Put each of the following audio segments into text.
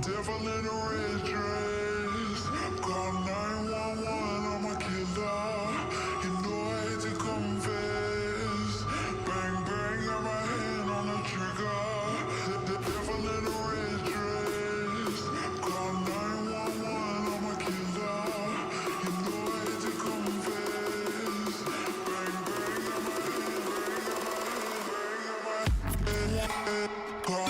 Devil in a red dress. Call 911, I'm a killer. You know I hate to confess. Bang, bang, got my hand on the trigger. The devil in a red dress. Call 911, I'm a killer. You know I hate to confess. Bang, bang, got my hand. Call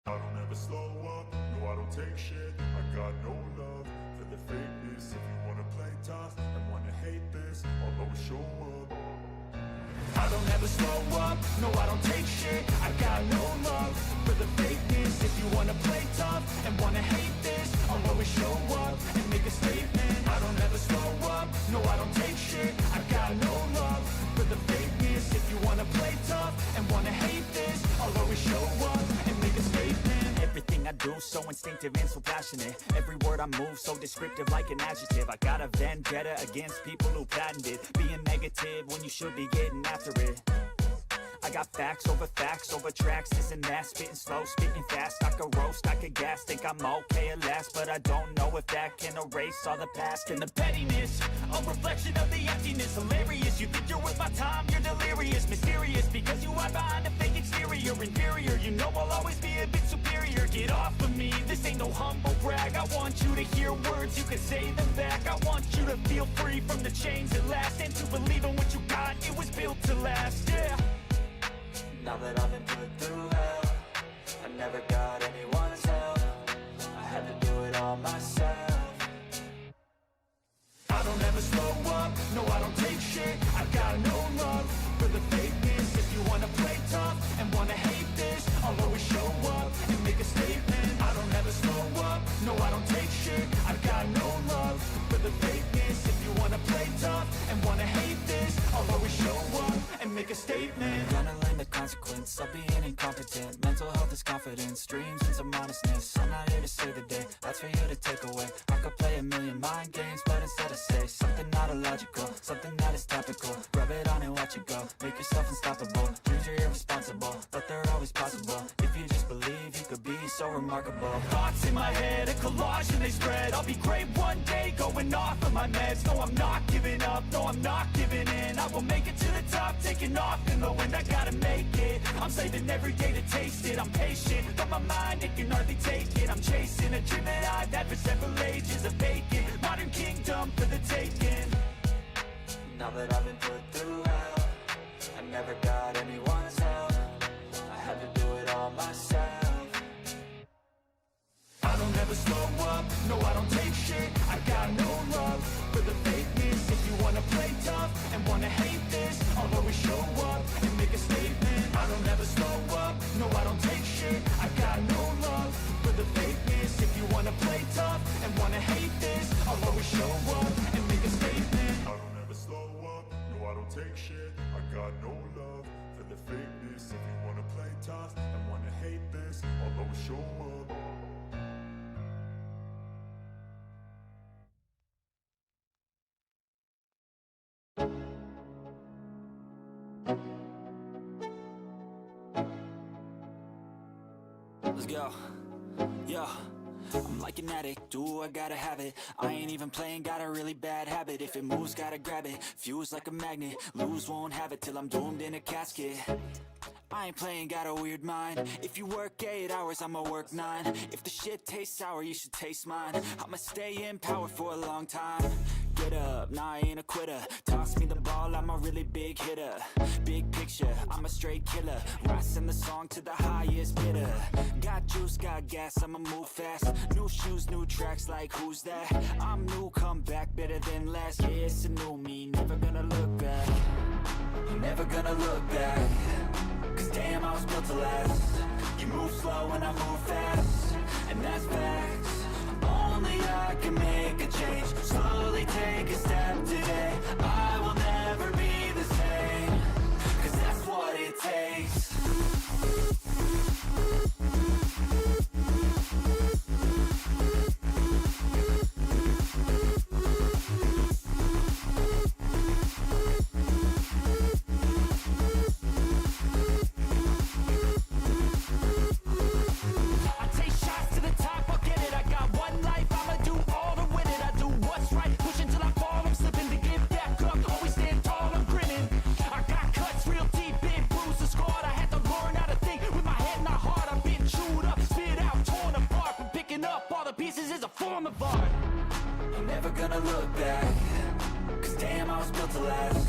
I don't ever slow up, no I don't take shit. I got no love for the fakeness. If you wanna play tough and wanna hate this, I'll always show up. I don't ever slow up, no I don't take shit. I got no love for the fakeness. If you wanna play tough and wanna hate this, I'll always show up and make a statement. I don't ever slow up, no I don't take shit. I got no love for the fakeness. If you wanna play tough and wanna hate this, I'll always show up and make a statement. Everything I do so instinctive and so passionate. Every word I move so descriptive like an adjective. I got a vendetta against people who patented being negative when you should be getting after it. I got facts over tracks, this and that. Spitting slow, spitting fast. I could roast, I could gas. Think I'm okay at last, but I don't know if that can erase all the past. And the pettiness, a reflection of the emptiness. Hilarious, you think you're worth my time, you're delirious. Mysterious, because you hide behind a fake exterior. Inferior, you know I'll always be a bit superior. Get off of me, this ain't no humble brag. I want you to hear words, you can say them back. I want you to feel free from the chains that last, and to believe in what you got, it was built to last, yeah. Now that I've been put through hell, I never got anyone's help. I had to do it all myself. I don't ever slow up, no I don't take shit. I got no love for the fakeness. If you wanna play tough and wanna hate this, I'll always show up and make a statement. I don't ever slow up, no I don't take shit. I got no love for the fakeness. If you wanna play tough and wanna hate this, I'll always show up and make a statement. Gonna learn the consequence of being incompetent. Mental health is confidence, dreams and some honestness. I'm not here to save the day, that's for you to take away. I could play a million mind games, but instead I say something not illogical, something that is topical. Rub it on and watch it go, make yourself unstoppable. Dreams are irresponsible, but they're always possible. If you just believe, you could be so remarkable. Thoughts in my head, a collage and they spread. I'll be great one day, going off of my meds. No, I'm not giving up, no, I'm not giving in. I will make it to the top, taking off in the wind. I gotta make it, I'm saving every day to taste it. I'm patient, but my mind, it can hardly take it. I'm chasing a dream that I've had for several ages. A vacant, modern kingdom for the taking. Now that I've been put through hell, I never got anyone's help. I had to do it all myself. I don't ever slow up, no I don't take shit. I got no love for the fakeness. If you wanna play tough and wanna hate this, I'll always show up and make a statement. I don't ever slow up, no I don't take shit. I got no love for the fakeness. If you wanna play tough and wanna hate this, I'll always show up and make a statement. I don't ever slow up, no I don't take shit. I got no love for the fakeness. If you wanna play tough and wanna hate this, I'll always show up. Let's go. Yo, I'm like an addict, do I gotta have it. I ain't even playing, got a really bad habit. If it moves, gotta grab it, fuse like a magnet. Lose, won't have it till I'm doomed in a casket. I ain't playing, got a weird mind. If you work 8 hours, I'ma work 9. If the shit tastes sour, you should taste mine. I'ma stay in power for a long time. Get up, nah, I ain't a quitter. Toss me the ball, I'm a really big hitter. Big picture, I'm a straight killer. Rising the song to the highest bidder. Got juice, got gas, I'ma move fast. New shoes, new tracks, like who's that? I'm new, come back, better than last. Yeah, it's a new me, never gonna look back. Never gonna look back. Cause damn, I was built to last. You move slow and I move fast, and that's facts. Only I can make a change. Slowly take a step today. I will never be the same. Cause that's what it takes. Never gonna look back. Cause damn, I was built to last.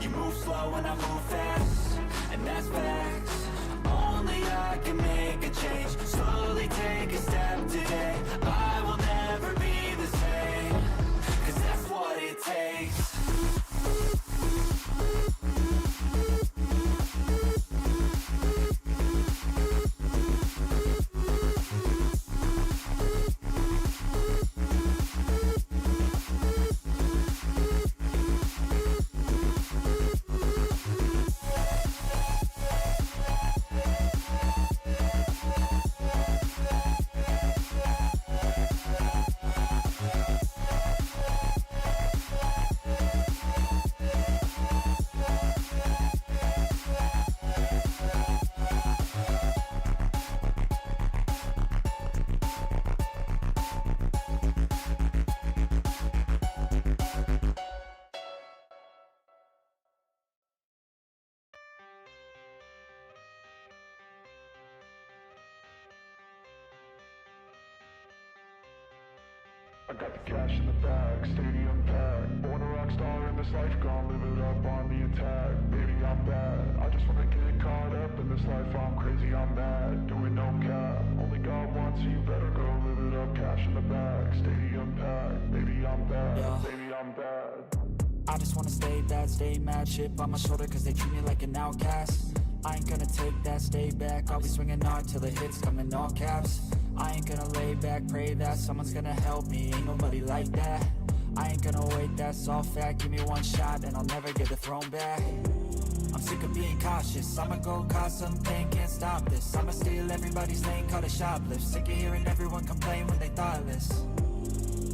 You move slow and I move fast, and that's facts. Only I can make a change. Slowly take a step today. I will never be the same. Cause that's what it takes. I got the cash in the bag, stadium packed. Born a rock star in this life, gonna live it up on the attack. Baby, I'm bad, I just wanna get caught up in this life. I'm crazy, I'm mad, doing no cap. Only God wants you, better go live it up. Cash in the bag, stadium packed. Baby, I'm bad, Yeah. baby, I'm bad. I just wanna stay bad, stay mad. Chip on my shoulder cause they treat me like an outcast. I ain't gonna take that, stay back. I'll be swinging hard till the hits come in all caps. I ain't gonna lay back, pray that someone's gonna help me. Ain't nobody like that. I ain't gonna wait, that's all fact. Give me one shot and I'll never get the throne back. I'm sick of being cautious. I'ma go cause something, can't stop this. I'ma steal everybody's lane, call it shoplift. Sick of hearing everyone complain when they thoughtless.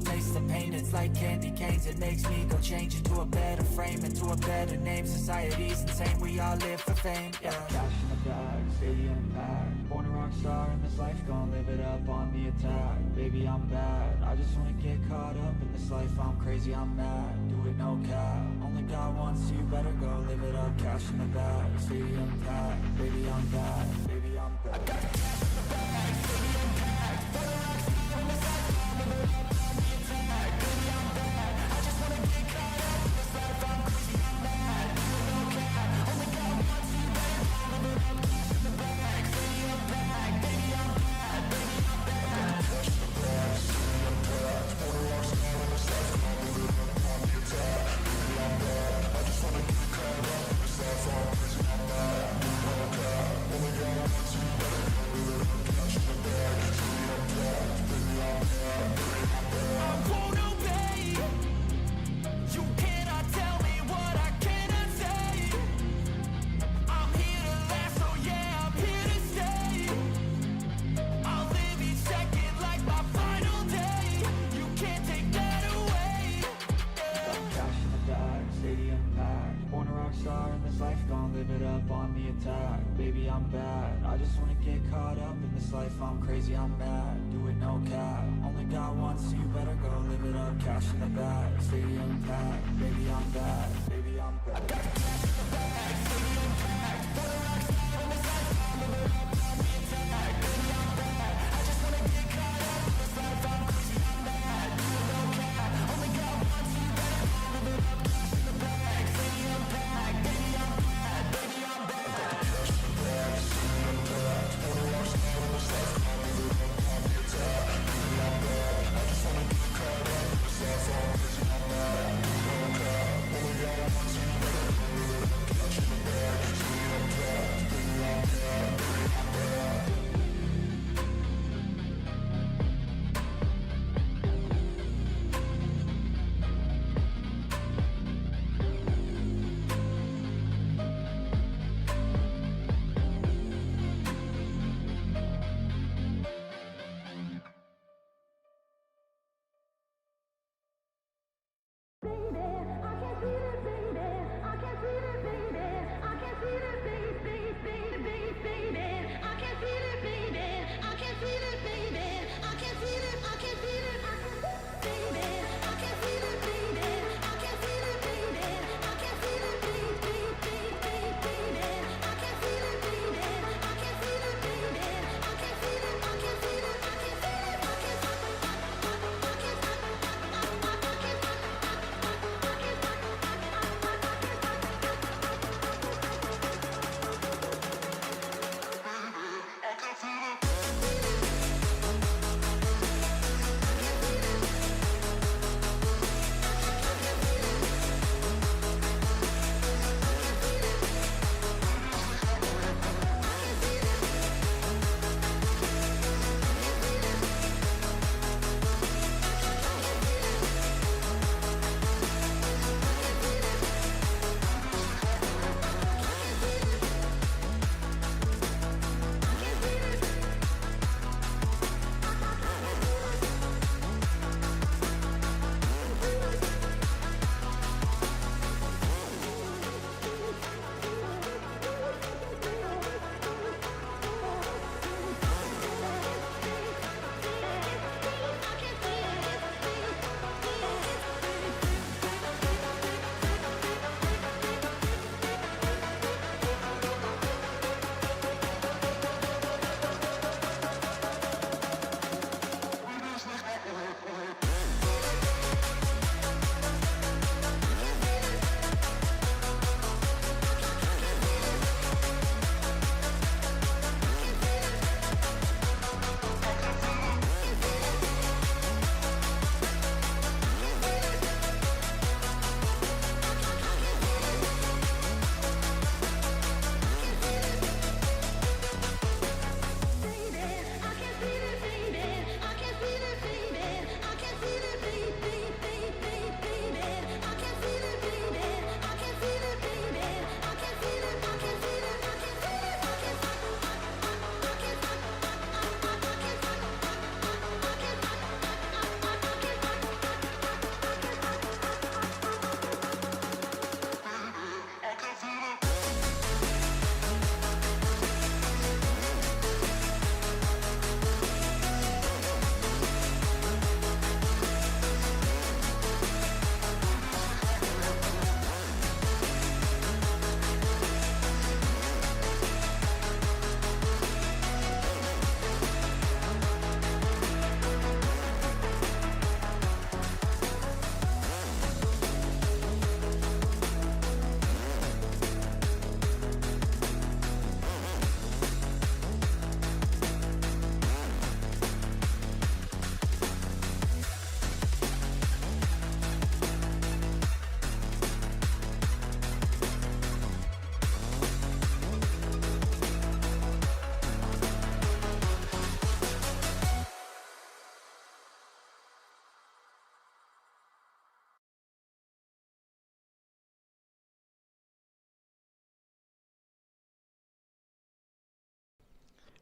Taste the pain, it's like candy canes. It makes me go change into a better frame, into a better name. Society's insane, we all live for fame, yeah. Cash in the bag, stadium packed. Born a rock star in this life, gonna live it up on the attack. Baby, I'm bad, I just wanna get caught up in this life. I'm crazy, I'm mad, do it no cap. Only got one, so you better go live it up. Cash in the bag, stadium packed. Baby, I'm bad, baby, I'm bad. I got cash in the bag, stadium packed. For the rocks on the side, I'm living up on the attack. Baby, I'm bad, I just wanna get caught up in this life. I'm crazy, I'm mad, doing no cap. Only got one, so you better go live it up. Cash in the bag, stadium packed. Baby, I'm bad, baby, I'm bad. Cash in the bag, stadium packed. For the rocks on the side, I'm living up on the attack. Baby, I'm bad, I just wanna get caught up in this life. I'm crazy, I'm mad, doing no cap. Only got one, so you better go live it up. Cash in the bag, stadium packed. Baby, I'm bad, baby, I'm bad. I won't obey. You cannot tell me what I cannot say. I'm here to last, so yeah, I'm here to stay. I'll live each second like my final day. You can't take that away. Cash in the bag, stadium packed. Born a rock star in this life, gon' live it up on the attack. Baby, I'm bad, I just wanna get caught up in this life. I'm crazy, I'm mad, do it no cap. Only got one, so you better go live it up. Cash in the bag, stadium packed. Baby, I'm bad, baby, I'm bad. I got cash in the bag, stadium packed. For the rocks on the side, I'm living up on the attack. Baby, I'm bad, I just wanna get caught up in this life. I'm crazy, I'm mad, do it no cap. Only got one, so you better go live it up. Cash in the bag, stadium packed. Baby, I'm bad, baby, I'm bad. Cash in the bag, stadium packed. For the rocks on the side, I'm living up on the attack. Baby, I'm bad, I just wanna get caught up in this life. I'm crazy, I'm mad, doing no cap. Only got one, so you better go live it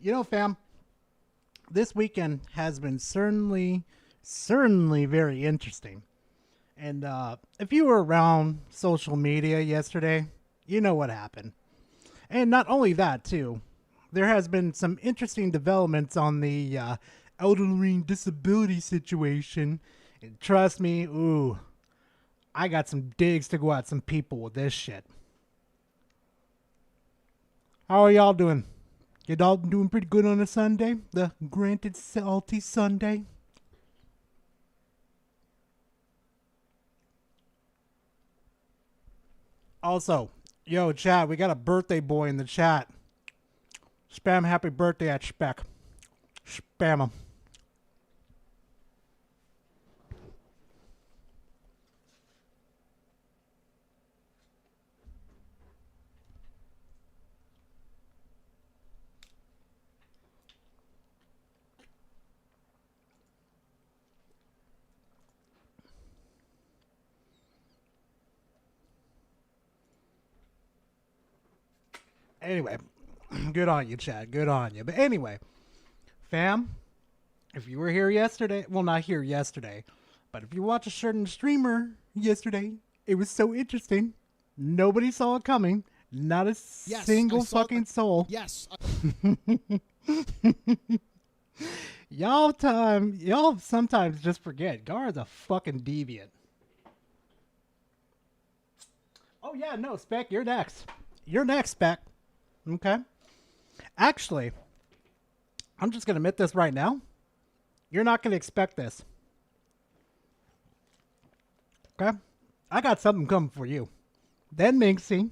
You know, fam, this weekend has been certainly very interesting. And if you were around social media yesterday, you know what happened. And not only that, too, there has been some interesting developments on the elderly disability situation. And trust me, ooh, I got some digs to go at some people with this shit. How are y'all doing? You all doing pretty good on a Sunday? The granted salty Sunday? Also, yo, chat, we got a birthday boy in the chat. Spam happy birthday at Spec. Spam him. Anyway, good on you, Chad. Good on you. But anyway, fam, if you were here yesterday, well, not here yesterday, but if you watched a certain streamer yesterday, it was so interesting. Nobody saw it coming. Not a single fucking soul. Yes. Y'all sometimes just forget. Gar's a fucking deviant. Oh yeah, no, Spec, you're next. You're next, Spec. Okay. Actually, I'm just going to admit this right now. You're not going to expect this. Okay? I got something coming for you. Then Minxie.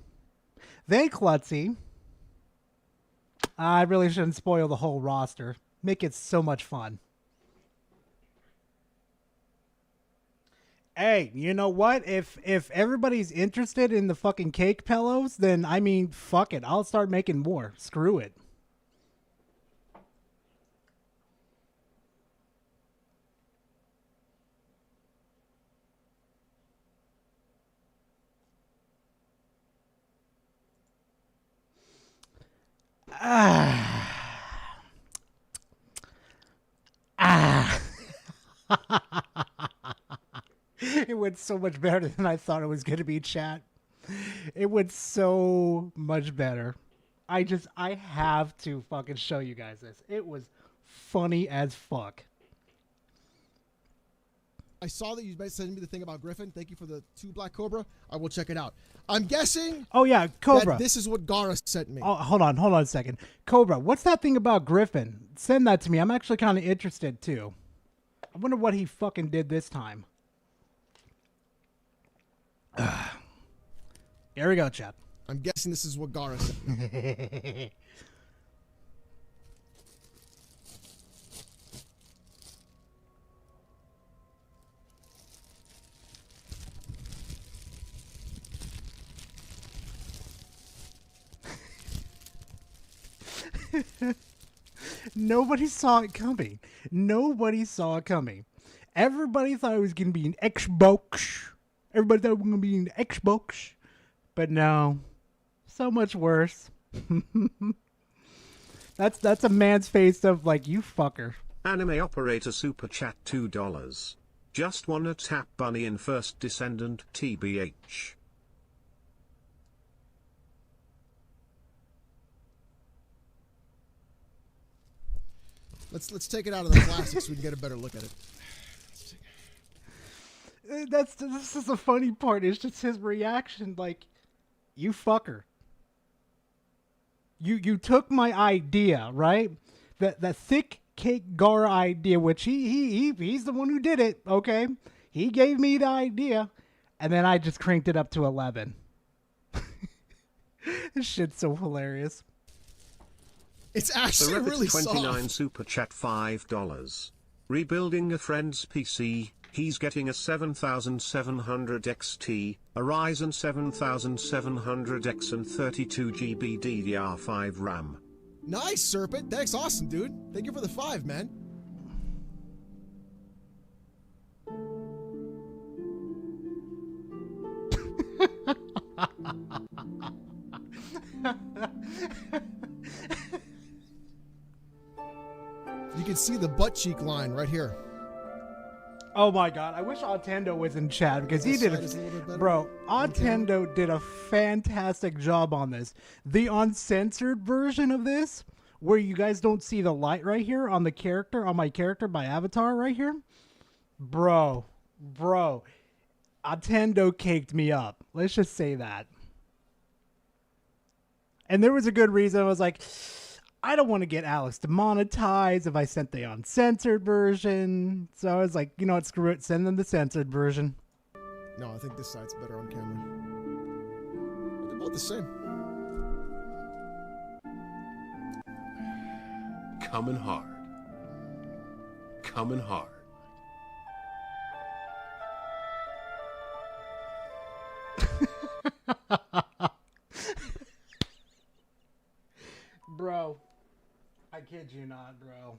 Then Klutzy. I really shouldn't spoil the whole roster. Make it so much fun. Hey, you know what? If everybody's interested in the fucking cake pillows, then I mean, fuck it. I'll start making more. Screw it. It went so much better than I thought it was going to be, chat. It went so much better. I have to fucking show you guys this. It was funny as fuck. I saw that you sent me the thing about Griffin. Thank you for the 2 Black Cobra. I will check it out. I'm guessing. Oh yeah, Cobra. This is what Gara sent me. Oh, hold on a second. Cobra, what's that thing about Griffin? Send that to me. I'm actually kind of interested too. I wonder what he fucking did this time. Here we go, chat. I'm guessing this is what Gara sent me. Nobody saw it coming. Nobody saw it coming. Everybody thought it was going to be an Xbox. Everybody thought it was going to be an Xbox. But no. So much worse. That's a man's face of like, you fucker. Anime operator super chat $2. Just wanna tap bunny in first descendant TBH. Let's take it out of the plastic so we can get a better look at it. This is the funny part. It's just his reaction, like, you fucker. You took my idea, right? The thick cake Gara idea, which he's the one who did it, okay? He gave me the idea, and then I just cranked it up to 11. This shit's so hilarious. It's actually really soft. 29 super chat $5. Rebuilding a friend's PC. He's getting a 7700 XT, a Ryzen 7700X and 32GB DDR5 RAM. Nice, Serpent. Thanks, awesome, dude. Thank you for the 5, man. can see the butt cheek line right here. Oh my god, I wish Otendo was in chat because he This did side is a little bit better. bro, Otendo did a fantastic job on this. The uncensored version of this, where you guys don't see the light right here on the character, on my character by Avatar right here. Bro, Otendo caked me up. Let's just say that. And there was a good reason. I was like, I don't want to get Alex demonetized if I sent the uncensored version. So I was like, you know what, screw it, send them the censored version. No, I think this side's better on camera. They're both the same. Coming hard. Coming hard. Bro, I kid you not, bro.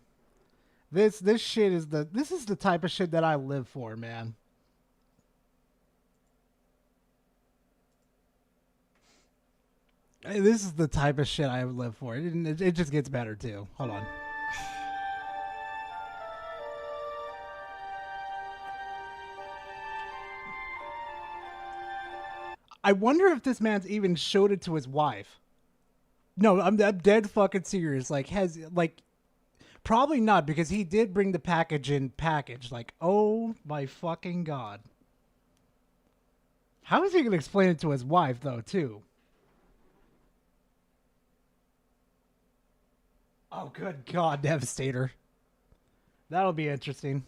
This shit is this is the type of shit that I live for, man. This is the type of shit I live for. It just gets better too. Hold on. I wonder if this man's even showed it to his wife. No, I'm dead fucking serious. Like, probably not, because he did bring the package in package. Like, oh my fucking god. How is he gonna explain it to his wife though, too? Oh, good god, Devastator. That'll be interesting.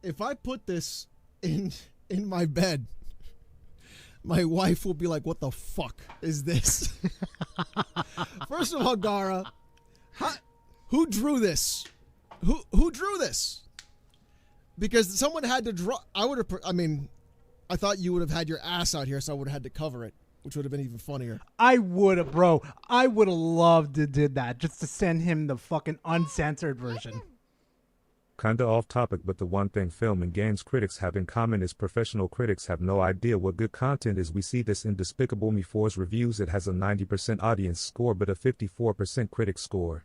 If I put this in my bed, my wife will be like, "What the fuck is this?" First of all, Gara, who drew this? Who drew this? Because someone had to draw. I thought you would have had your ass out here, so I would have had to cover it, which would have been even funnier. I would have, bro. I would have loved to did that just to send him the fucking uncensored version. Kinda off topic, but the one thing film and games critics have in common is professional critics have no idea what good content is. We see this in Despicable Me 4's reviews. It has a 90% audience score, but a 54% critic score.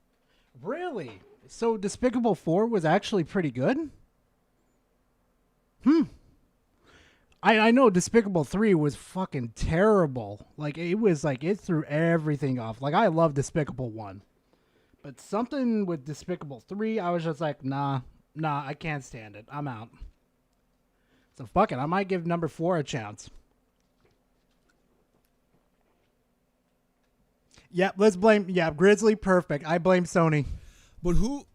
Really? So Despicable 4 was actually pretty good? I know Despicable 3 was fucking terrible. Like, it threw everything off. Like, I love Despicable 1. But something with Despicable 3, I was just like, nah, I can't stand it. I'm out. So fuck it, I might give number 4 a chance. Yep, let's blame, Grizzly, perfect. I blame Sony. But who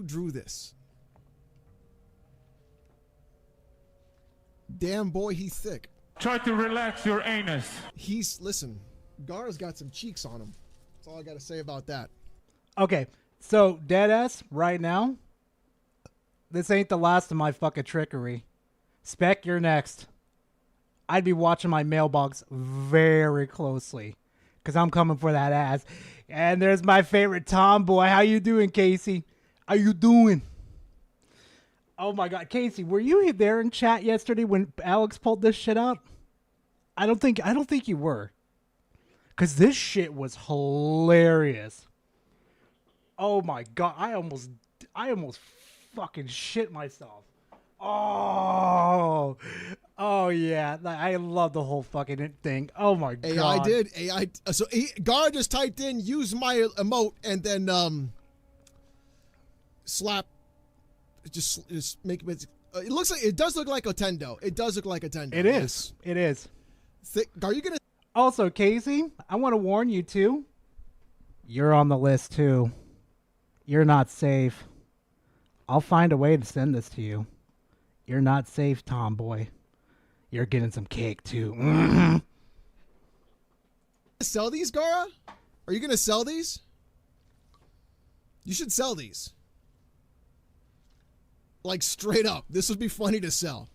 drew this? Damn boy, he's thick. Try to relax your anus. Listen, Gara's got some cheeks on him. That's all I gotta say about that. Okay, so deadass, right now, this ain't the last of my fucking trickery. Spec, you're next. I'd be watching my mailbox very closely, because I'm coming for that ass. And there's my favorite tomboy. How you doing, Casey? How you doing? Oh my god, Casey, were you there in chat yesterday when Alex pulled this shit out? I don't think you were. Cause this shit was hilarious. Oh my god, I almost fucking shit myself. Oh yeah, I love the whole fucking thing. Oh my god. AI. So Gara just typed in use my emote and then slap. Just make it. It does look like Otendo. It does look like Otendo. It is. It is. Are you gonna? Also, Casey, I want to warn you too. You're on the list too. You're not safe. I'll find a way to send this to you. You're not safe, tomboy. You're getting some cake too. Sell these, Gara? Are you gonna sell these? You should sell these. Like straight up. This would be funny to sell.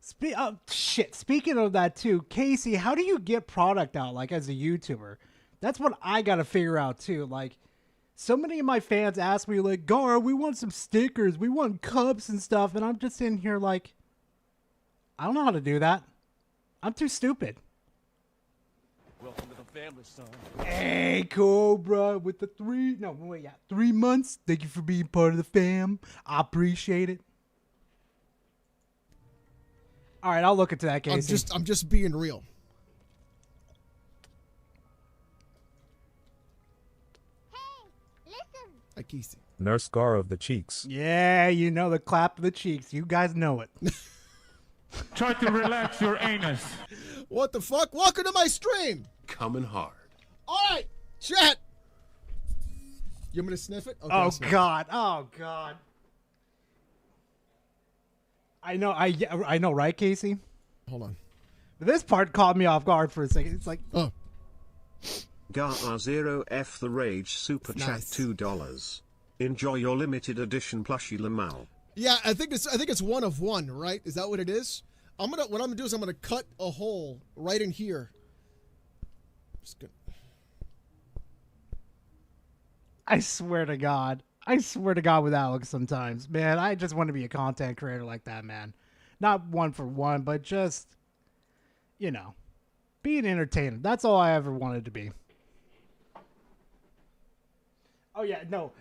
Speaking of that too, Casey, how do you get product out like as a YouTuber? That's what I gotta figure out too. Like, so many of my fans ask me like, Gar, we want some stickers, we want cups and stuff, and I'm just in here like, I don't know how to do that. I'm too stupid. Welcome to the family, son. Hey, Cobra, with the 3 months. Thank you for being part of the fam. I appreciate it. All right, I'll look into that, Casey. I'm just being real. Hi, Casey. Nurse Scar of the cheeks. Yeah, you know the clap of the cheeks. You guys know it. Try to relax your anus. What the fuck? Welcome to my stream. Coming hard. All right, chat. You want me to sniff it? Okay, Oh I'll sniff it. God! Oh God! I know, right, Casey? Hold on. But this part caught me off guard for a second. It's like, oh, Gar0F the Rage Super Chat Nice. $2. Enjoy your limited edition plushie Lamal. yeah. I think it's one of one, right? Is that what it is? What I'm gonna do is I'm gonna cut a hole right in here. Just gonna... I swear to God with Alex sometimes, man, I just want to be a content creator like that, man. Not one for one, but just, you know, be an entertainer. That's all I ever wanted to be. Oh yeah, no,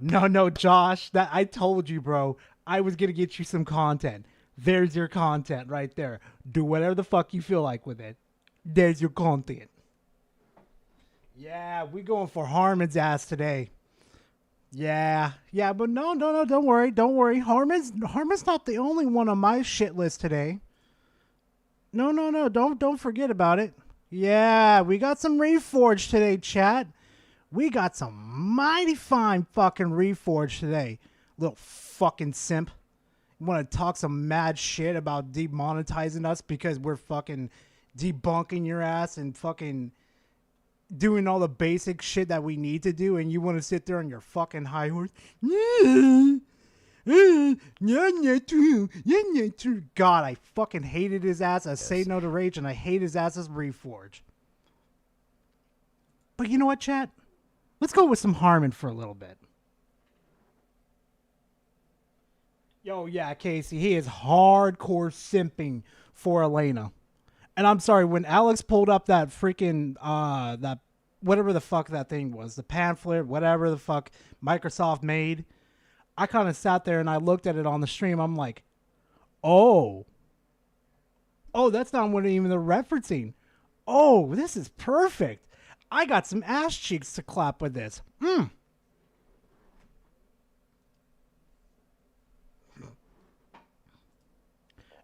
no, Josh, that I told you, bro, I was going to get you some content. There's your content right there. Do whatever the fuck you feel like with it. There's your content. Yeah, we going for Harmon's ass today. Yeah, but no, don't worry. Harmon's not the only one on my shit list today. No, don't forget about it. Yeah, we got some Reforged today, chat. We got some mighty fine fucking Reforged today. Little fucking simp. Want to talk some mad shit about demonetizing us because we're fucking debunking your ass and fucking doing all the basic shit that we need to do, and you want to sit there on your fucking high horse. God, I fucking hated his ass as Say No to Rage, and I hate his ass as Reforge. But you know what, chat? Let's go with some Harmon for a little bit. Yo, yeah, Casey, he is hardcore simping for Elena. And I'm sorry, when Alex pulled up that freaking, that whatever the fuck that thing was, the pamphlet, whatever the fuck Microsoft made, I kind of sat there and I looked at it on the stream. I'm like, oh, that's not what even they're referencing. Oh, this is perfect. I got some ass cheeks to clap with this.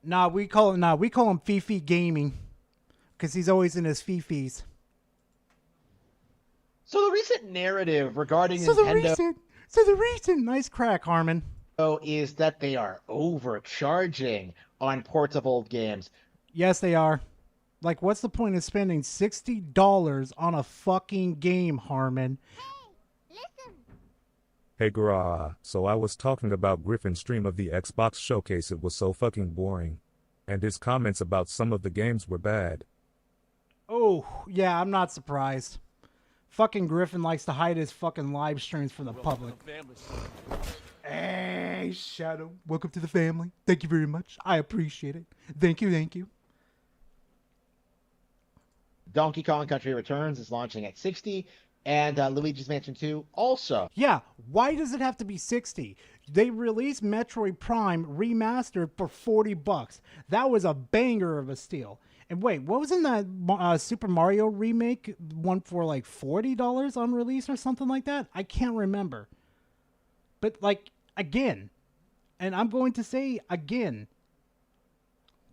Nah, we call him Fifi Gaming, because he's always in his Fifis. So the recent narrative regarding So Nintendo the recent nice crack, Harmon. is that they are overcharging on ports of old games. Yes, they are. Like, what's the point of spending $60 on a fucking game, Harmon? Hey Gra, so I was talking about Griffin's stream of the Xbox showcase. It was so fucking boring. And his comments about some of the games were bad. Oh, yeah, I'm not surprised. Fucking Griffin likes to hide his fucking live streams from the public. Hey, Shadow. Welcome to the family. Thank you very much. I appreciate it. Thank you. Donkey Kong Country Returns is launching at $60, and Luigi's Mansion 2 also. Yeah, why does it have to be 60? They released Metroid Prime remastered for $40. That was a banger of a steal. And wait, what was in that Super Mario remake one for like $40 on release or something like that? I can't remember. But like, again, and I'm going to say again,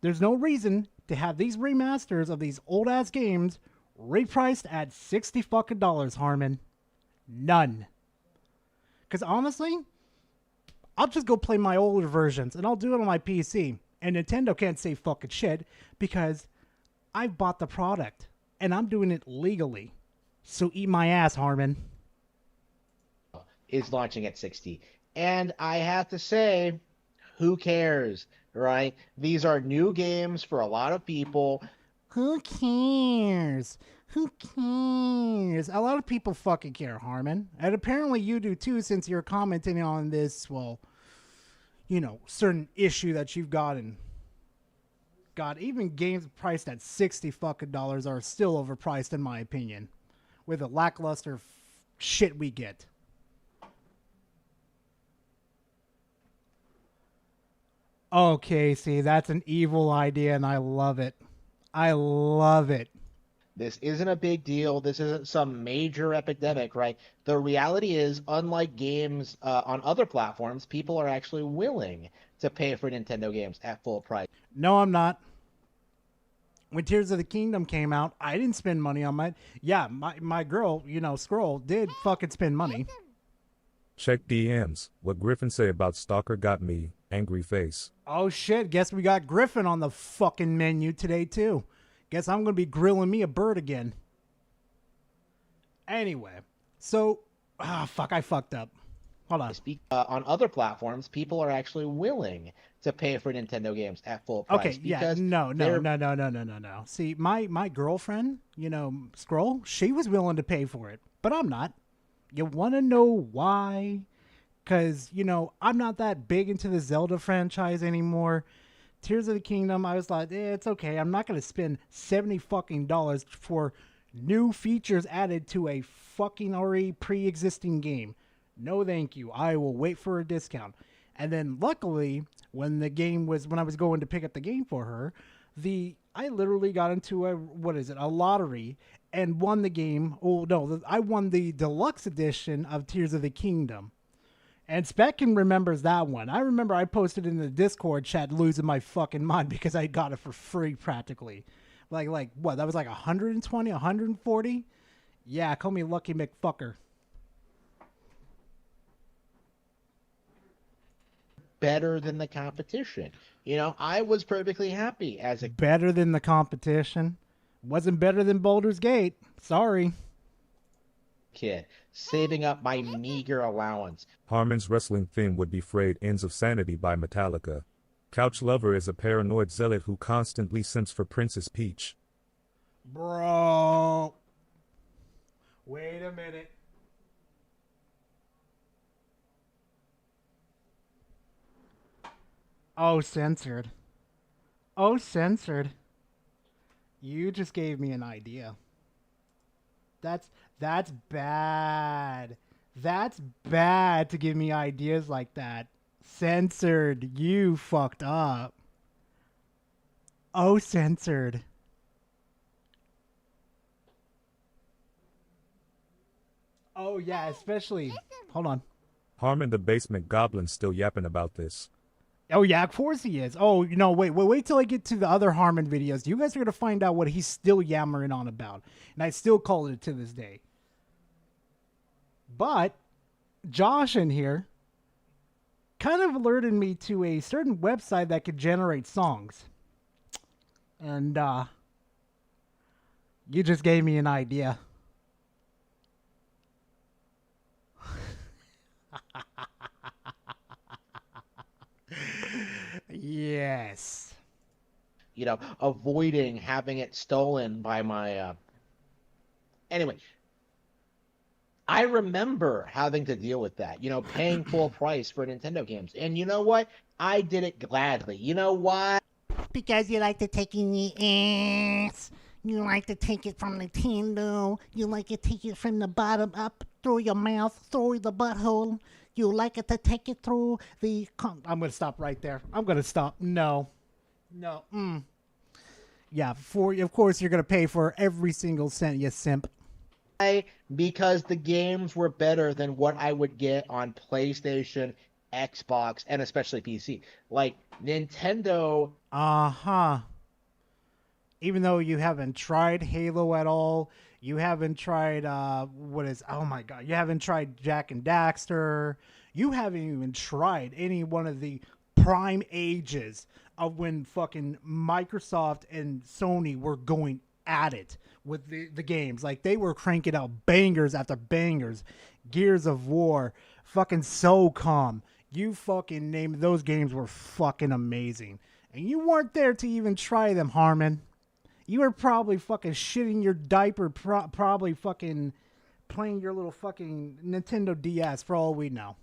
there's no reason to have these remasters of these old ass games repriced at $60 fucking dollars, Harmon. None. Because honestly, I'll just go play my older versions and I'll do it on my PC. And Nintendo can't say fucking shit because I've bought the product and I'm doing it legally. So eat my ass, Harmon. Is launching at $60. And I have to say, who cares, right? These are new games for a lot of people. Who cares? Who cares? A lot of people fucking care, Harmon. And apparently you do too, since you're commenting on this, well, you know, certain issue that you've gotten God, even games priced at $60 fucking are still overpriced in my opinion, with the lackluster shit we get. Okay, see, that's an evil idea, and I love it. I love it. This isn't a big deal. This isn't some major epidemic, right? The reality is, unlike games on other platforms, people are actually willing to pay for Nintendo games at full price. No, I'm not. When Tears of the Kingdom came out, I didn't spend money on my... Yeah, my girl, Scroll, did fucking spend money. Check DMs. What Griffin say about Stalker got me. Angry face. Oh shit, guess we got Griffin on the fucking menu today too. Guess I'm gonna be grilling me a bird again. Anyway, so... fuck, I fucked up. Hold on. On other platforms, people are actually willing to pay for Nintendo games at full price. Okay, yeah, no. See, my girlfriend, Scroll, she was willing to pay for it, but I'm not. You want to know why? Because, I'm not that big into the Zelda franchise anymore. Tears of the Kingdom, I was like, it's okay. I'm not going to spend $70 fucking for new features added to a fucking already pre-existing game. No, thank you. I will wait for a discount. And then luckily, when I was going to pick up the game for her, I literally got into a lottery and won the game. Oh no, I won the deluxe edition of Tears of the Kingdom. And Speckin remembers that one. I remember I posted in the Discord chat losing my fucking mind because I got it for free practically. Like what? That was like 120, 140? Yeah, call me Lucky McFucker. Better than the competition. I was perfectly happy as a... Better than the competition? Wasn't better than Baldur's Gate. Sorry. Kid, saving up my meager allowance. Harmon's wrestling theme would be Frayed Ends of Sanity by Metallica. Couch Lover is a paranoid zealot who constantly simps for Princess Peach. Bro. Wait a minute. Oh, censored. Oh, censored. You just gave me an idea. That's bad. That's bad to give me ideas like that. Censored. You fucked up. Oh, censored. Oh, yeah, especially... Hold on. Harmon the Basement Goblin still yapping about this. Oh, yeah, of course he is. Oh, wait till I get to the other Harmon videos. You guys are going to find out what he's still yammering on about. And I still call it to this day. But Josh in here kind of alerted me to a certain website that could generate songs. And you just gave me an idea. Yes. Avoiding having it stolen by my... Anyway, I remember having to deal with that, paying full price for Nintendo games. And you know what? I did it gladly. You know why? Because you like to take in the ass. You like to take it from Nintendo. You like to take it from the bottom up through your mouth, through the butthole. You like it to take it through the... I'm going to stop right there. I'm going to stop. No. Yeah, of course you're going to pay for every single cent, you simp. Because the games were better than what I would get on PlayStation, Xbox, and especially PC. Like, Nintendo... Even though you haven't tried Halo at all, you haven't tried, oh my god, you haven't tried Jak and Daxter, you haven't even tried any one of the prime ages of when fucking Microsoft and Sony were going at it with the games. Like, they were cranking out bangers after bangers. Gears of War, fucking SOCOM, you fucking name it, those games were fucking amazing. And you weren't there to even try them, Harmon. You were probably fucking shitting your diaper, probably fucking playing your little fucking Nintendo DS for all we know.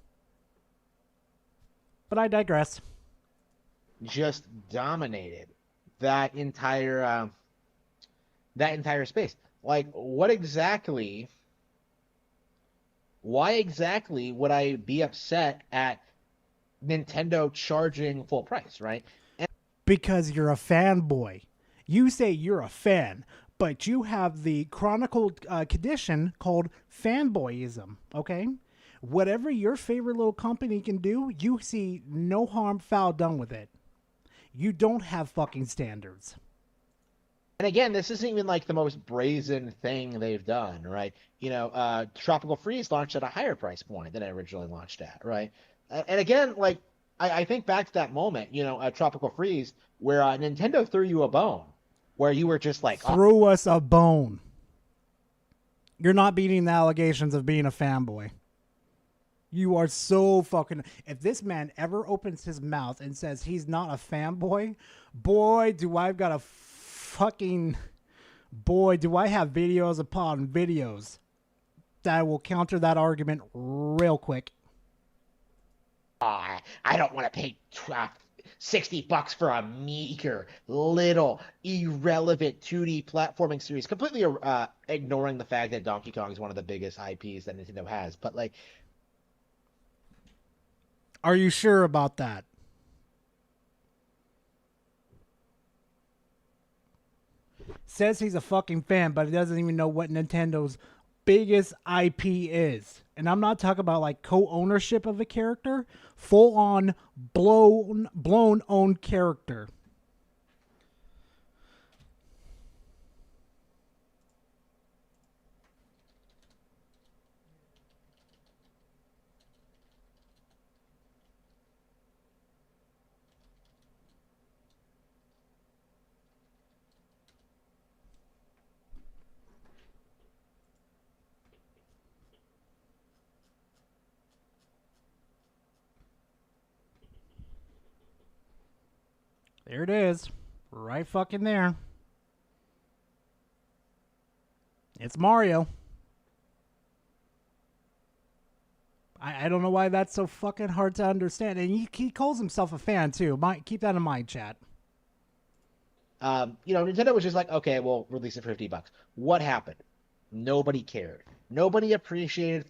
But I digress. Just dominated that entire space. Like, why exactly would I be upset at Nintendo charging full price, right? Because you're a fanboy. You say you're a fan, but you have the chronicled condition called fanboyism, okay? Whatever your favorite little company can do, you see no harm, foul done with it. You don't have fucking standards. And again, this isn't even like the most brazen thing they've done, right? Tropical Freeze launched at a higher price point than it originally launched at, right? And again, like, I think back to that moment, Tropical Freeze, where Nintendo threw you a bone, where you were just like, threw us a bone. You're not beating the allegations of being a fanboy. You are so fucking... If this man ever opens his mouth and says he's not a fanboy, boy, do I've got a fucking... Boy, do I have videos upon videos that will counter that argument real quick. I don't want to pay $60 for a meager, little, irrelevant 2D platforming series, completely ignoring the fact that Donkey Kong is one of the biggest IPs that Nintendo has. But, like... Are you sure about that? Says he's a fucking fan, but he doesn't even know what Nintendo's biggest IP is. And I'm not talking about like co-ownership of a character, full on blown own character. There it is. Right fucking there. It's Mario. I don't know why that's so fucking hard to understand. And he calls himself a fan, too. Keep that in mind, chat. Nintendo was just like, okay, we'll release it for $50. What happened? Nobody cared. Nobody appreciated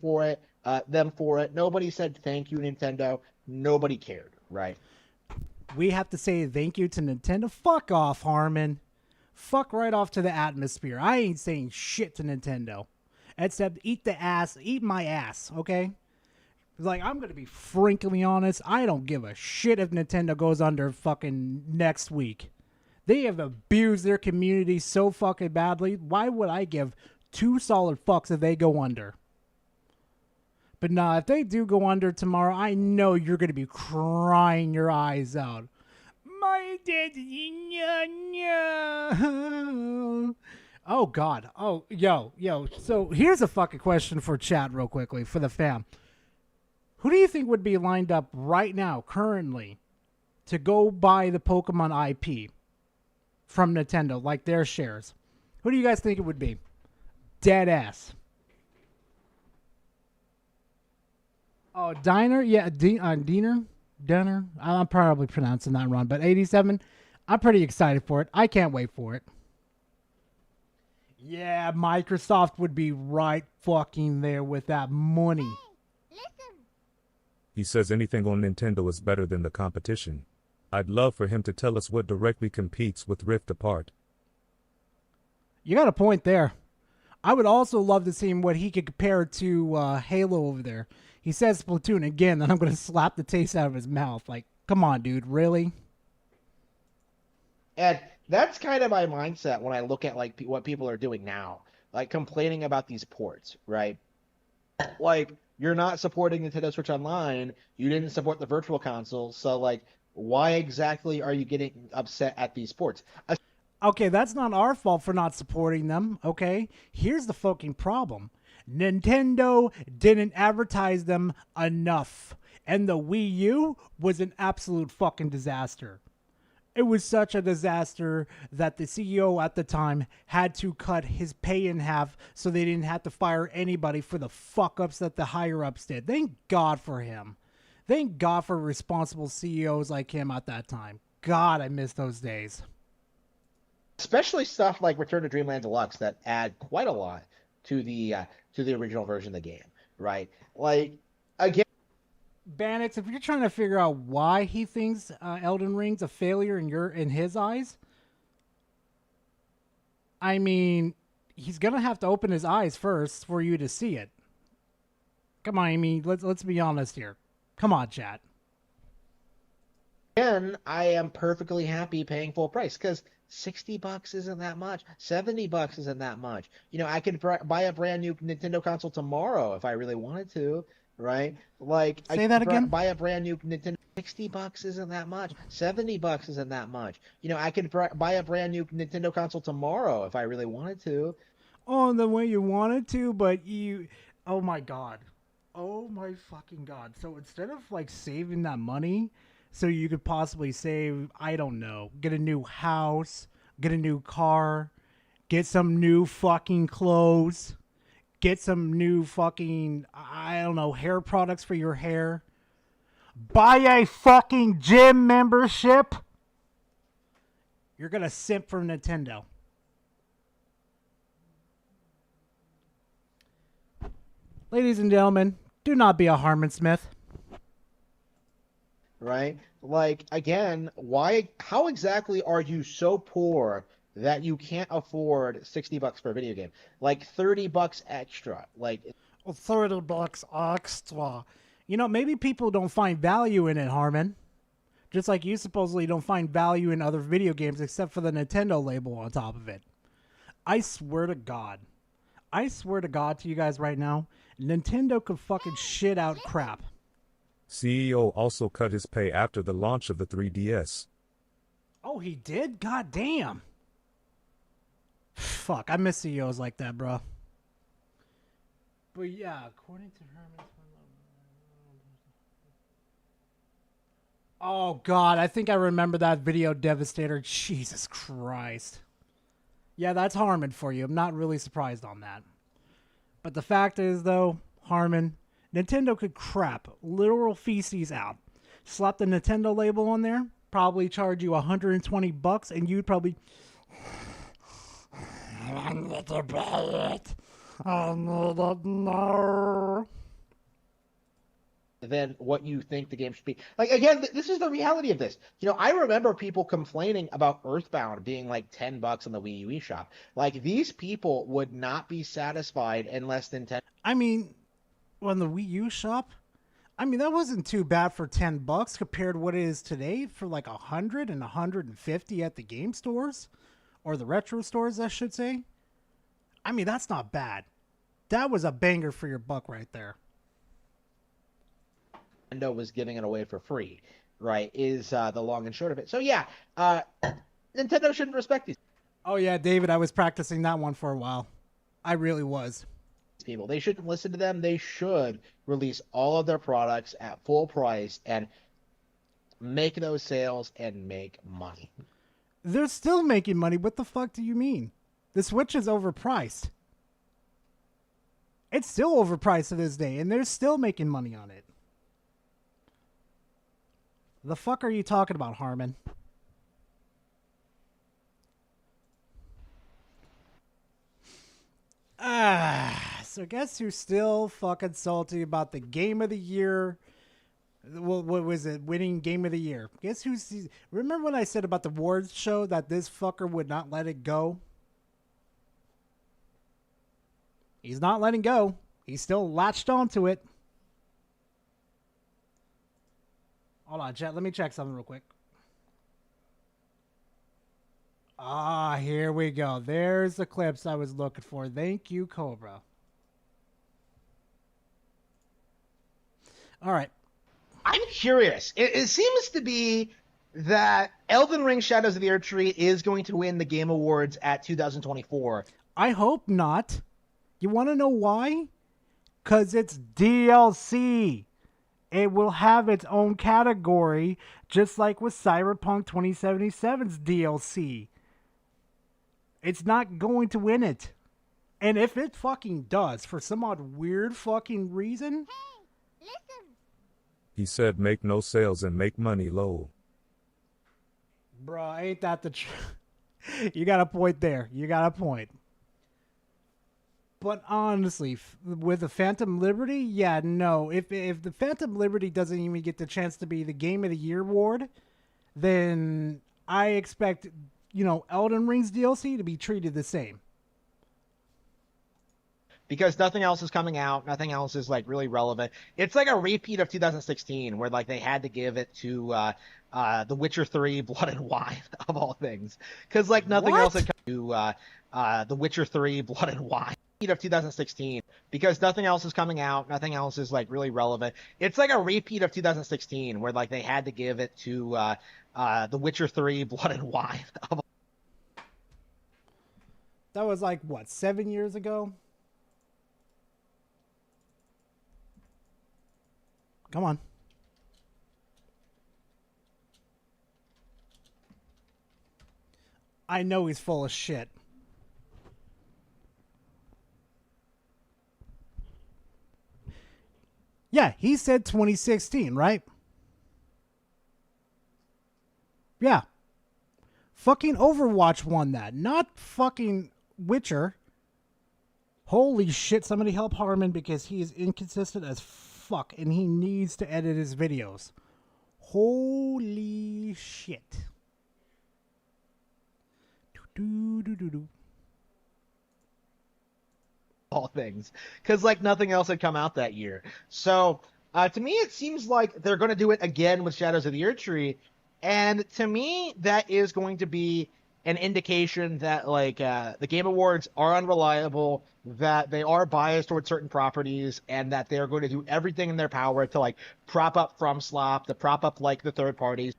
them for it. Nobody said thank you, Nintendo. Nobody cared, right? We have to say thank you to Nintendo. Fuck off, Harmon. Fuck right off to the atmosphere. I ain't saying shit to Nintendo. Except eat my ass, okay? Like, I'm going to be frankly honest. I don't give a shit if Nintendo goes under fucking next week. They have abused their community so fucking badly. Why would I give 2 solid fucks if they go under? But nah, if they do go under tomorrow, I know you're going to be crying your eyes out. My daddy, no. Oh, God. Oh, yo. So here's a fucking question for chat real quickly for the fam. Who do you think would be lined up right now, currently, to go buy the Pokemon IP from Nintendo, like their shares? Who do you guys think it would be? Dead ass. Oh, Diner? Yeah, Diener? I'm probably pronouncing that wrong, but 87, I'm pretty excited for it. I can't wait for it. Yeah, Microsoft would be right fucking there with that money. He says anything on Nintendo is better than the competition. I'd love for him to tell us what directly competes with Rift Apart. You got a point there. I would also love to see what he could compare to Halo over there. He says Splatoon again, then I'm going to slap the taste out of his mouth. Like, come on, dude, really? And that's kind of my mindset when I look at like what people are doing now, like complaining about these ports, right? Like, you're not supporting Nintendo Switch Online. You didn't support the Virtual Console, so like, why exactly are you getting upset at these ports? Okay, that's not our fault for not supporting them, okay? Here's the fucking problem. Nintendo didn't advertise them enough, and the Wii U was an absolute fucking disaster. It was such a disaster that the CEO at the time had to cut his pay in half so they didn't have to fire anybody for the fuck-ups that the higher-ups did. Thank God for him. Thank God for responsible CEOs like him at that time. God, I miss those days. especially stuff like Return to Dreamland Deluxe that add quite a lot to the original version of the game, right? Like again, Bandits, if you're trying to figure out why he thinks Elden Ring's a failure in his eyes, I mean, he's gonna have to open his eyes first for you to see it. Come on, I mean, let's be honest here. Come on, chat. again, I am perfectly happy paying full price because $60 isn't that much. $70 isn't that much. You know, I could buy a brand new Nintendo console tomorrow if I really wanted to, right? Like, Say I that could again? buy a brand new Nintendo. $60 isn't that much. $70 isn't that much. You know, I could buy a brand new Nintendo console tomorrow if I really wanted to. Oh, the way you wanted to, but you... Oh, my God. Oh, my fucking God. So instead of, like, saving that money so you could possibly save, I don't know, get a new house, get a new car, get some new fucking clothes, get some new fucking, I don't know, hair products for your hair, buy a fucking gym membership, you're gonna simp for Nintendo. Ladies and gentlemen, do not be a Harmon Smith. Right? Like, again, how exactly are you so poor that you can't afford $60 for a video game? Like $30 extra. Like, $30 extra. You know, maybe people don't find value in it, Harmon. Just like you supposedly don't find value in other video games except for the Nintendo label on top of it. I swear to God to you guys right now, Nintendo could fucking shit out crap. CEO also cut his pay after the launch of the 3DS. Oh, he did? God damn. Fuck, I miss CEOs like that, bro. But yeah, according to Herman... Oh, God, I think I remember that video, Devastator. Jesus Christ. Yeah, that's Harmon for you. I'm not really surprised on that. But the fact is, though, Harmon, Nintendo could crap literal feces out. Slap the Nintendo label on there, probably charge you $120, and you'd probably... I need to pay it. I need it now. Than what you think the game should be. Like, again, this is the reality of this. You know, I remember people complaining about Earthbound being like $10 on the Wii U eShop. Like, these people would not be satisfied unless Nintendo... I mean, on the Wii U shop, I mean, that wasn't too bad for $10 compared to what it is today for like 100 and 150 at the game stores, or the retro stores, I should say. I mean, that's not bad. That was a banger for your buck right there. Nintendo was giving it away for free, right, is the long and short of it. So, yeah, Nintendo shouldn't respect these Oh, yeah, David, I was practicing that one for a while. I really was. people. They shouldn't listen to them. They should release all of their products at full price and make those sales and make money. They're still making money. What the fuck do you mean? The Switch is overpriced. It's still overpriced to this day, and they're still making money on it. The fuck are you talking about, Harmon? So guess who's still fucking salty about the Game of the Year? What was it? Winning Game of the Year. Guess who's... Remember when I said about the awards show that this fucker would not let it go? He's not letting go. He's still latched onto it. Hold on, chat. Let me check something real quick. Ah, here we go. There's the clips I was looking for. Thank you, Cobra. All right. I'm curious. It seems to be that Elden Ring Shadows of the Erdtree is going to win the Game Awards at 2024. I hope not. You want to know why? Because it's DLC. It will have its own category, just like with Cyberpunk 2077's DLC. It's not going to win it. And if it fucking does, for some odd weird fucking reason... He said make no sales and make money low. Bruh, ain't that the truth? You got a point there. You got a point. But honestly, with the Phantom Liberty, yeah, no. If the Phantom Liberty doesn't even get the chance to be the Game of the Year award, then I expect, Elden Ring's DLC to be treated the same. Because nothing else is coming out, nothing else is like really relevant. It's like a repeat of 2016, where like they had to give it to The Witcher 3: Blood and Wine of all things, because like nothing else had come to The Witcher 3: Blood and Wine of 2016, because nothing else is coming out, nothing else is like really relevant. It's like a repeat of 2016, where like they had to give it to The Witcher 3: Blood and Wine. That was like what, 7 years ago? Come on. I know he's full of shit. Yeah, he said 2016, right? Yeah. Fucking Overwatch won that, not fucking Witcher. Holy shit, somebody help Harmon because he is inconsistent as fuck and he needs to edit his videos. Holy shit. Do. All things, because like nothing else had come out that year. So to me, it seems like they're going to do it again with Shadows of the Erdtree, and to me, that is going to be an indication that like the Game Awards are unreliable, that they are biased towards certain properties, and that they're going to do everything in their power to like prop up FromSlop, to prop up like the third parties.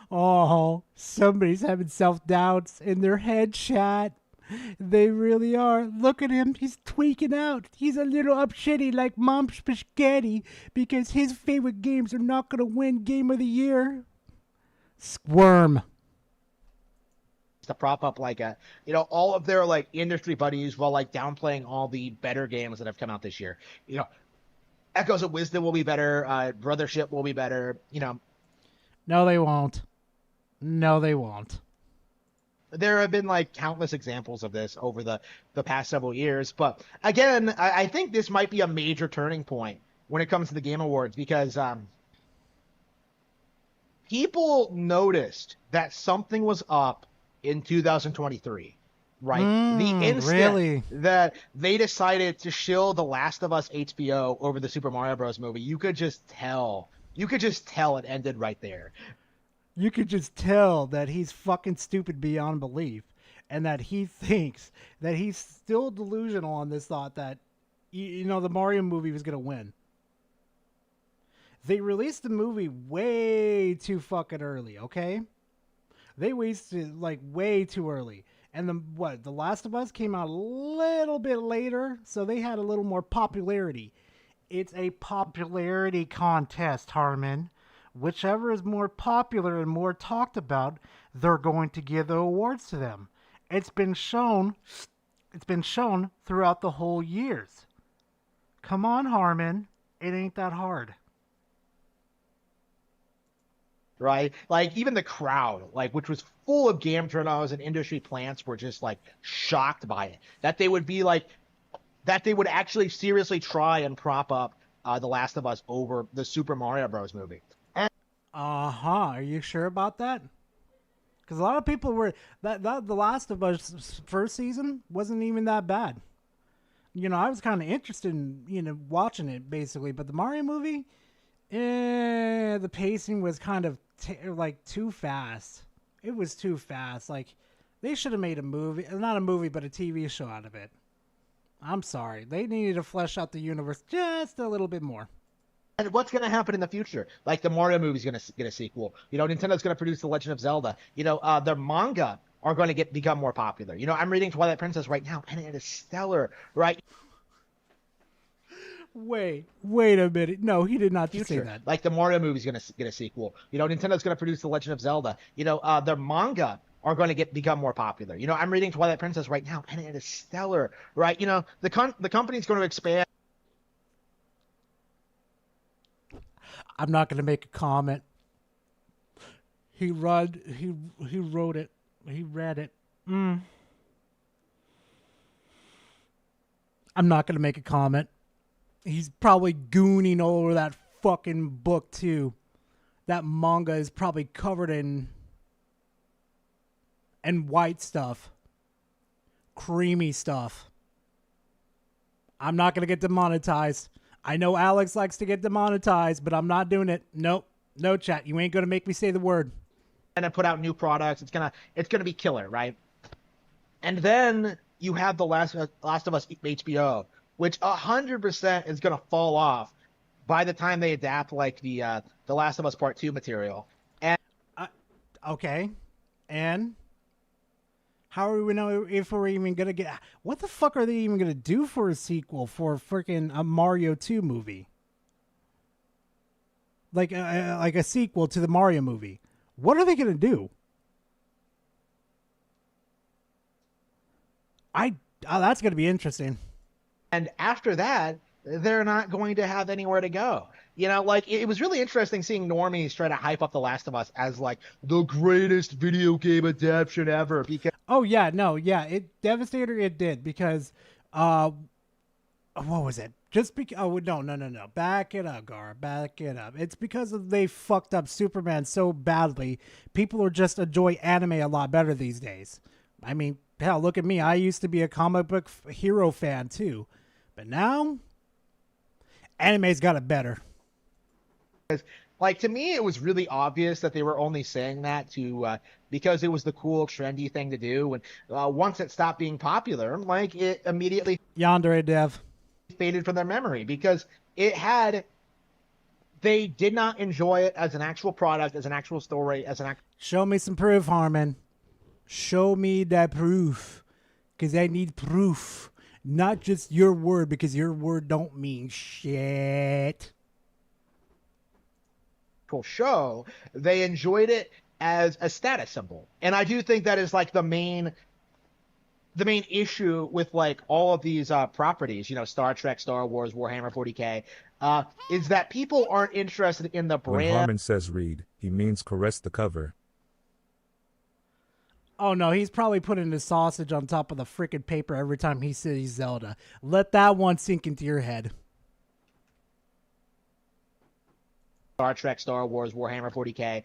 Oh, somebody's having self-doubts in their headshot. They really are. Look at him. He's tweaking out. He's a little upshitty like Mom Spaghetti because his favorite games are not going to win Game of the Year. Squirm. To prop up like all of their like industry buddies while like downplaying all the better games that have come out this year. Echoes of Wisdom will be better. Brothership will be better. No, they won't. No, they won't. There have been like countless examples of this over the past several years. But again, I think this might be a major turning point when it comes to the Game Awards because people noticed that something was up in 2023, right? The instant that they decided to shill The Last of Us HBO over the Super Mario Bros. Movie, you could just tell. It ended right there. You could just tell that he's fucking stupid beyond belief and that he thinks that he's still delusional on this thought that, the Mario movie was going to win. They released the movie way too fucking early, okay? They wasted like way too early. And The Last of Us came out a little bit later, so they had a little more popularity. It's a popularity contest, Harmon. Whichever is more popular and more talked about, they're going to give the awards to them. It's been shown throughout the whole years. Come on, Harmon. It ain't that hard. Right? Like even the crowd, like which was full of game journalists and industry plants were just like shocked by it. That they would actually seriously try and prop up The Last of Us over the Super Mario Bros. Movie. Are you sure about that? Because a lot of people were that The Last of Us first season wasn't even that bad. I was kind of interested in watching it basically, but the Mario movie, the pacing was kind of too fast. It was too fast. Like they should have made not a movie, but a TV show out of it. I'm sorry, they needed to flesh out the universe just a little bit more. And what's going to happen in the future? Like the Mario movie's going to get a sequel. Nintendo going to produce The Legend of Zelda. Their manga are going to become more popular. I'm reading Twilight Princess right now, and it is stellar, right? Wait a minute. No, he did not just say that. Like the Mario movie's going to get a sequel. Nintendo's going to produce The Legend of Zelda. Their manga are going to become more popular. I'm reading Twilight Princess right now, and it is stellar, right? The company's going to expand. I'm not going to make a comment. He wrote it. He read it. I'm not gonna make a comment. He's probably gooning all over that fucking book too. That manga is probably covered in white stuff. Creamy stuff. I'm not gonna get demonetized. I know Alex likes to get demonetized, but I'm not doing it. Nope. No, chat. You ain't gonna make me say the word. And put out new products. It's gonna be killer, right? And then you have the Last of Us HBO, which 100% is gonna fall off by the time they adapt like the Last of Us Part 2 material. And okay, and how are we know if we're even gonna get? What the fuck are they even gonna do for a sequel for freaking a Mario 2 movie? Like a sequel to the Mario movie. What are they gonna do? That's gonna be interesting. And after that, they're not going to have anywhere to go. You know, like it was really interesting seeing normies try to hype up The Last of Us as like the greatest video game adaptation ever. Because Devastator it did because what was it? Just no. Back it up, Gar. Back it up. It's because they fucked up Superman so badly. People are just enjoy anime a lot better these days. I mean, hell, look at me. I used to be a comic book hero fan too, but now anime's got it better. Like, to me, it was really obvious that they were only saying that because it was the cool, trendy thing to do. And once it stopped being popular, like, it immediately Yandere Dev faded from their memory because they did not enjoy it as an actual product, as an actual story, Show me some proof, Harmon. Show me that proof. Because I need proof. Not just your word, because your word don't mean shit. Show. They enjoyed it as a status symbol. And I do think that is like the main issue with like all of these properties, you know, Star Trek, Star Wars, Warhammer 40K, is that people aren't interested in the brand. When Harmon says read, he means caress the cover. Oh no, he's probably putting the sausage on top of the freaking paper every time he sees Zelda. Let that one sink into your head. Star Trek, Star Wars, Warhammer 40K,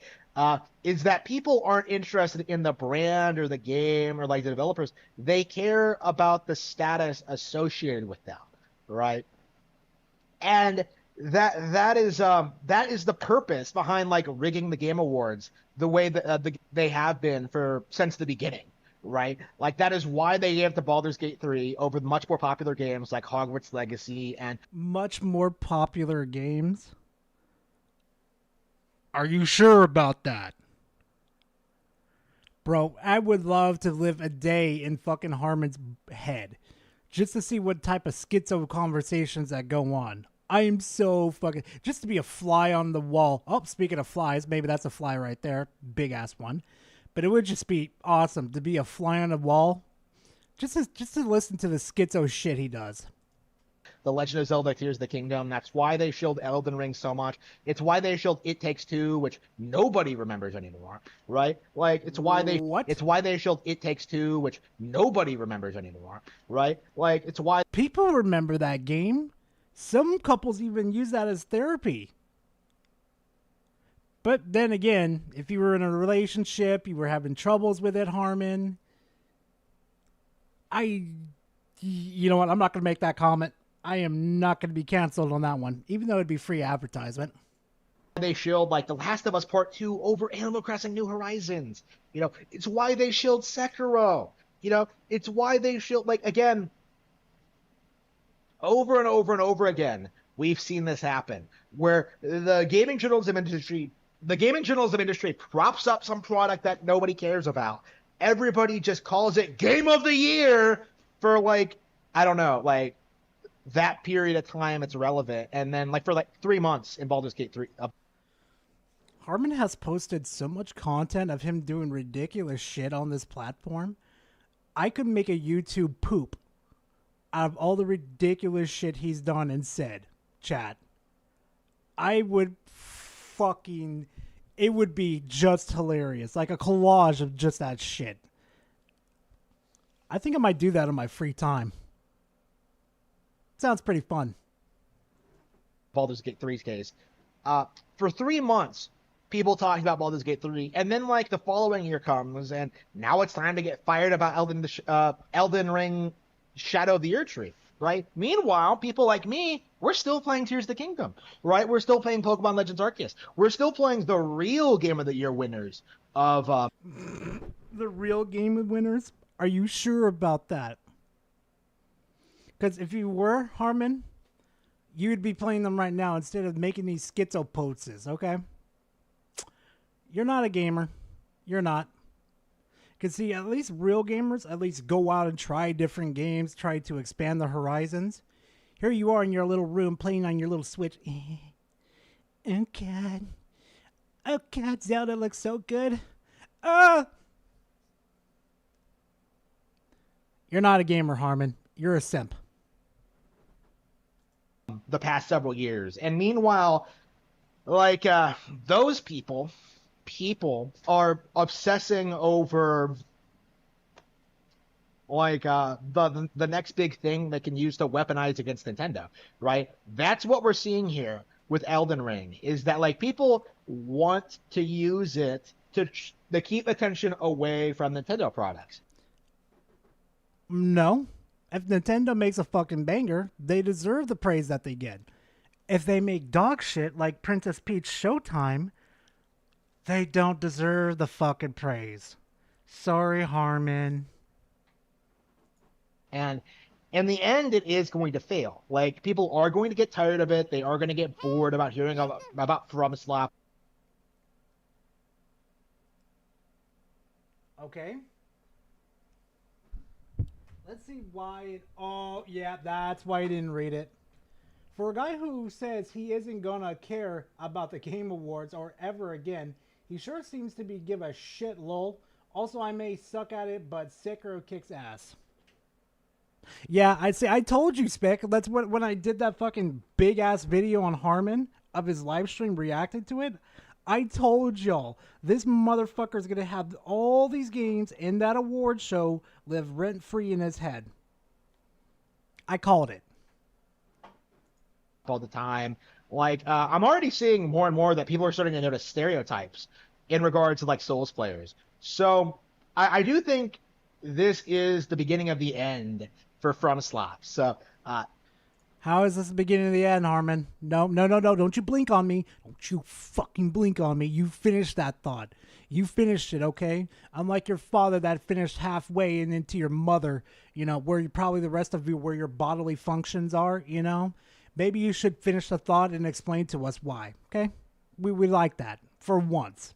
is that people aren't interested in the brand or the game or like the developers. They care about the status associated with them, right? And that is the purpose behind like rigging the Game Awards the way that they have been since the beginning, right? Like that is why they gave the Baldur's Gate 3 over much more popular games like Hogwarts Legacy and much more popular games. Are you sure about that? Bro, I would love to live a day in fucking Harmon's head just to see what type of schizo conversations that go on. I am so fucking... Just to be a fly on the wall. Oh, speaking of flies, maybe that's a fly right there. Big ass one. But it would just be awesome to be a fly on the wall. Just to listen to the schizo shit he does. The Legend of Zelda Tears of the Kingdom. That's why they showed Elden Ring so much. It's why they showed It Takes Two, which nobody remembers anymore, right? Like it's why they showed It Takes Two, which nobody remembers anymore, right? Like it's why people remember that game. Some couples even use that as therapy. But then again, if you were in a relationship, you were having troubles with it, Harmon. You know what? I'm not going to make that comment. I am not going to be canceled on that one, even though it'd be free advertisement. They shilled like The Last of Us Part 2 over Animal Crossing New Horizons. You know, it's why they shilled Sekiro. You know, it's why they shilled, like, again, over and over and over again, we've seen this happen, where the gaming journalism industry props up some product that nobody cares about. Everybody just calls it Game of the Year for, like, I don't know, like, that period of time it's relevant, and then like for like 3 months in Baldur's Gate 3. Harmon has posted so much content of him doing ridiculous shit on this platform. I could make a YouTube poop out of all the ridiculous shit he's done and said. Chat. It would be just hilarious. Like a collage of just that shit. I think I might do that in my free time. Sounds pretty fun. Baldur's Gate 3's case. For 3 months, people talking about Baldur's Gate 3, and then like the following year comes, and now it's time to get fired about Elden Ring Shadow of the Erdtree, right? Meanwhile, people like me, we're still playing Tears of the Kingdom, right? We're still playing Pokemon Legends Arceus. We're still playing the real Game of the Year winners of... The real Game of Winners? Are you sure about that? Because if you were, Harmon, you'd be playing them right now instead of making these schizo poses, okay? You're not a gamer. You're not. Because, see, at least real gamers at least go out and try different games, try to expand their horizons. Here you are in your little room playing on your little Switch. Oh, God. Oh, God, Zelda looks so good. You're not a gamer, Harmon. You're a simp. The past several years. And meanwhile, like, those people are obsessing over like the next big thing they can use to weaponize against Nintendo, right? That's what we're seeing here with Elden Ring, is that like people want to use it to keep attention away from Nintendo products. No. If Nintendo makes a fucking banger, they deserve the praise that they get. If they make dog shit like Princess Peach Showtime, they don't deserve the fucking praise. Sorry, Harmon. And in the end, it is going to fail. Like, people are going to get tired of it. They are going to get bored about hearing about FromSoft. Okay. Let's see why. Oh, yeah, that's why I didn't read it. For a guy who says he isn't gonna care about the Game Awards or ever again, he sure seems to be give a shit lol. Also, I may suck at it, but Sekiro kicks ass. Yeah, I'd say I told you, Spec. That's what when I did that fucking big ass video on Harmon of his live stream reacting to it. I told y'all this motherfucker's gonna have all these games in that award show live rent free in his head. I called it all the time. Like, I'm already seeing more and more that people are starting to notice stereotypes in regards to like Souls players. So I do think this is the beginning of the end for FromSoft. So how is this the beginning of the end, Harmon? No. Don't you blink on me. Don't you fucking blink on me. You finished that thought. You finished it, okay? Unlike your father that finished halfway and into your mother, you know, where you probably the rest of you where your bodily functions are, you know? Maybe you should finish the thought and explain to us why, okay? We like that for once.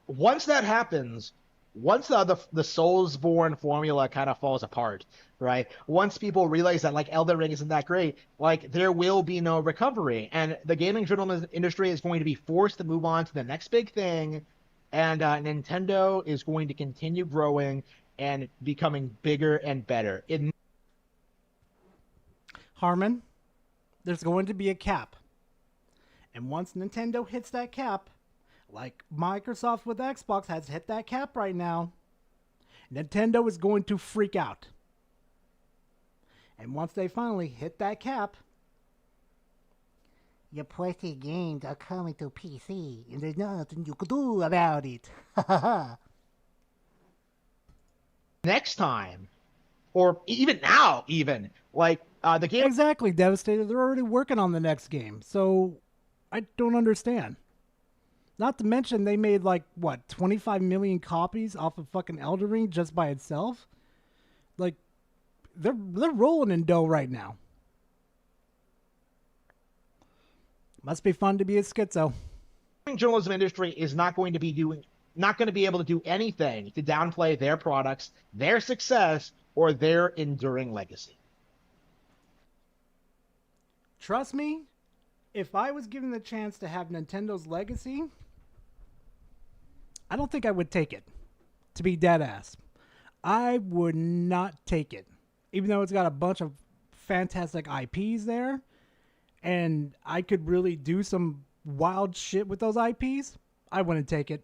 Once that happens, once the Soulsborne formula kind of falls apart, right? Once people realize that like Elden Ring isn't that great, like there will be no recovery, and the gaming journalism industry is going to be forced to move on to the next big thing, and Nintendo is going to continue growing and becoming bigger and better. Harmon, there's going to be a cap, and once Nintendo hits that cap, like Microsoft with Xbox has hit that cap right now, Nintendo is going to freak out. And once they finally hit that cap, your PlayStation games are coming to PC, and there's nothing you can do about it. Next time, or even now, like the game. Exactly, Devastator. They're already working on the next game, so I don't understand. Not to mention they made like what 25 million copies off of fucking Elden Ring just by itself. Like they're rolling in dough right now. Must be fun to be a schizo. The journalism industry is not going to be able to do anything to downplay their products, their success, or their enduring legacy. Trust me, if I was given the chance to have Nintendo's legacy, I don't think I would take it. To be dead ass, I would not take it. Even though it's got a bunch of fantastic IPs there, and I could really do some wild shit with those IPs, I wouldn't take it.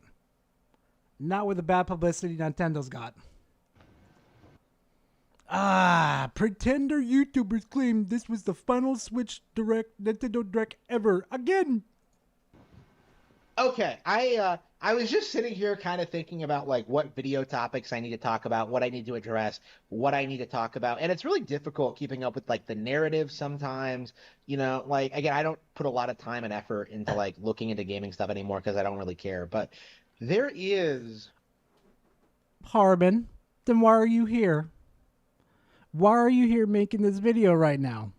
Not with the bad publicity Nintendo's got. Pretender YouTubers claim this was the final Switch Nintendo Direct ever. Again. Okay, I was just sitting here kind of thinking about like what video topics I need to talk about, what I need to address, what I need to talk about, and it's really difficult keeping up with like the narrative sometimes. You know, like again, I don't put a lot of time and effort into like looking into gaming stuff anymore because I don't really care. But there is Harmon, then why are you here? Why are you here making this video right now?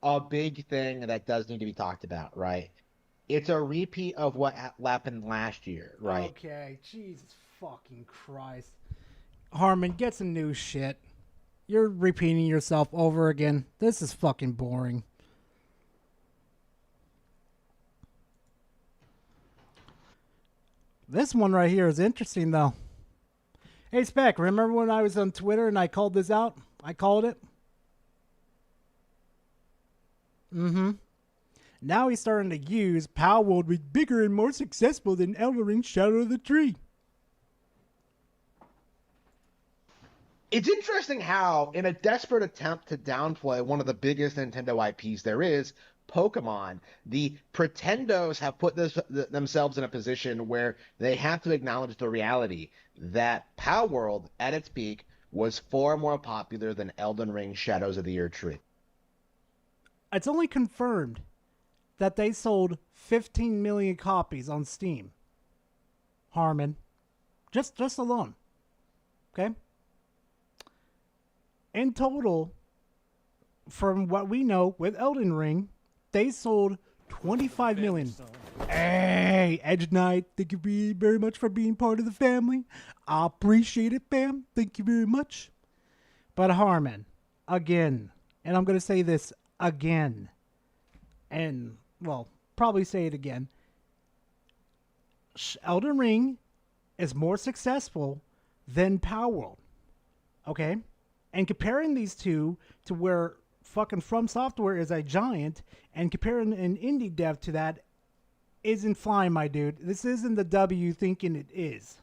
a big thing that does need to be talked about, right? It's a repeat of what happened last year, right? Okay, Jesus fucking Christ. Harmon, get some new shit. You're repeating yourself over again. This is fucking boring. This one right here is interesting, though. Hey, Spec, remember when I was on Twitter and I called this out? I called it. Now he's starting to use Palworld was bigger and more successful than Elden Ring Shadow of the Tree. It's interesting how, in a desperate attempt to downplay one of the biggest Nintendo IPs there is, Pokemon, the Pretendos have put themselves in a position where they have to acknowledge the reality that Palworld, at its peak, was far more popular than Elden Ring Shadows of the Erdtree. It's only confirmed that they sold 15 million copies on Steam. Harmon. Just alone. Okay? In total, from what we know with Elden Ring, they sold 25 million. Hey, Edge Knight, thank you very much for being part of the family. I appreciate it, fam. Thank you very much. But Harmon, again, and I'm going to say this again, and, well, probably say it again. Elden Ring is more successful than Palworld. Okay? And comparing these two to where fucking From Software is a giant, and comparing an indie dev to that isn't flying, my dude. This isn't the W thinking it is.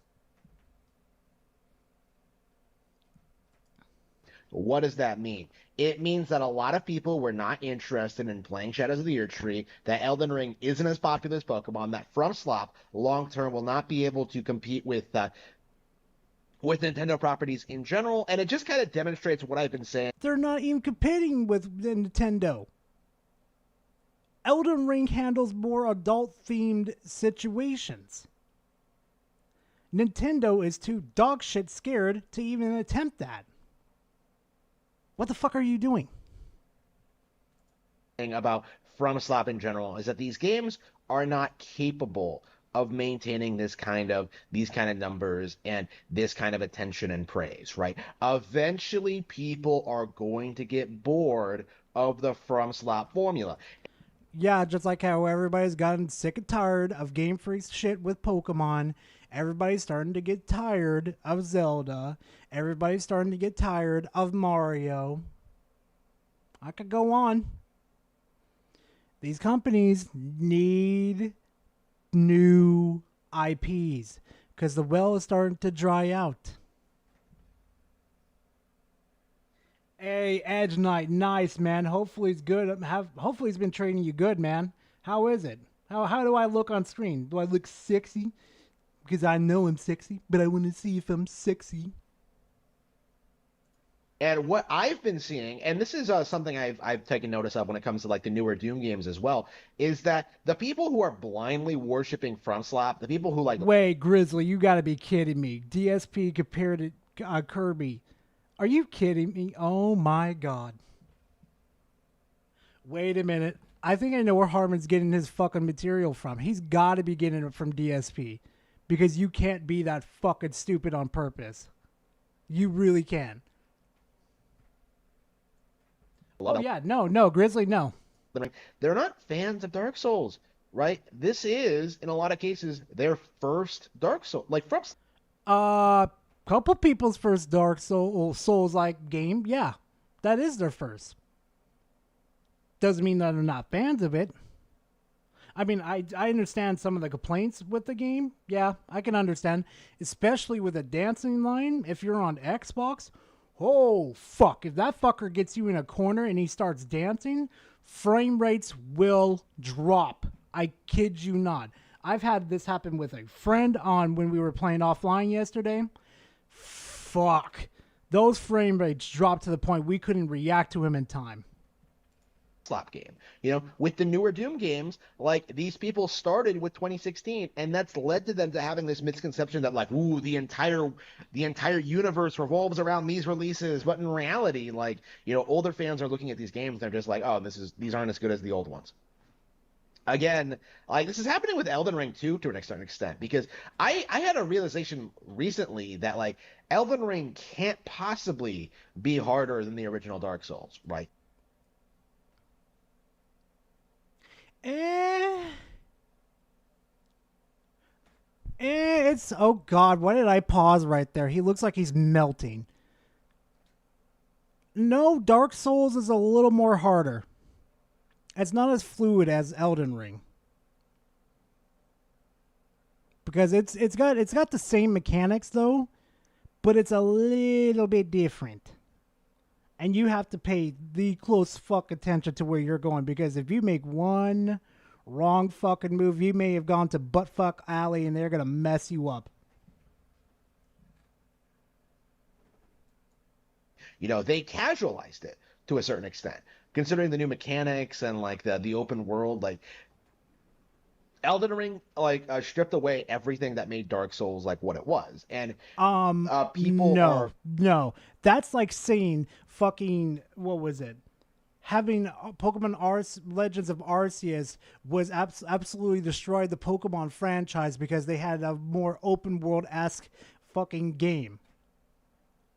What does that mean? It means that a lot of people were not interested in playing Shadows of the Erdtree, that Elden Ring isn't as popular as Pokemon, that FromSoft long-term will not be able to compete with Nintendo properties in general, and it just kind of demonstrates what I've been saying. They're not even competing with Nintendo. Elden Ring handles more adult-themed situations. Nintendo is too dogshit scared to even attempt that. What the fuck are you doing? About FromSoft in general is that these games are not capable of maintaining these kind of numbers and this kind of attention and praise, right? Eventually, people are going to get bored of the FromSoft formula. Yeah, just like how everybody's gotten sick and tired of Game Freak's shit with Pokemon. Everybody's starting to get tired of Zelda. Everybody's starting to get tired of Mario. I could go on. These companies need new IPs because the well is starting to dry out. Hey, Edge Knight, nice, man. Hopefully it's good. Hopefully he's been treating you good, man. How is it? How do I look on screen? Do I look sexy? Because I know I'm sexy, but I want to see if I'm sexy. And what I've been seeing, and this is something I've taken notice of when it comes to like the newer Doom games as well, is that the people who are blindly worshiping FromSoft, the people who like... Wait, Grizzly, you got to be kidding me. DSP compared to Kirby. Are you kidding me? Oh my God. Wait a minute. I think I know where Harmon's getting his fucking material from. He's got to be getting it from DSP. Because you can't be that fucking stupid on purpose. You really can. Oh yeah, no, Grizzly, no. They're not fans of Dark Souls, right? This is, in a lot of cases, their first Dark Souls. Like, from... couple people's first Dark Souls-like game. Yeah, that is their first. Doesn't mean that they're not fans of it. I mean, I understand some of the complaints with the game. Yeah, I can understand, especially with a dancing line. If you're on Xbox, oh fuck! If that fucker gets you in a corner and he starts dancing, frame rates will drop. I kid you not. I've had this happen with a friend on when we were playing offline yesterday. Fuck. Those frame rates dropped to the point we couldn't react to him in time. Slap game. You know, with the newer Doom games, like these people started with 2016, and that's led to them to having this misconception that like, ooh, the entire universe revolves around these releases. But in reality, like, you know, older fans are looking at these games and they're just like, oh, these aren't as good as the old ones. Again, like this is happening with Elden Ring too, to an certain extent, because I had a realization recently that like Elden Ring can't possibly be harder than the original Dark Souls, right? It's, oh god, why did I pause right there? He looks like he's melting. No, Dark Souls is a little more harder. It's not as fluid as Elden Ring. Because it's got the same mechanics though, but it's a little bit different. And you have to pay the close fuck attention to where you're going, because if you make one wrong fucking move, you may have gone to buttfuck alley and they're gonna mess you up. You know, they casualized it to a certain extent, considering the new mechanics and like the open world. Like Elden Ring, like stripped away everything that made Dark Souls like what it was, and people no, that's like saying fucking what was it? Having Pokemon Legends of Arceus was absolutely destroyed the Pokemon franchise because they had a more open world-esque fucking game.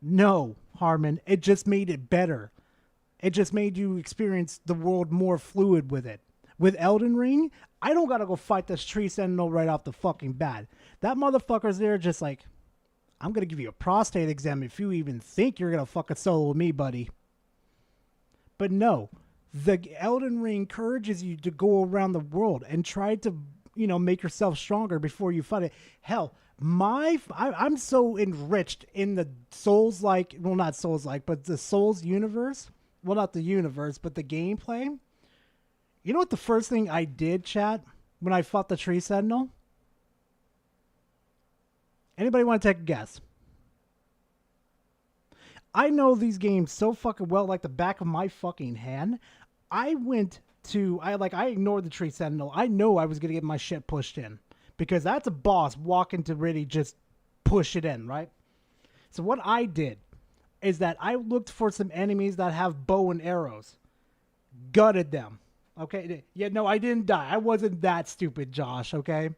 No, Harmon, it just made it better. It just made you experience the world more fluid with it. With Elden Ring, I don't gotta go fight this tree sentinel right off the fucking bat. That motherfucker's there just like, I'm gonna give you a prostate exam if you even think you're gonna fucking solo with me, buddy. But no, the Elden Ring encourages you to go around the world and try to, you know, make yourself stronger before you fight it. Hell, I'm so enriched in the Souls-like, well, not Souls-like, but the Souls universe. Well, not the universe, but the gameplay. You know what the first thing I did, chat, when I fought the Tree Sentinel? Anybody want to take a guess? I know these games so fucking well, like the back of my fucking hand. I ignored the Tree Sentinel. I know I was going to get my shit pushed in, because that's a boss walking to really just push it in, right? So what I did is that I looked for some enemies that have bow and arrows. Gutted them. Okay? Yeah, no, I didn't die. I wasn't that stupid, Josh, okay?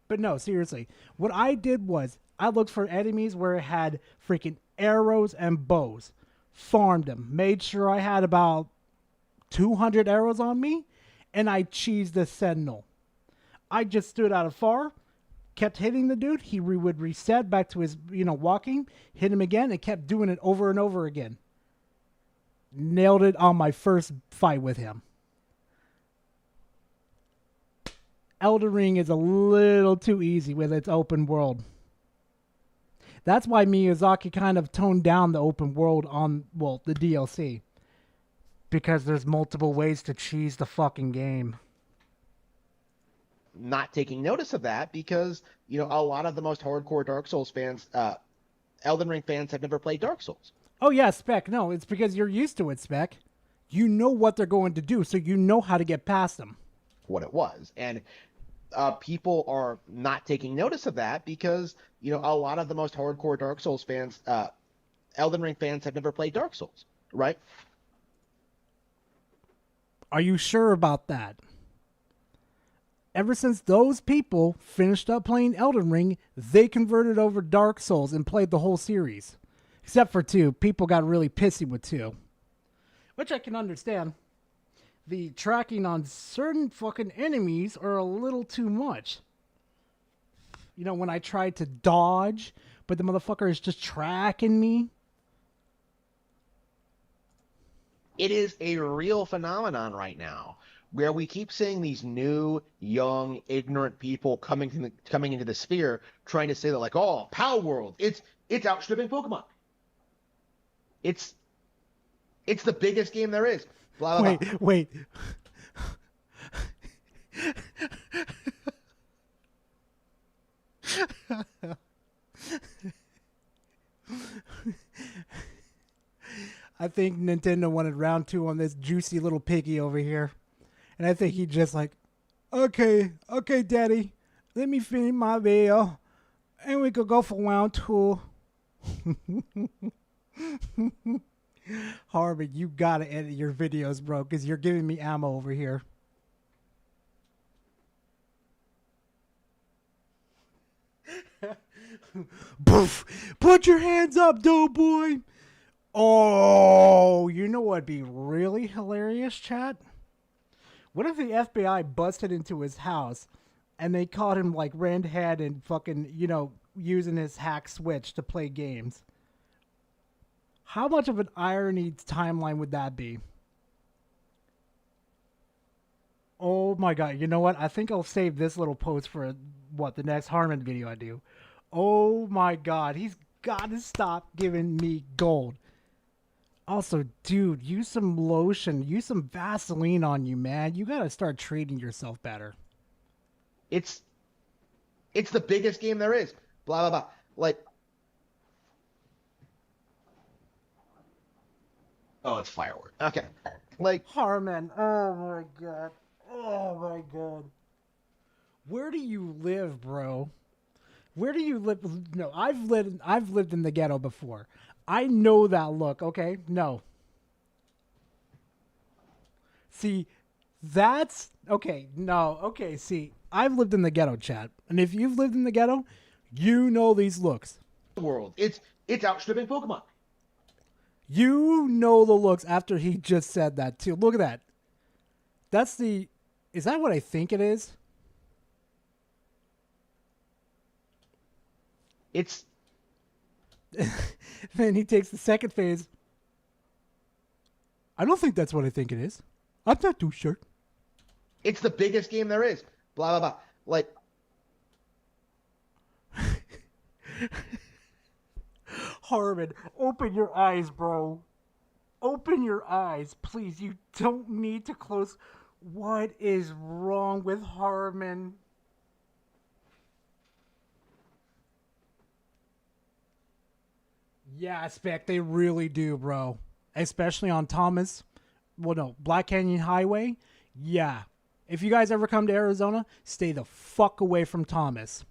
But no, seriously. What I did was I looked for enemies where it had freaking arrows and bows. Farmed them. Made sure I had about 200 arrows on me, and I cheesed the Sentinel. I just stood out afar, kept hitting the dude. He would reset back to his, walking, hit him again, and kept doing it over and over again. Nailed it on my first fight with him. Elden Ring is a little too easy with its open world. That's why Miyazaki kind of toned down the open world on, the DLC. Because there's multiple ways to cheese the fucking game. Not taking notice of that because, a lot of the most hardcore Dark Souls fans, Elden Ring fans, have never played Dark Souls. Oh, yeah, Spec. No, it's because you're used to it, Spec. You know what they're going to do, so you know how to get past them. What it was. And people are not taking notice of that because, a lot of the most hardcore Dark Souls fans, Elden Ring fans, have never played Dark Souls, right? Are you sure about that? Ever since those people finished up playing Elden Ring, they converted over Dark Souls and played the whole series. Except for 2. People got really pissy with 2. Which I can understand. The tracking on certain fucking enemies are a little too much. When I tried to dodge, but the motherfucker is just tracking me. It is a real phenomenon right now where we keep seeing these new, young, ignorant people coming into the sphere trying to say that like, oh, Power World, it's outstripping Pokemon. It's the biggest game there is. Blah blah blah. Wait. I think Nintendo wanted round 2 on this juicy little piggy over here. And I think he just like, okay, daddy, let me finish my video. And we could go for round 2. Harvey, you gotta edit your videos, bro, because you're giving me ammo over here. Poof! Put your hands up, Doughboy! Oh, you know what'd be really hilarious, chat? What if the FBI busted into his house and they caught him like red-handed and fucking, using his hack switch to play games? How much of an irony timeline would that be? Oh my god, you know what? I think I'll save this little post for, the next Harmon video I do. Oh my god, he's gotta stop giving me gold. Also, dude, use some lotion, use some Vaseline on you, man. You gotta start treating yourself better. It's the biggest game there is. Blah blah blah. Like, oh, it's firework. Okay, like Harmon. Oh my god. Oh my god. Where do you live, bro? Where do you live? No, I've lived in the ghetto before. I know that look, okay? No. See, that's okay. No, okay, see, I've lived in the ghetto, chat. And if you've lived in the ghetto, you know these looks. World. It's outstripping Pokemon. You know the looks after he just said that too. Look at that. Is that what I think it is? It's Then he takes the second phase. I don't think that's what I think it is. I'm not too sure. It's the biggest game there is. Blah blah blah. Like, Harmon, open your eyes, bro. Open your eyes, please. You don't need to close. What is wrong with Harmon? Yeah, Spec, they really do, bro. Especially on Thomas. Well, no, Black Canyon Highway. Yeah. If you guys ever come to Arizona, stay the fuck away from Thomas.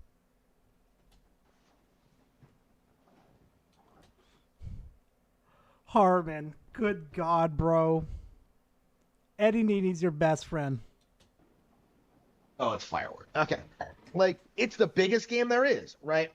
Harmon, good God, bro. Eddie Nene's your best friend. oh, it's firework. Okay, like it's the biggest game there is, right?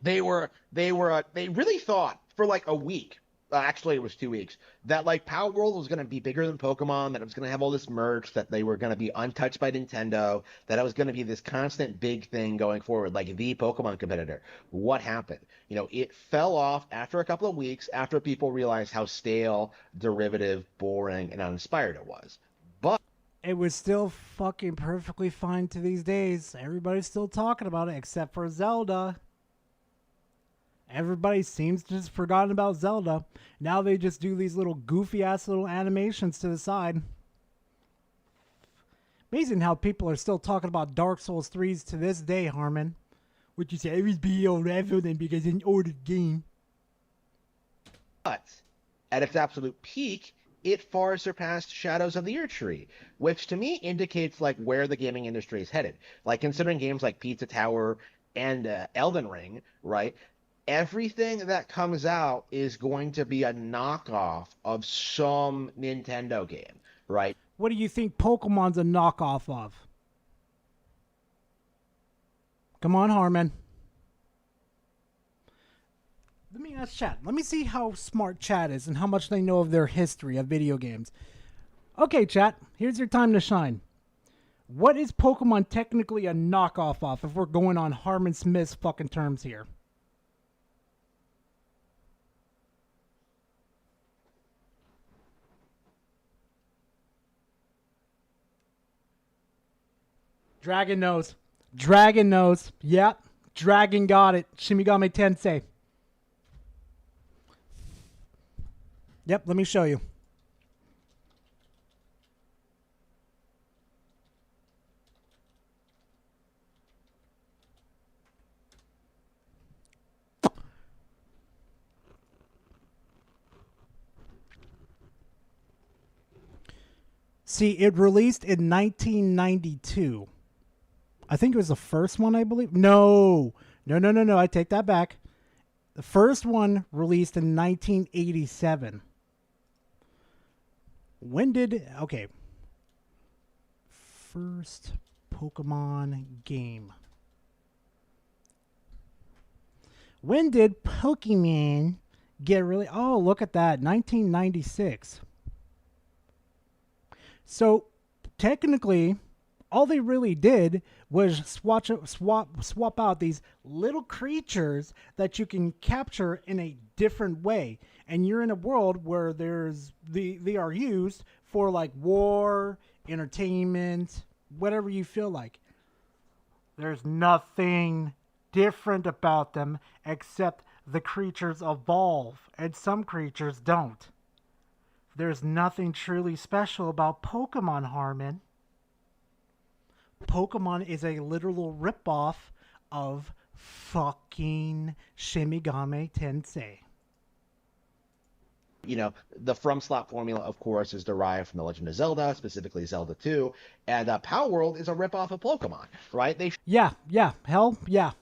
They really thought for like a week. Actually, it was 2 weeks. That like Power World was going to be bigger than Pokemon. That it was going to have all this merch. That they were going to be untouched by Nintendo. That it was going to be this constant big thing going forward, like the Pokemon competitor. What happened? It fell off after a couple of weeks. After people realized how stale, derivative, boring, and uninspired it was. But it was still fucking perfectly fine to these days. Everybody's still talking about it, except for Zelda. Everybody seems to just forgotten about Zelda. Now they just do these little goofy-ass little animations to the side. Amazing how people are still talking about Dark Souls 3s to this day, Harmon. Would you say it was beyond them because it's an ordered game? But at its absolute peak, it far surpassed Shadows of the Erdtree, which to me indicates like where the gaming industry is headed. Like considering games like Pizza Tower and Elden Ring, right? Everything that comes out is going to be a knockoff of some Nintendo game, right? What do you think Pokemon's a knockoff of? Come on, Harmon. Let me ask chat. Let me see how smart chat is and how much they know of their history of video games. Okay, chat. Here's your time to shine. What is Pokemon technically a knockoff of if we're going on Harmon Smith's fucking terms here? Dragon knows. Dragon knows. Yep. Dragon got it. Shimigami Tensei. Yep, let me show you. See, it released in 1992. I think it was the first one, I believe. No. I take that back. The first one released in 1987. When did... Okay. First Pokemon game. When did Pokemon get really... Oh, look at that. 1996. So, technically, all they really did was swap out these little creatures that you can capture in a different way. And you're in a world where they are used for like war, entertainment, whatever you feel like. There's nothing different about them except the creatures evolve and some creatures don't. There's nothing truly special about Pokemon, Harmon. Pokemon is a literal ripoff of fucking Shimigami Tensei. You know, the FromSlot formula, of course, is derived from The Legend of Zelda, specifically Zelda 2, and Power World is a ripoff of Pokemon, right? Yeah, hell, yeah.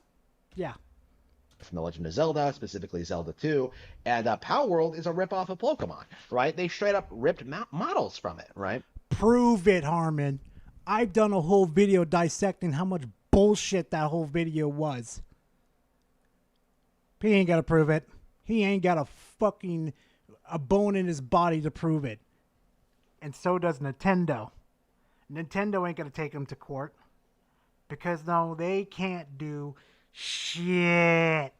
From The Legend of Zelda, specifically Zelda 2, and Power World is a ripoff of Pokemon, right? They straight up ripped models from it, right? Prove it, Harmon. I've done a whole video dissecting how much bullshit that whole video was. He ain't got to prove it. He ain't got a bone in his body to prove it. And so does Nintendo. Nintendo ain't going to take him to court. Because, no, they can't do shit.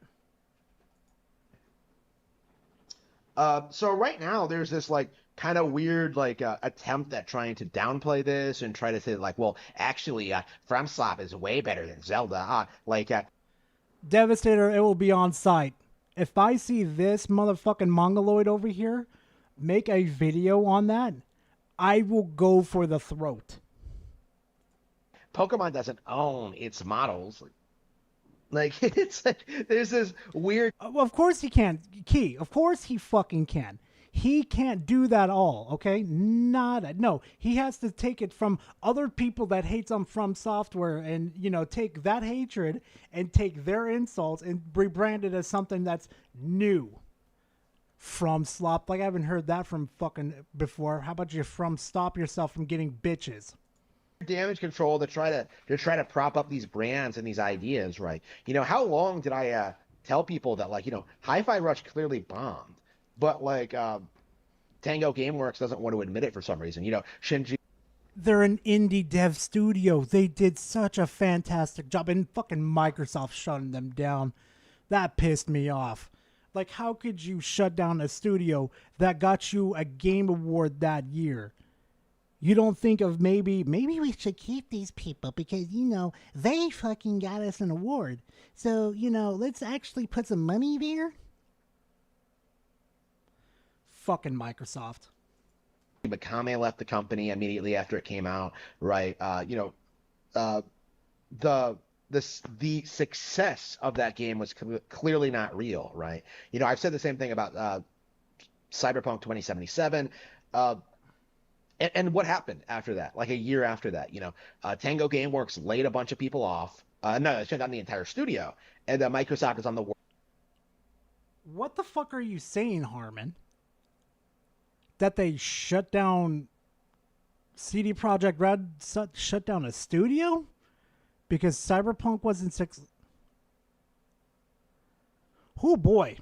So right now there's this like kind of weird like attempt at trying to downplay this and try to say like, well, actually, FromSlot is way better than Zelda. Devastator, it will be on site. If I see this motherfucking mongoloid over here make a video on that, I will go for the throat. Pokemon doesn't own its models. Like, it's like, there's this weird... Of course he can. Key, of course he fucking can. He can't do that all, okay? No, he has to take it from other people that hates on From Software and, you know, take that hatred and take their insults and rebrand it as something that's new. From Slop, like I haven't heard that from fucking before. How about you from stop yourself from getting bitches? Damage control to try to prop up these brands and these ideas, right? You know, how long did I tell people that, like, you know, Hi-Fi Rush clearly bombed, but like Tango Gameworks doesn't want to admit it for some reason. You know, Shinji. They're an indie dev studio. They did such a fantastic job, and fucking Microsoft shutting them down. That pissed me off. Like, how could you shut down a studio that got you a game award that year? You don't think of maybe we should keep these people because, you know, they fucking got us an award. So, you know, let's actually put some money there. Fucking Microsoft. Mikame left the company immediately after it came out, right? You know, the success of that game was clearly not real, right? You know, I've said the same thing about Cyberpunk 2077. And what happened after that? Like a year after that, you know, Tango Gameworks laid a bunch of people off. No, shut down the entire studio, and Microsoft is on the. What the fuck are you saying, Harmon? That they shut down CD Projekt Red, shut down a studio because Cyberpunk wasn't Oh boy,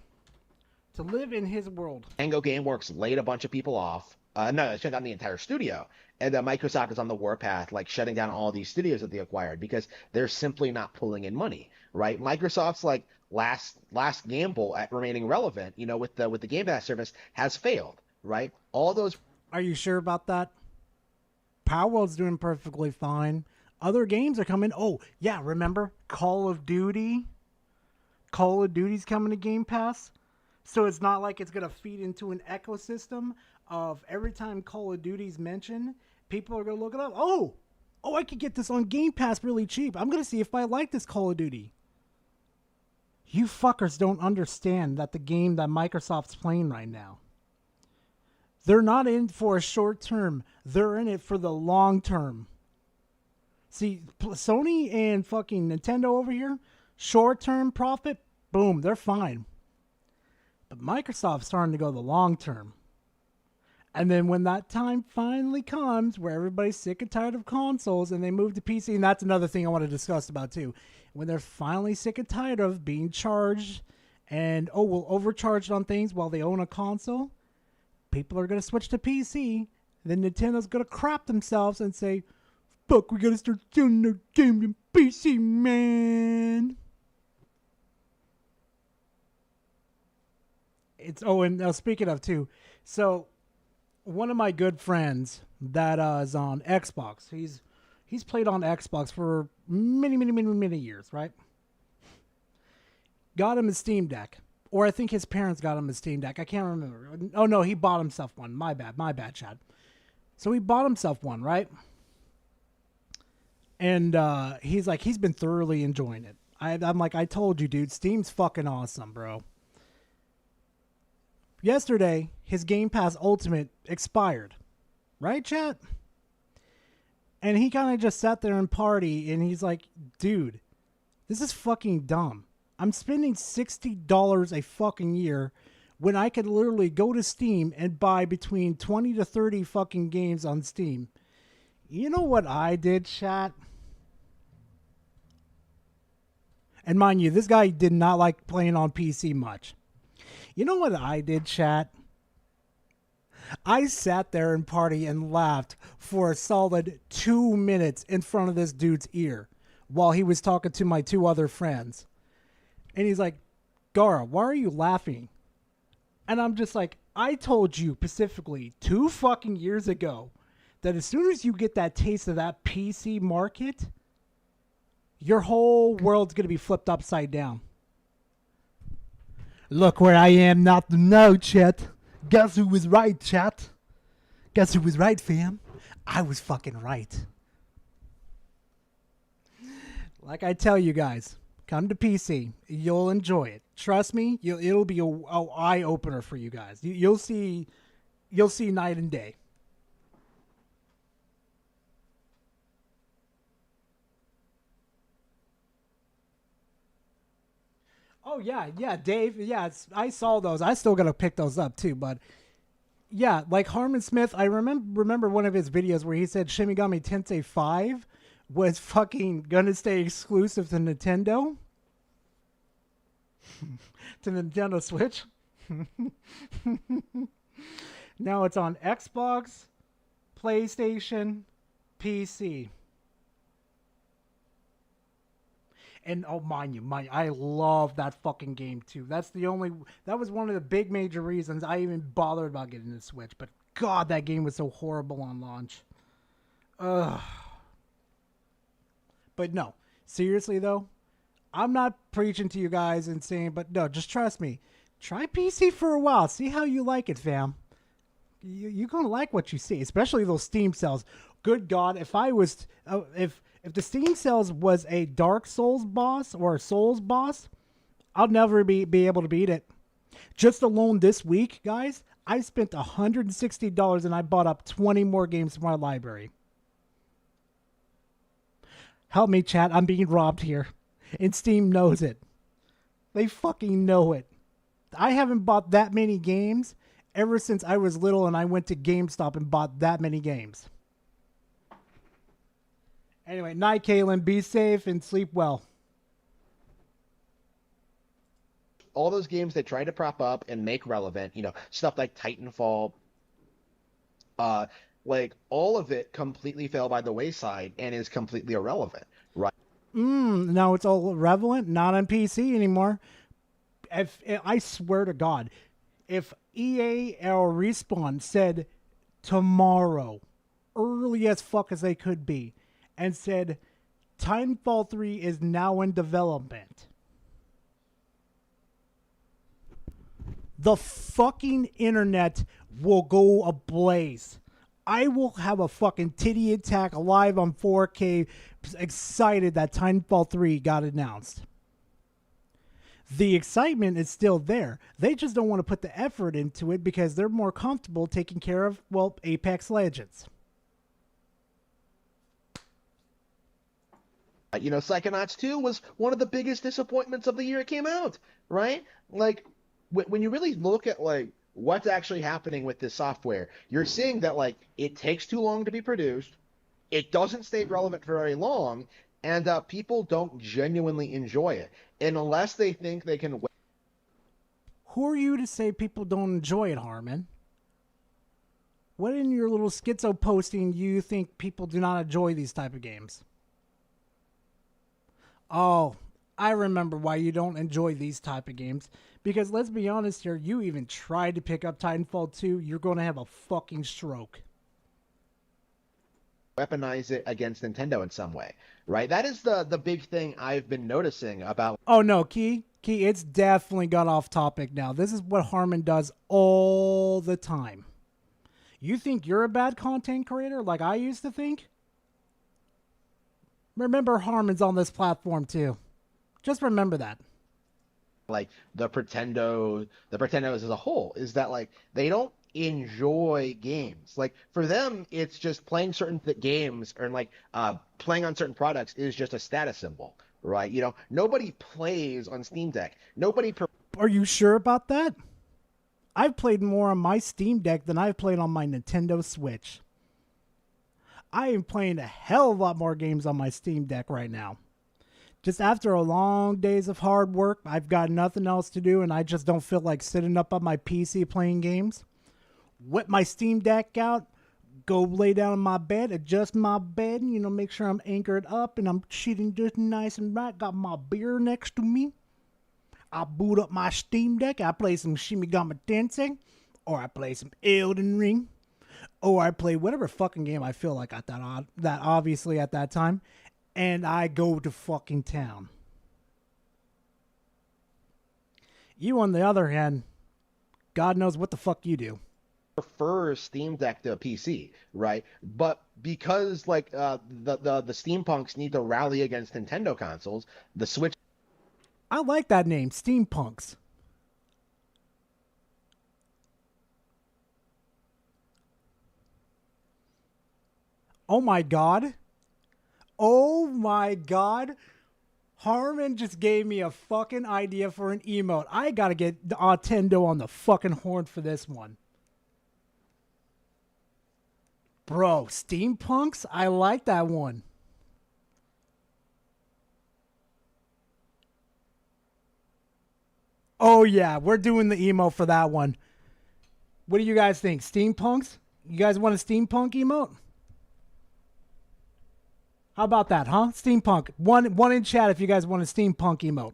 to live in his world. Tango Gameworks laid a bunch of people off. No, shut down the entire studio. And Microsoft is on the warpath, like shutting down all these studios that they acquired because they're simply not pulling in money, right? Microsoft's like last gamble at remaining relevant, you know, with the Game Pass service has failed, right? All those. Are you sure about that? Power World's doing perfectly fine. Other games are coming. Oh, yeah, remember Call of Duty? Call of Duty's coming to Game Pass. So it's not like it's going to feed into an ecosystem of every time Call of Duty's mentioned, people are going to look it up. Oh, I could get this on Game Pass really cheap. I'm going to see if I like this Call of Duty. You fuckers don't understand that the game that Microsoft's playing right now, they're not in for a short term. They're in it for the long term. See, Sony and fucking Nintendo over here, short-term profit, boom, they're fine. But Microsoft's starting to go the long term. And then when that time finally comes, where everybody's sick and tired of consoles and they move to PC, and that's another thing I want to discuss about too. When they're finally sick and tired of being charged and, overcharged on things while they own a console, people are going to switch to PC. Then Nintendo's going to crap themselves and say, fuck, we gotta start selling their game in PC, man. And speaking of too, so one of my good friends that is on Xbox, he's played on Xbox for many years, right? Got him a Steam Deck. Or I think his parents got him a Steam Deck. I can't remember. Oh no, he bought himself one. My bad, Chad. So he bought himself one, right? And he's been thoroughly enjoying it. I'm like, I told you, dude, Steam's fucking awesome, bro. Yesterday, his Game Pass Ultimate expired. Right, chat? And he kind of just sat there and party, and he's like, dude, this is fucking dumb. I'm spending $60 a fucking year when I could literally go to Steam and buy between 20 to 30 fucking games on Steam. You know what I did, chat? And mind you, this guy did not like playing on PC much. You know what I did, chat? I sat there and party and laughed for a solid 2 minutes in front of this dude's ear while he was talking to my two other friends. And he's like, Gara, why are you laughing? And I'm just like, I told you specifically 2 fucking years ago that as soon as you get that taste of that PC market, your whole world's going to be flipped upside down. Look where I am not to know, chat. Guess who was right, chat? Guess who was right, fam? I was fucking right. Like I tell you guys, come to PC. You'll enjoy it. Trust me, it'll be a eye-opener for you guys. You'll see night and day. Oh, yeah, Dave. Yeah, I saw those. I still got to pick those up, too. But, yeah, like Harmon Smith, I remember one of his videos where he said Shin Megami Tensei 5 was fucking going to stay exclusive to Nintendo. To Nintendo Switch. Now it's on Xbox, PlayStation, PC. And mind you, I love that fucking game too. That was one of the big major reasons I even bothered about getting the Switch. But God, that game was so horrible on launch. Ugh. But no, seriously though, I'm not preaching to you guys and saying, but no, just trust me. Try PC for a while. See how you like it, fam. You're gonna like what you see, especially those Steam sales. Good God, if I was, if the Steam sales was a Dark Souls boss or a Souls boss, I'll never be able to beat it. Just alone this week, guys, I spent $160 and I bought up 20 more games from my library. Help me, chat. I'm being robbed here. And Steam knows it. They fucking know it. I haven't bought that many games ever since I was little and I went to GameStop and bought that many games. Anyway, night, Kaylin. Be safe and sleep well. All those games they try to prop up and make relevant, stuff like Titanfall, like all of it completely fell by the wayside and is completely irrelevant, right? Now it's all relevant, not on PC anymore. If I swear to God, if EA or Respawn said tomorrow, early as fuck as they could be, and said, Titanfall 3 is now in development. The fucking internet will go ablaze. I will have a fucking titty attack live on 4K, excited that Titanfall 3 got announced. The excitement is still there. They just don't want to put the effort into it because they're more comfortable taking care of, well, Apex Legends. You know, Psychonauts 2 was one of the biggest disappointments of the year it came out, right? Like, when you really look at, like, what's actually happening with this software, you're seeing that, like, it takes too long to be produced, it doesn't stay relevant for very long, and people don't genuinely enjoy it unless they think they can. Who are you to say people don't enjoy it, Harmon? What in your little schizo posting do you think people do not enjoy these type of games? Oh, I remember why you don't enjoy these type of games. Because let's be honest here, you even tried to pick up Titanfall 2, you're going to have a fucking stroke. Weaponize it against Nintendo in some way, right? That is the big thing I've been noticing about. Oh no, Key, it's definitely got off topic now. This is what Harmon does all the time. You think you're a bad content creator like I used to think? Remember, Harmon's on this platform too. Just remember that. Like the Pretendos as a whole is that, like, they don't enjoy games. Like, for them, it's just playing certain games, or like playing on certain products is just a status symbol, right? You know, nobody plays on Steam Deck. Are you sure about that? I've played more on my Steam Deck than I've played on my Nintendo Switch. I am playing a hell of a lot more games on my Steam Deck right now. Just after a long days of hard work, I've got nothing else to do, and I just don't feel like sitting up on my PC playing games. Whip my Steam Deck out, go lay down in my bed, adjust my bed, you know, make sure I'm anchored up and I'm sitting just nice and right. Got my beer next to me. I boot up my Steam Deck. I play some Shin Megami Tensei, or I play some Elden Ring, or I play whatever fucking game I feel like at that obviously at that time, and I go to fucking town. You, on the other hand, God knows what the fuck you do. Prefer Steam Deck to a PC, right? But because, like, the steampunks need to rally against Nintendo consoles, the Switch. I like that name, Steampunks. Oh my god. Oh my god. Harmon just gave me a fucking idea for an emote. I gotta get Nintendo on the fucking horn for this one. Bro, Steampunks? I like that one. Oh yeah, we're doing the emo for that one. What do you guys think? Steampunks? You guys want a steampunk emote? How about that, huh? Steampunk. One in chat if you guys want a steampunk emote.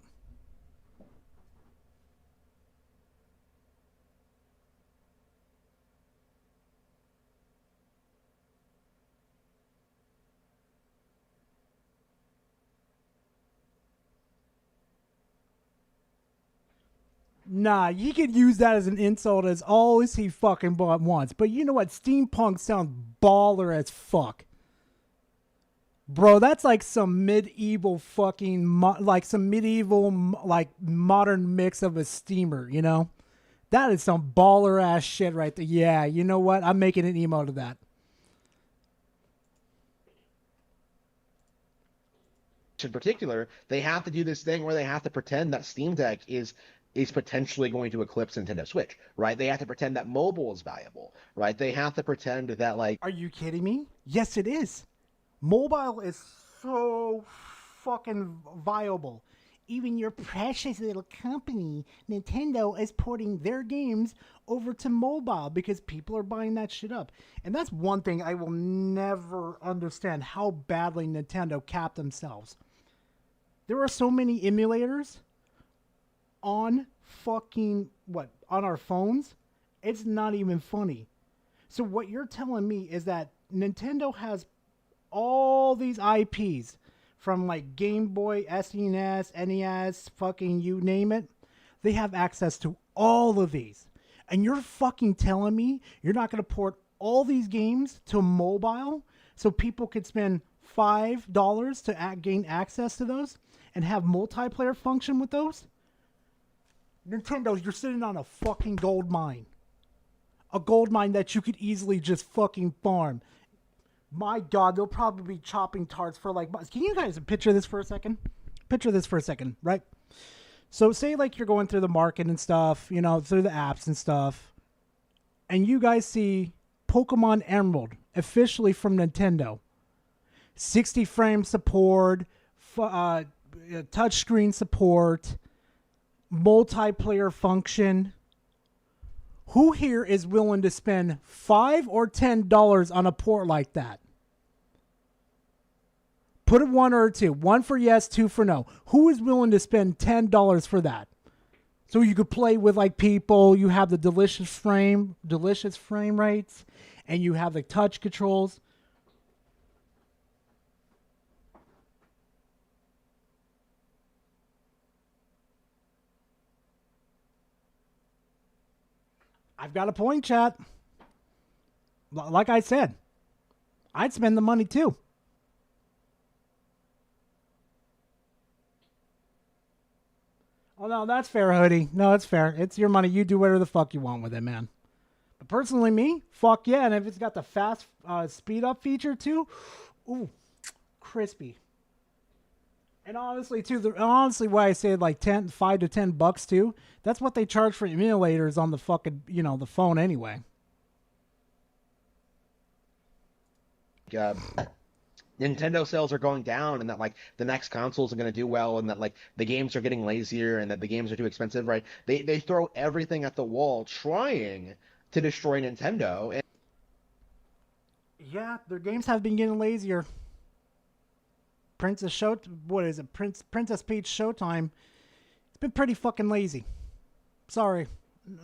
Nah, he could use that as an insult as all as he fucking wants. But you know what? Steampunk sounds baller as fuck. Bro, that's like some medieval fucking, like some medieval, like modern mix of a steamer, you know? That is some baller ass shit right there. Yeah, you know what? I'm making an emote of that. In particular, they have to do this thing where they have to pretend that Steam Deck is potentially going to eclipse Nintendo Switch, right? They have to pretend that mobile is valuable, right? They have to pretend that, like... Are you kidding me? Yes, it is. Mobile is so fucking viable. Even your precious little company, Nintendo, is porting their games over to mobile because people are buying that shit up. And that's one thing I will never understand, how badly Nintendo capped themselves. There are so many emulators on fucking, on our phones? It's not even funny. So what you're telling me is that Nintendo has all these IPs from like Game Boy, SNES, NES, fucking you name it. They have access to all of these. And you're fucking telling me you're not going to port all these games to mobile so people could spend $5 to gain access to those and have multiplayer function with those? Nintendo, you're sitting on a fucking gold mine. A gold mine that you could easily just fucking farm. My God, they'll probably be chopping tarts for like... Can you guys picture this for a second? Picture this for a second, right? So say like you're going through the market and stuff, you know, through the apps and stuff, and you guys see Pokemon Emerald, officially from Nintendo. 60 frame support, touchscreen support, multiplayer function. Who here is willing to spend $5 or $10 on a port like that? Put it 1 or 2. 1 for yes, 2 for no. Who is willing to spend $10 for that? So you could play with like people, you have the delicious frame rates, and you have the touch controls. I've got a point, chat. Like I said, I'd spend the money too. Oh, no, that's fair, Hoodie. No, it's fair. It's your money. You do whatever the fuck you want with it, man. But personally, me, fuck yeah. And if it's got the fast speed up feature too, ooh, crispy. And honestly, too, honestly, why I say like $5 to $10 too, that's what they charge for emulators on the fucking, you know, the phone anyway. Nintendo sales are going down, and that like the next consoles are going to do well, and that like the games are getting lazier, and that the games are too expensive, right? They throw everything at the wall trying to destroy Nintendo. And yeah, their games have been getting lazier. Princess Peach Showtime. It's been pretty fucking lazy. Sorry.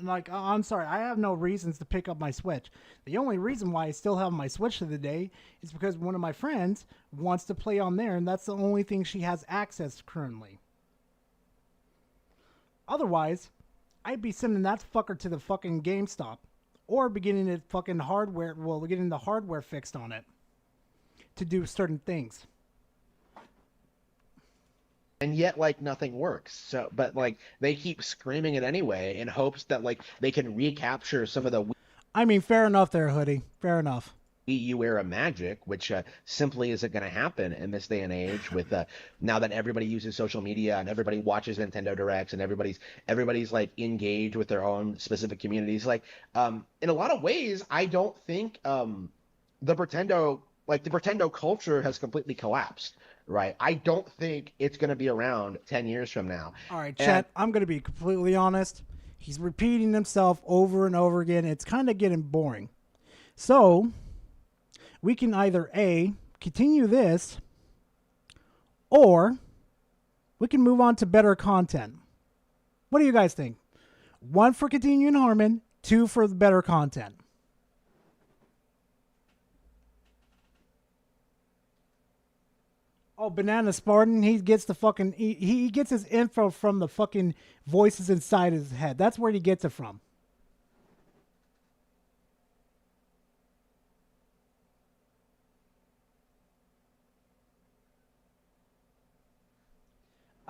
Like, I'm sorry. I have no reasons to pick up my Switch. The only reason why I still have my Switch to the day is because one of my friends wants to play on there, and that's the only thing she has access to currently. Otherwise, I'd be sending that fucker to the fucking GameStop. Or beginning to getting the hardware fixed on it to do certain things. And yet, like, nothing works. So, but like, they keep screaming it anyway in hopes that like they can recapture some of the. I mean, fair enough, there, Hoodie. Fair enough. Wii U era magic, which simply isn't going to happen in this day and age. With now that everybody uses social media and everybody watches Nintendo Directs and everybody's like engaged with their own specific communities. Like, in a lot of ways, I don't think the Pretendo culture has completely collapsed. Right. I don't think it's going to be around 10 years from now. All right, chat, I'm going to be completely honest. He's repeating himself over and over again. It's kind of getting boring. So we can either A, continue this, or we can move on to better content. What do you guys think? 1 for continuing Harmon, 2 for the better content. Oh, Banana Spartan, he gets the fucking... He gets his info from the fucking voices inside his head. That's where he gets it from.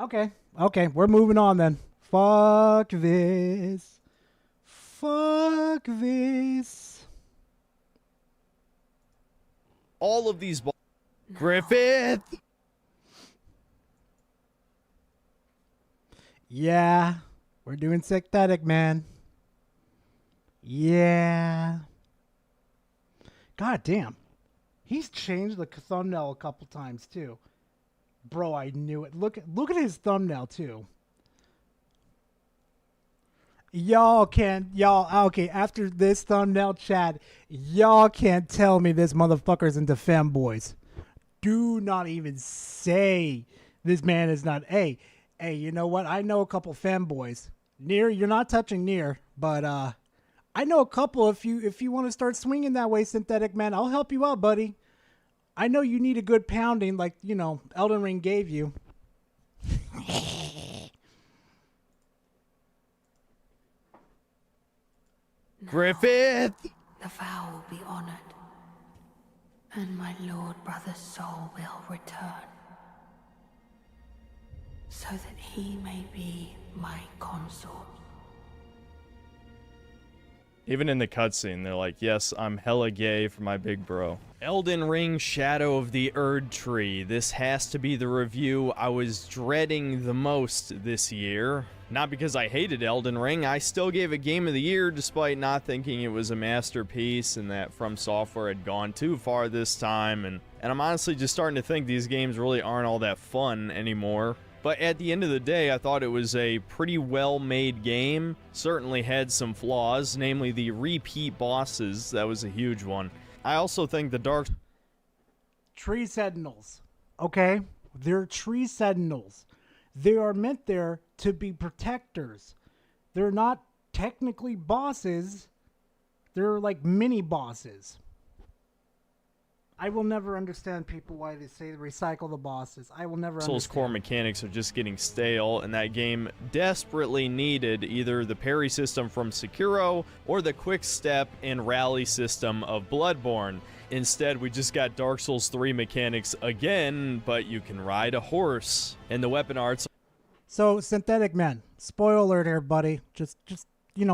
Okay, we're moving on then. Fuck this. Fuck this. All of these... Griffith! Yeah, we're doing synthetic, man. Yeah. God damn. He's changed the thumbnail a couple times too. Bro, I knew it. Look at his thumbnail too. Okay, after this thumbnail, Chad, y'all can't tell me this motherfucker's into femboys. Do not even say this man is not. Hey, you know what? I know a couple femboys. Near, you're not touching Near, but I know a couple. If you want to start swinging that way, synthetic man, I'll help you out, buddy. I know you need a good pounding like, Elden Ring gave you. Griffith! The vow will be honored, and my lord brother's soul will return, so that he may be my consort. Even in the cutscene, they're like, yes, I'm hella gay for my big bro. Elden Ring Shadow of the Erd Tree. This has to be the review I was dreading the most this year. Not because I hated Elden Ring, I still gave it Game of the Year despite not thinking it was a masterpiece and that From Software had gone too far this time. And I'm honestly just starting to think these games really aren't all that fun anymore. But at the end of the day, I thought it was a pretty well-made game. Certainly had some flaws, namely the repeat bosses. That was a huge one. I also think the Dark... Tree Sentinels, okay? They're Tree Sentinels. They are meant there to be protectors. They're not technically bosses. They're like mini-bosses. I will never understand people why they say recycle the bosses. I will never Souls understand. core mechanics are just getting stale, and that game desperately needed either the parry system from Sekiro or the quick step and rally system of Bloodborne. Instead, we just got Dark Souls 3 mechanics again, but you can ride a horse, and the weapon arts. So, Synthetic Man, spoiler alert here, buddy. Just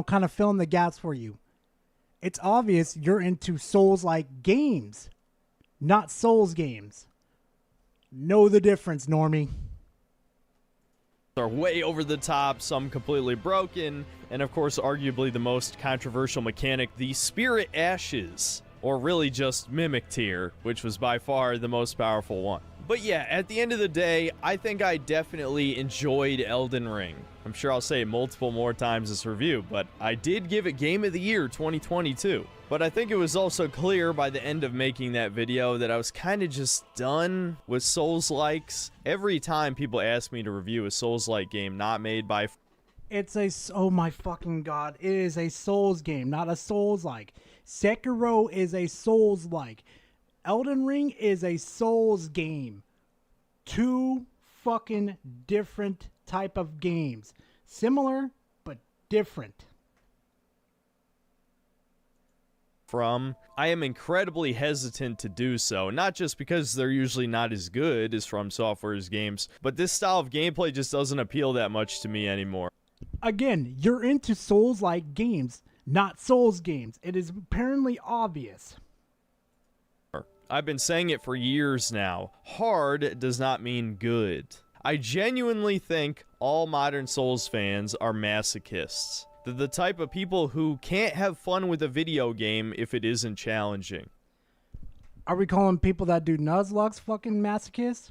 kind of fill in the gaps for you. It's obvious you're into Souls-like games. Not Souls games. Know the difference, Normie. Are way over the top, some completely broken, and of course, arguably the most controversial mechanic, the Spirit Ashes, or really just Mimic Tier, which was by far the most powerful one. But yeah, at the end of the day, I think I definitely enjoyed Elden Ring. I'm sure I'll say it multiple more times this review, but I did give it Game of the Year 2022. But I think it was also clear by the end of making that video that I was kind of just done with Souls-likes. Every time people ask me to review a Souls-like game not made by... Oh my fucking god. It is a Souls game, not a Souls-like. Sekiro is a Souls-like. Elden Ring is a Souls game. Two fucking different type of games. Similar, but different. I am incredibly hesitant to do so, not just because they're usually not as good as From Software's games, but this style of gameplay just doesn't appeal that much to me anymore. Again, you're into Souls-like games, not Souls games. It is apparently obvious. I've been saying it for years now. Hard does not mean good. I genuinely think all modern Souls fans are masochists. They're the type of people who can't have fun with a video game if it isn't challenging. Are we calling people that do Nuzlocke fucking masochists?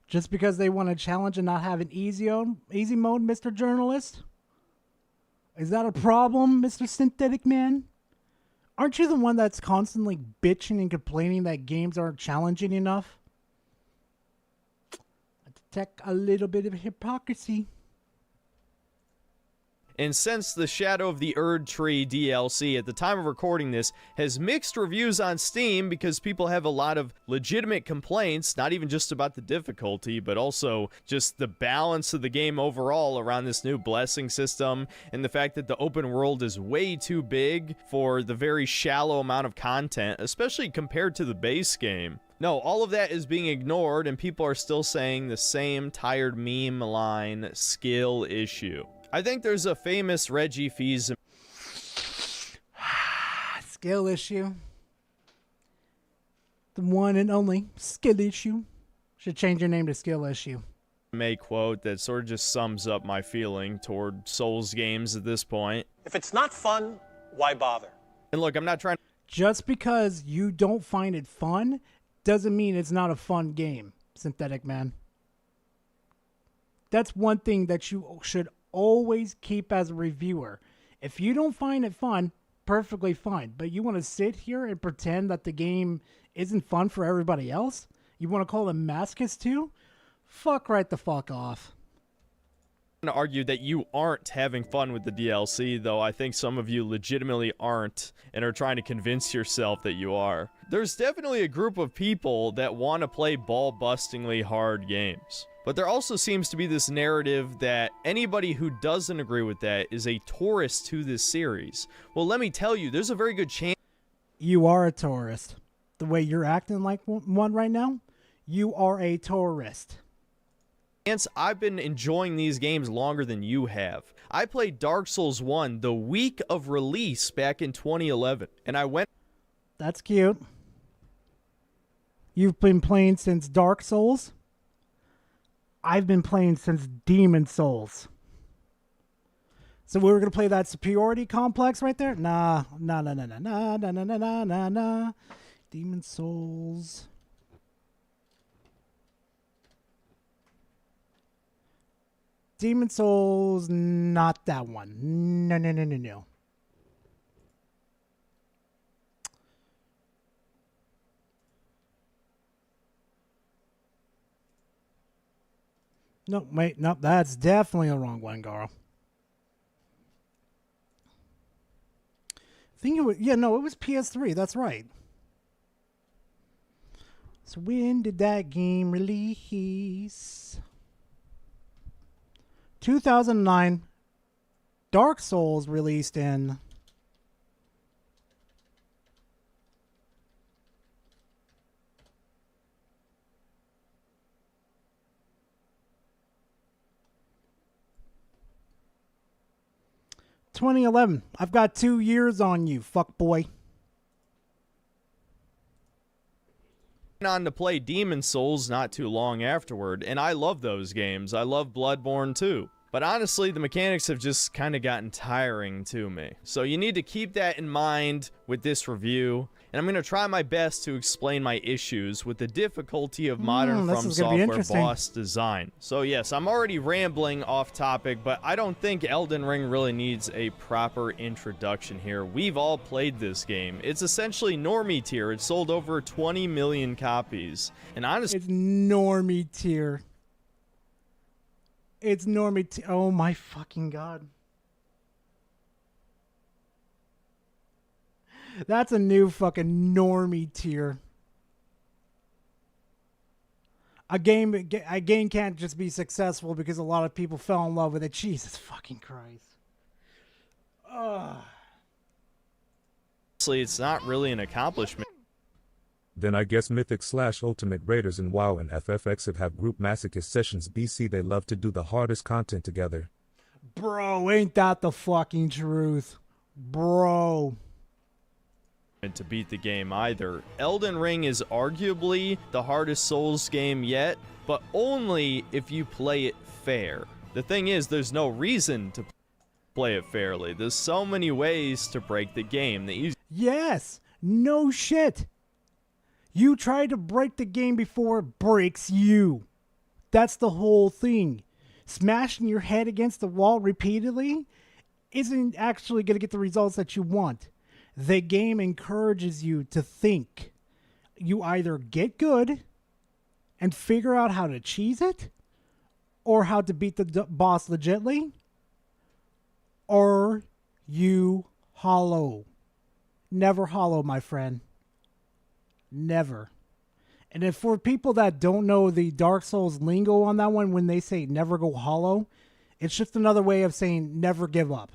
Just because they want to challenge and not have an easy mode, Mr. Journalist? Is that a problem, Mr. Synthetic Man? Aren't you the one that's constantly bitching and complaining that games aren't challenging enough? I detect a little bit of hypocrisy. And since the Shadow of the Erd Tree DLC at the time of recording this has mixed reviews on Steam because people have a lot of legitimate complaints, not even just about the difficulty, but also just the balance of the game overall around this new blessing system and the fact that the open world is way too big for the very shallow amount of content, especially compared to the base game. No, all of that is being ignored and people are still saying the same tired meme line, skill issue. I think there's a famous Reggie Fils Skill issue. The one and only skill issue. Should change your name to skill issue. May quote that sort of just sums up my feeling toward Souls games at this point. If it's not fun, why bother? And look, I'm not trying... Just because you don't find it fun doesn't mean it's not a fun game, Synthetic Man. That's one thing that you should always keep as a reviewer. If you don't find it fun, perfectly fine. But you want to sit here and pretend that the game isn't fun for everybody else? You want to call them masochists too? Fuck right the fuck off. to argue that you aren't having fun with the DLC, though I think some of you legitimately aren't and are trying to convince yourself that you are. There's definitely a group of people that want to play ball-bustingly hard games. But there also seems to be this narrative that anybody who doesn't agree with that is a tourist to this series. Well, let me tell you, there's a very good chance You are a tourist. The way you're acting like one right now, you are a tourist. I've been enjoying these games longer than you have. I played Dark Souls 1 the week of release back in 2011, and I went... That's cute. You've been playing since Dark Souls? I've been playing since Demon Souls. So we were going to play that superiority complex right there? Nah. Demon Souls... Demon Souls, not that one. No. No, wait, no, that's definitely the wrong one, Garo. I think it was, yeah, no, it was PS3, that's right. So when did that game release? 2009, Dark Souls released in ...2011. I've got 2 years on you, fuck boy. on to play Demon Souls not too long afterward, and I love those games. I love Bloodborne too. But honestly, the mechanics have just kind of gotten tiring to me. So you need to keep that in mind with this review. And I'm going to try my best to explain my issues with the difficulty of modern From Software boss design. So yes, I'm already rambling off topic, but I don't think Elden Ring really needs a proper introduction here. We've all played this game. It's essentially normie tier. It sold over 20 million copies. And honestly, it's normie tier. It's normie tier. Oh my fucking god. That's a new fucking normie tier. A game can't just be successful because a lot of people fell in love with it. Jesus fucking Christ. Ugh. Honestly, it's not really an accomplishment. Then I guess Mythic/Ultimate Raiders and WoW and FFX have group masochist sessions. BC, they love to do the hardest content together. Bro, ain't that the fucking truth? Bro. To beat the game either. Elden Ring is arguably the hardest Souls game yet, but only if you play it fair. The thing is, there's no reason to play it fairly. There's so many ways to break the game. Yes, no shit. You try to break the game before it breaks you. That's the whole thing. Smashing your head against the wall repeatedly isn't actually going to get the results that you want. The game encourages you to think. You either get good and figure out how to cheese it, or how to beat the boss legitly, or you hollow. Never hollow, my friend. Never. And if for people that don't know the Dark Souls lingo on that one, when they say never go hollow, it's just another way of saying never give up.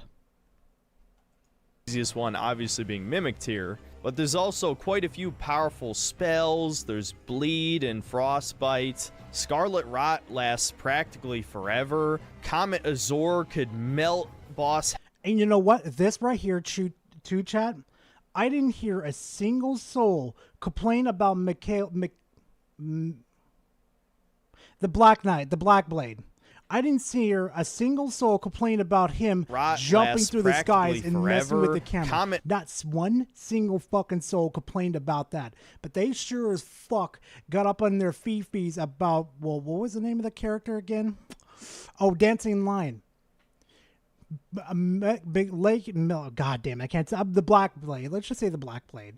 Easiest one obviously being Mimic Tier, but there's also quite a few powerful spells. There's Bleed and Frostbite. Scarlet Rot lasts practically forever. Comet Azor could melt boss. And you know what? This right here, to chat, I didn't hear a single soul complain about the Black Knight, the Black Blade. I didn't hear a single soul complain about him jumping through the skies and messing with the camera. Not one single fucking soul complained about that. But they sure as fuck got up on their fifis about, well, what was the name of the character again? Oh, Dancing Lion. Big Lake, God damn, I can't say the Black Blade. Let's just say the Black Blade.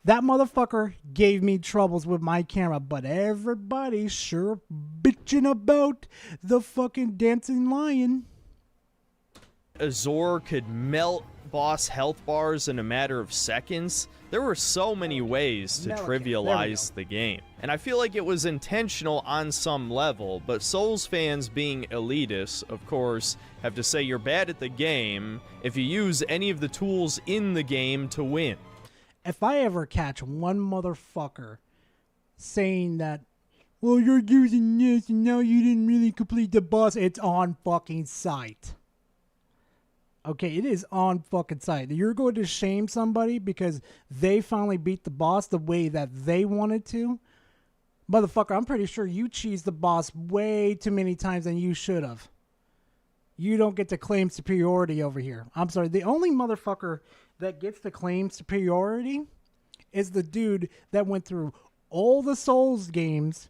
That motherfucker gave me troubles with my camera, but everybody's sure bitching about the fucking dancing lion. Azor could melt boss health bars in a matter of seconds. There were so many ways to trivialize the game. And I feel like it was intentional on some level, but Souls fans being elitists, of course, have to say you're bad at the game if you use any of the tools in the game to win. If I ever catch one motherfucker saying that, well, you're using this and now you didn't really complete the boss, it's on fucking sight. Okay, it is on fucking sight. You're going to shame somebody because they finally beat the boss the way that they wanted to. Motherfucker, I'm pretty sure you cheesed the boss way too many times than you should have. You don't get to claim superiority over here. I'm sorry. The only motherfucker that gets to claim superiority is the dude that went through all the Souls games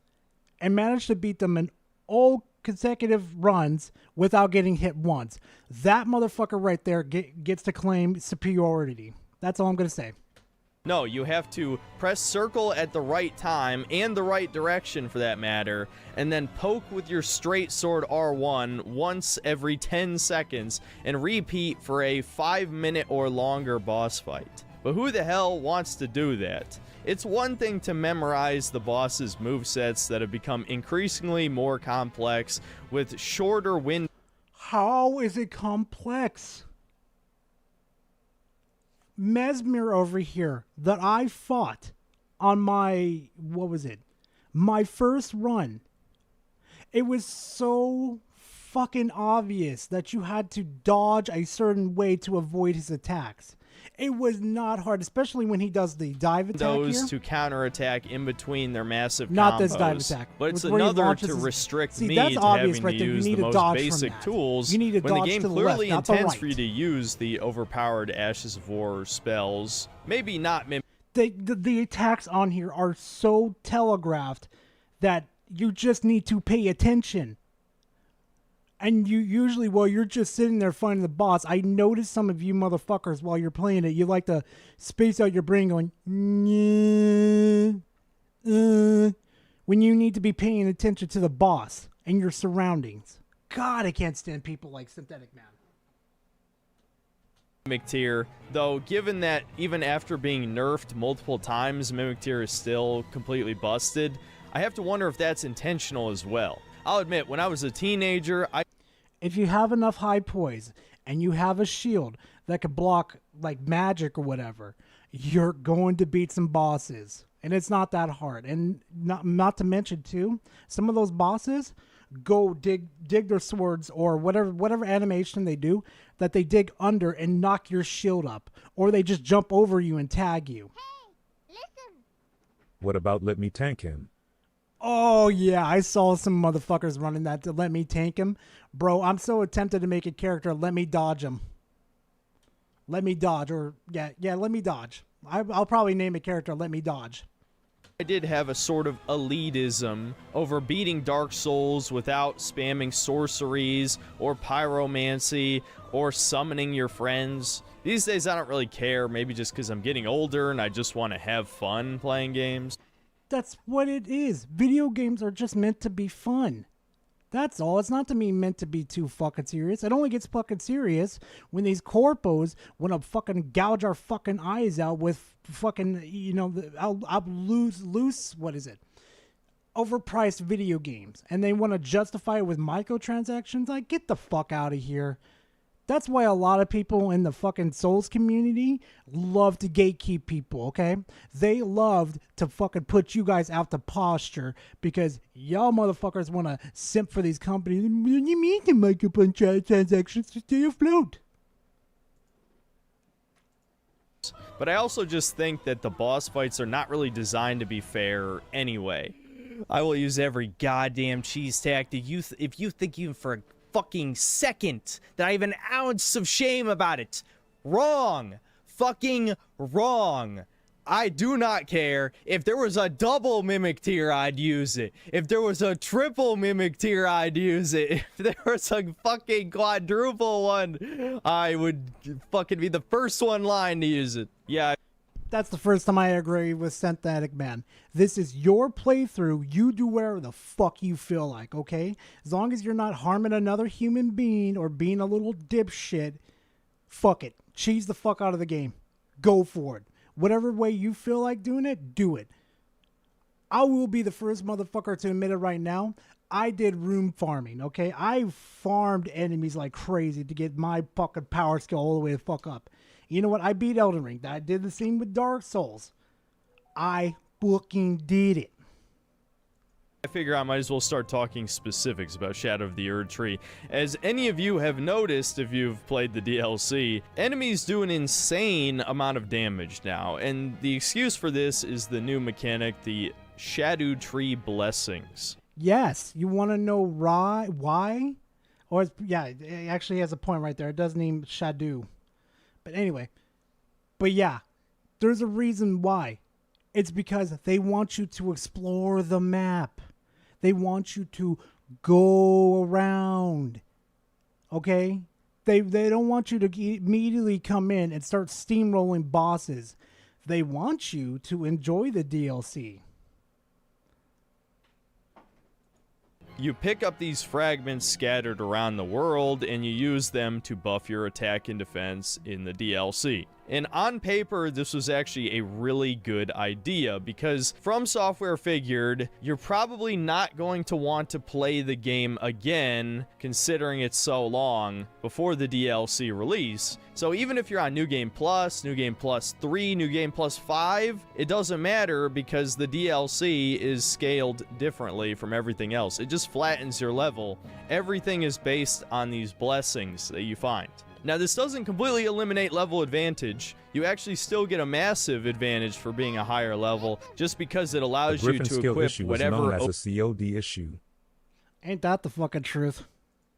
and managed to beat them in all consecutive runs without getting hit once. That motherfucker right there gets to claim superiority. That's all I'm going to say. No, you have to press circle at the right time and the right direction for that matter, and then poke with your straight sword R1 once every 10 seconds and repeat for a 5-minute or longer boss fight. But who the hell wants to do that? It's one thing to memorize the boss's movesets that have become increasingly more complex with shorter windows. How is it complex? Mesmer over here that I fought on my, what was it? My first run. It was so fucking obvious that you had to dodge a certain way to avoid his attacks. It was not hard, especially when he does the dive attack those here. To counterattack in between their massive Not combos. this dive attack. But it's where he another launches to his- restrict See, me that's to obvious having right to there. You use need the to most dodge from basic that. tools You need to when the dodge game to the clearly left, not the intends right. for you to use the overpowered Ashes of War spells. Maybe not The attacks on here are so telegraphed that you just need to pay attention. And you usually, while you're just sitting there fighting the boss, I notice some of you motherfuckers while you're playing it, you like to space out your brain going, when you need to be paying attention to the boss and your surroundings. God, I can't stand people like Synthetic Man. Mimic Tear, though, given that even after being nerfed multiple times, Mimic Tear is still completely busted, I have to wonder if that's intentional as well. I'll admit, when I was a teenager, If you have enough high poise and you have a shield that could block like magic or whatever, you're going to beat some bosses. And it's not that hard. And not to mention too, some of those bosses go dig their swords or whatever animation they do, that they dig under and knock your shield up, or they just jump over you and tag you. What about let me tank him? Oh yeah, I saw some motherfuckers running that to let me tank him. Bro, I'm so tempted to make a character, let me dodge him. Let me dodge, or yeah, let me dodge. I'll probably name a character, let me dodge. I did have a sort of elitism over beating Dark Souls without spamming sorceries or pyromancy or summoning your friends. These days I don't really care, maybe just because I'm getting older and I just want to have fun playing games. That's what it is. Video games are just meant to be fun. That's all. It's not to be meant to be too fucking serious. It only gets fucking serious when these corpos want to fucking gouge our fucking eyes out with fucking, I'll lose, what is it? Overpriced video games. And they want to justify it with microtransactions. Like, get the fuck out of here. That's why a lot of people in the fucking Souls community love to gatekeep people, okay? They loved to fucking put you guys out to posture because y'all motherfuckers want to simp for these companies. What do you mean to microtransactions to stay afloat? But I also just think that the boss fights are not really designed to be fair anyway. I will use every goddamn cheese tactic. If you think even for a fucking second that I have an ounce of shame about it, wrong. Fucking wrong. I do not care. If there was a double Mimic Tear, I'd use it. If there was a triple Mimic Tear, I'd use it. If there was a fucking quadruple one, I would fucking be the first one line to use it. Yeah. That's the first time I agree with Synthetic Man. This is your playthrough. You do whatever the fuck you feel like, okay? As long as you're not harming another human being or being a little dipshit, fuck it. Cheese the fuck out of the game. Go for it. Whatever way you feel like doing it, do it. I will be the first motherfucker to admit it right now. I did room farming, okay? I farmed enemies like crazy to get my fucking power skill all the way the fuck up. You know what? I beat Elden Ring. I did the same with Dark Souls. I fucking did it. I figure I might as well start talking specifics about Shadow of the Erd Tree. As any of you have noticed if you've played the DLC, enemies do an insane amount of damage now, and the excuse for this is the new mechanic, the Shadow Tree Blessings. Yes, you want to know why? Or, yeah, it actually has a point right there. It does name Shadow. But anyway, yeah, there's a reason why. It's because they want you to explore the map. They want you to go around. Okay? They don't want you to immediately come in and start steamrolling bosses. They want you to enjoy the DLC. You pick up these fragments scattered around the world, and you use them to buff your attack and defense in the DLC. And on paper, this was actually a really good idea, because From Software figured you're probably not going to want to play the game again, considering it's so long, before the DLC release. So even if you're on New Game Plus, New Game Plus 3, New Game Plus 5, it doesn't matter because the DLC is scaled differently from everything else. It just flattens your level. Everything is based on these blessings that you find. Now, this doesn't completely eliminate level advantage. You actually still get a massive advantage for being a higher level, just because it allows you to equip whatever known as a COD issue. Ain't that the fucking truth?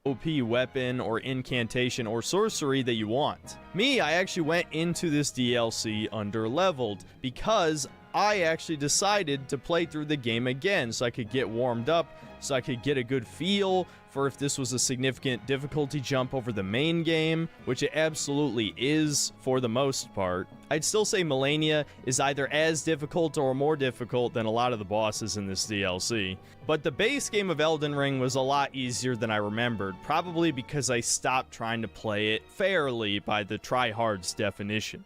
OP weapon or incantation or sorcery that you want. Me, I actually went into this DLC under-leveled because I actually decided to play through the game again so I could get warmed up, so I could get a good feel for if this was a significant difficulty jump over the main game, which it absolutely is for the most part. I'd still say Malenia is either as difficult or more difficult than a lot of the bosses in this DLC. But the base game of Elden Ring was a lot easier than I remembered, probably because I stopped trying to play it fairly by the tryhard's definition.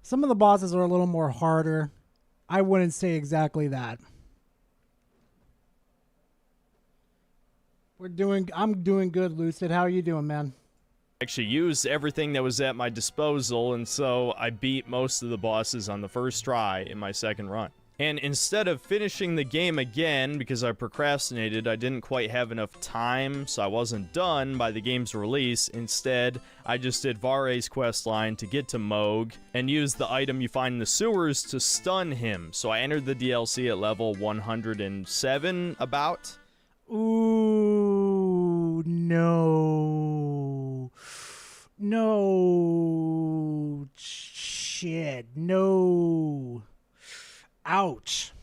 Some of the bosses are a little more harder. I wouldn't say exactly that. I'm doing good, Lucid. How are you doing, man? Actually used everything that was at my disposal, and so I beat most of the bosses on the first try in my second run. And instead of finishing the game again because I procrastinated, I didn't quite have enough time, so I wasn't done by the game's release. Instead, I just did Vare's questline to get to Mohg and used the item you find in the sewers to stun him. So I entered the DLC at level 107 about. Ooh, no. No. Shit, no. Ouch.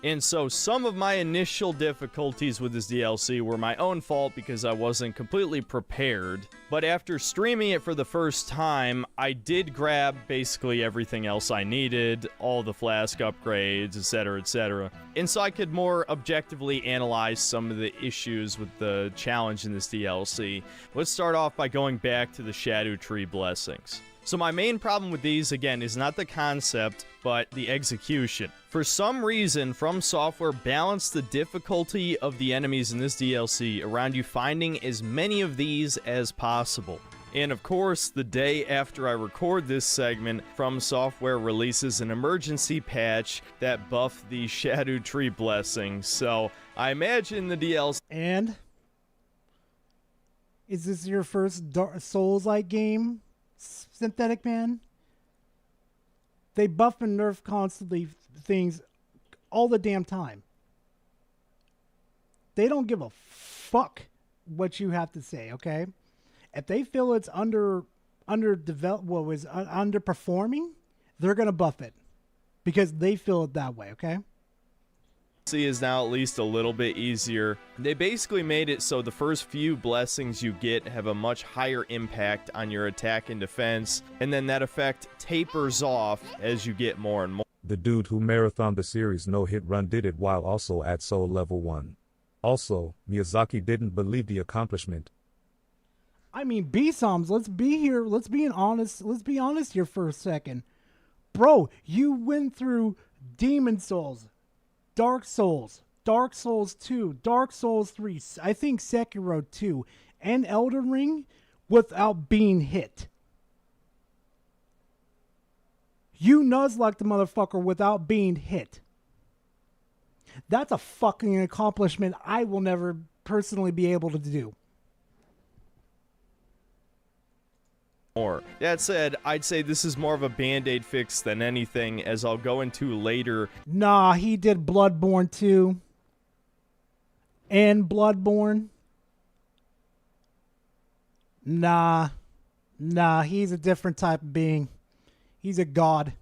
And so some of my initial difficulties with this DLC were my own fault because I wasn't completely prepared. But after streaming it for the first time, I did grab basically everything else I needed, all the flask upgrades, etc., etc. And so I could more objectively analyze some of the issues with the challenge in this DLC. Let's start off by going back to the Shadow Tree Blessings. So my main problem with these, again, is not the concept, but the execution. For some reason, From Software balanced the difficulty of the enemies in this DLC around you finding as many of these as possible. And of course, the day after I record this segment, From Software releases an emergency patch that buffed the Shadow Tree Blessing. So I imagine the DLC... And? Is this your first Souls-like game? Synthetic Man? They buff and nerf constantly things all the damn time. They don't give a fuck what you have to say, okay? If they feel it's underperforming, they're gonna buff it because they feel it that way, okay? is now at least a little bit easier. They basically made it so the first few blessings you get have a much higher impact on your attack and defense, and then that effect tapers off as you get more and more. The dude who marathoned the series no-hit run did it while also at Soul Level 1. Also, Miyazaki didn't believe the accomplishment. I mean, B-Soms, let's be honest here for a second. Bro, you went through Demon Souls, Dark Souls 2, Dark Souls 3, I think Sekiro 2, and Elden Ring without being hit. You nuzlocke the motherfucker without being hit. That's a fucking accomplishment I will never personally be able to do. That said, I'd say this is more of a band-aid fix than anything, as I'll go into later. Nah, he did Bloodborne 2 and Bloodborne. Nah, he's a different type of being. He's a god.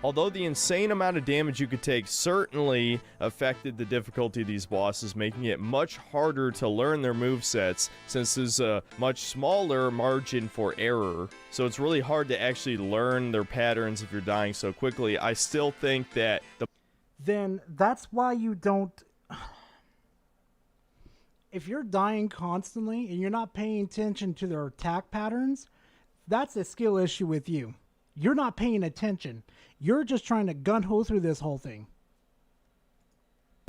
Although the insane amount of damage you could take certainly affected the difficulty of these bosses, making it much harder to learn their movesets, since there's a much smaller margin for error. So it's really hard to actually learn their patterns if you're dying so quickly. I still think that Then that's why you don't... If you're dying constantly and you're not paying attention to their attack patterns, that's a skill issue with you. You're not paying attention. You're just trying to gun-ho through this whole thing.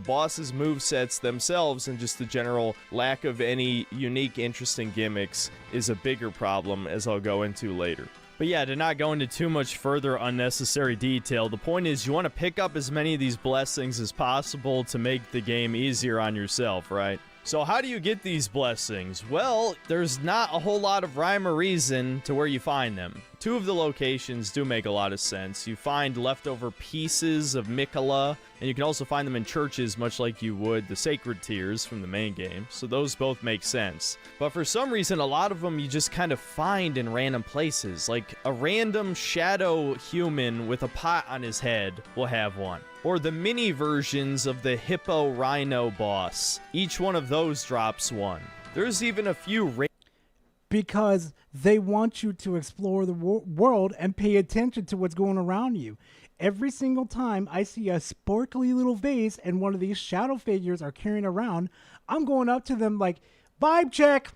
bosses' movesets themselves and just the general lack of any unique, interesting gimmicks is a bigger problem, as I'll go into later. But yeah, to not go into too much further unnecessary detail, the point is you want to pick up as many of these blessings as possible to make the game easier on yourself, right? So how do you get these blessings? Well, there's not a whole lot of rhyme or reason to where you find them. Two of the locations do make a lot of sense. You find leftover pieces of Miquella, and you can also find them in churches, much like you would the Sacred Tears from the main game, so those both make sense. But for some reason, a lot of them you just kind of find in random places, like a random shadow human with a pot on his head will have one. Or the mini versions of the Hippo Rhino boss. Each one of those drops one. There's even a few because they want you to explore the world and pay attention to what's going around you. Every single time I see a sparkly little vase and one of these shadow figures are carrying around, I'm going up to them like, vibe check.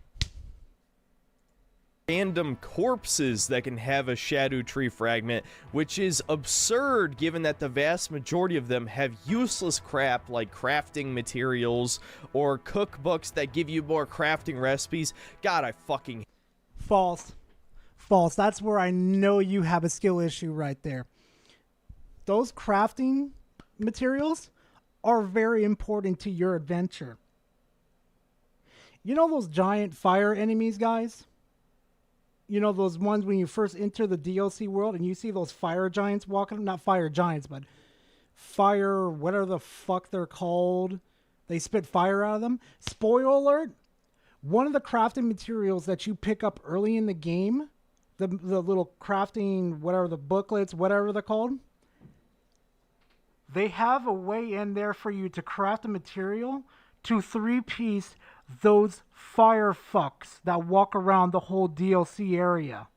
Random corpses that can have a shadow tree fragment, which is absurd given that the vast majority of them have useless crap like crafting materials or cookbooks that give you more crafting recipes. God, I fucking... False. That's where I know you have a skill issue right there. Those crafting materials are very important to your adventure. You know those giant fire enemies, guys? You know those ones when you first enter the DLC world and you see those fire giants walking, not fire giants, but fire, whatever the fuck they're called. They spit fire out of them. Spoiler alert, one of the crafting materials that you pick up early in the game, the little crafting, whatever the booklets, whatever they're called, they have a way in there for you to craft a material to 3-piece those fire fucks that walk around the whole DLC area.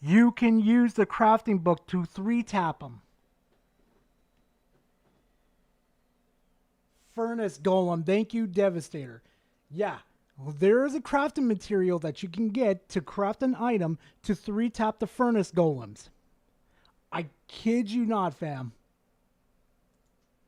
You can use the crafting book to 3-tap them. Furnace Golem, thank you, Devastator. Yeah, there is a crafting material that you can get to craft an item to 3-tap the Furnace Golems. I kid you not, fam.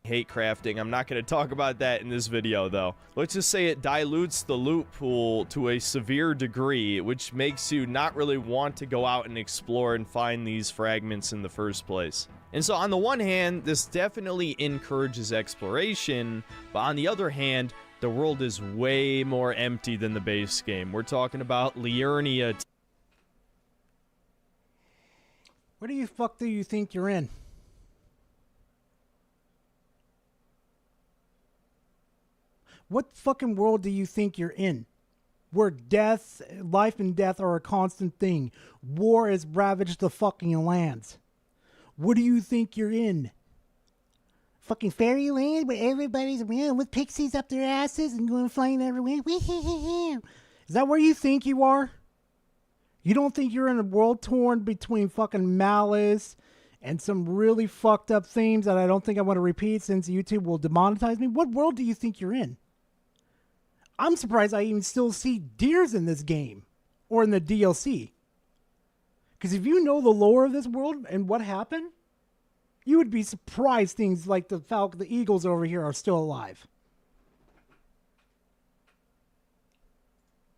Hate crafting. I'm not going to talk about that in this video though. Let's just say it dilutes the loot pool to a severe degree, which makes you not really want to go out and explore and find these fragments in the first place. And so on the one hand, this definitely encourages exploration, but on the other hand, the world is way more empty than the base game. We're talking about Liurnia. What the fuck do you think you're in? What fucking world do you think you're in? Where death, life and death are a constant thing. War has ravaged the fucking lands. What do you think you're in? fucking fairyland where everybody's around with pixies up their asses and going flying everywhere. Is that where you think you are? You don't think you're in a world torn between fucking Malice and some really fucked up themes that I don't think I want to repeat since YouTube will demonetize me? What world do you think you're in? I'm surprised I even still see deers in this game or in the DLC. Because if you know the lore of this world and what happened, you would be surprised things like the Falcon, the Eagles over here are still alive.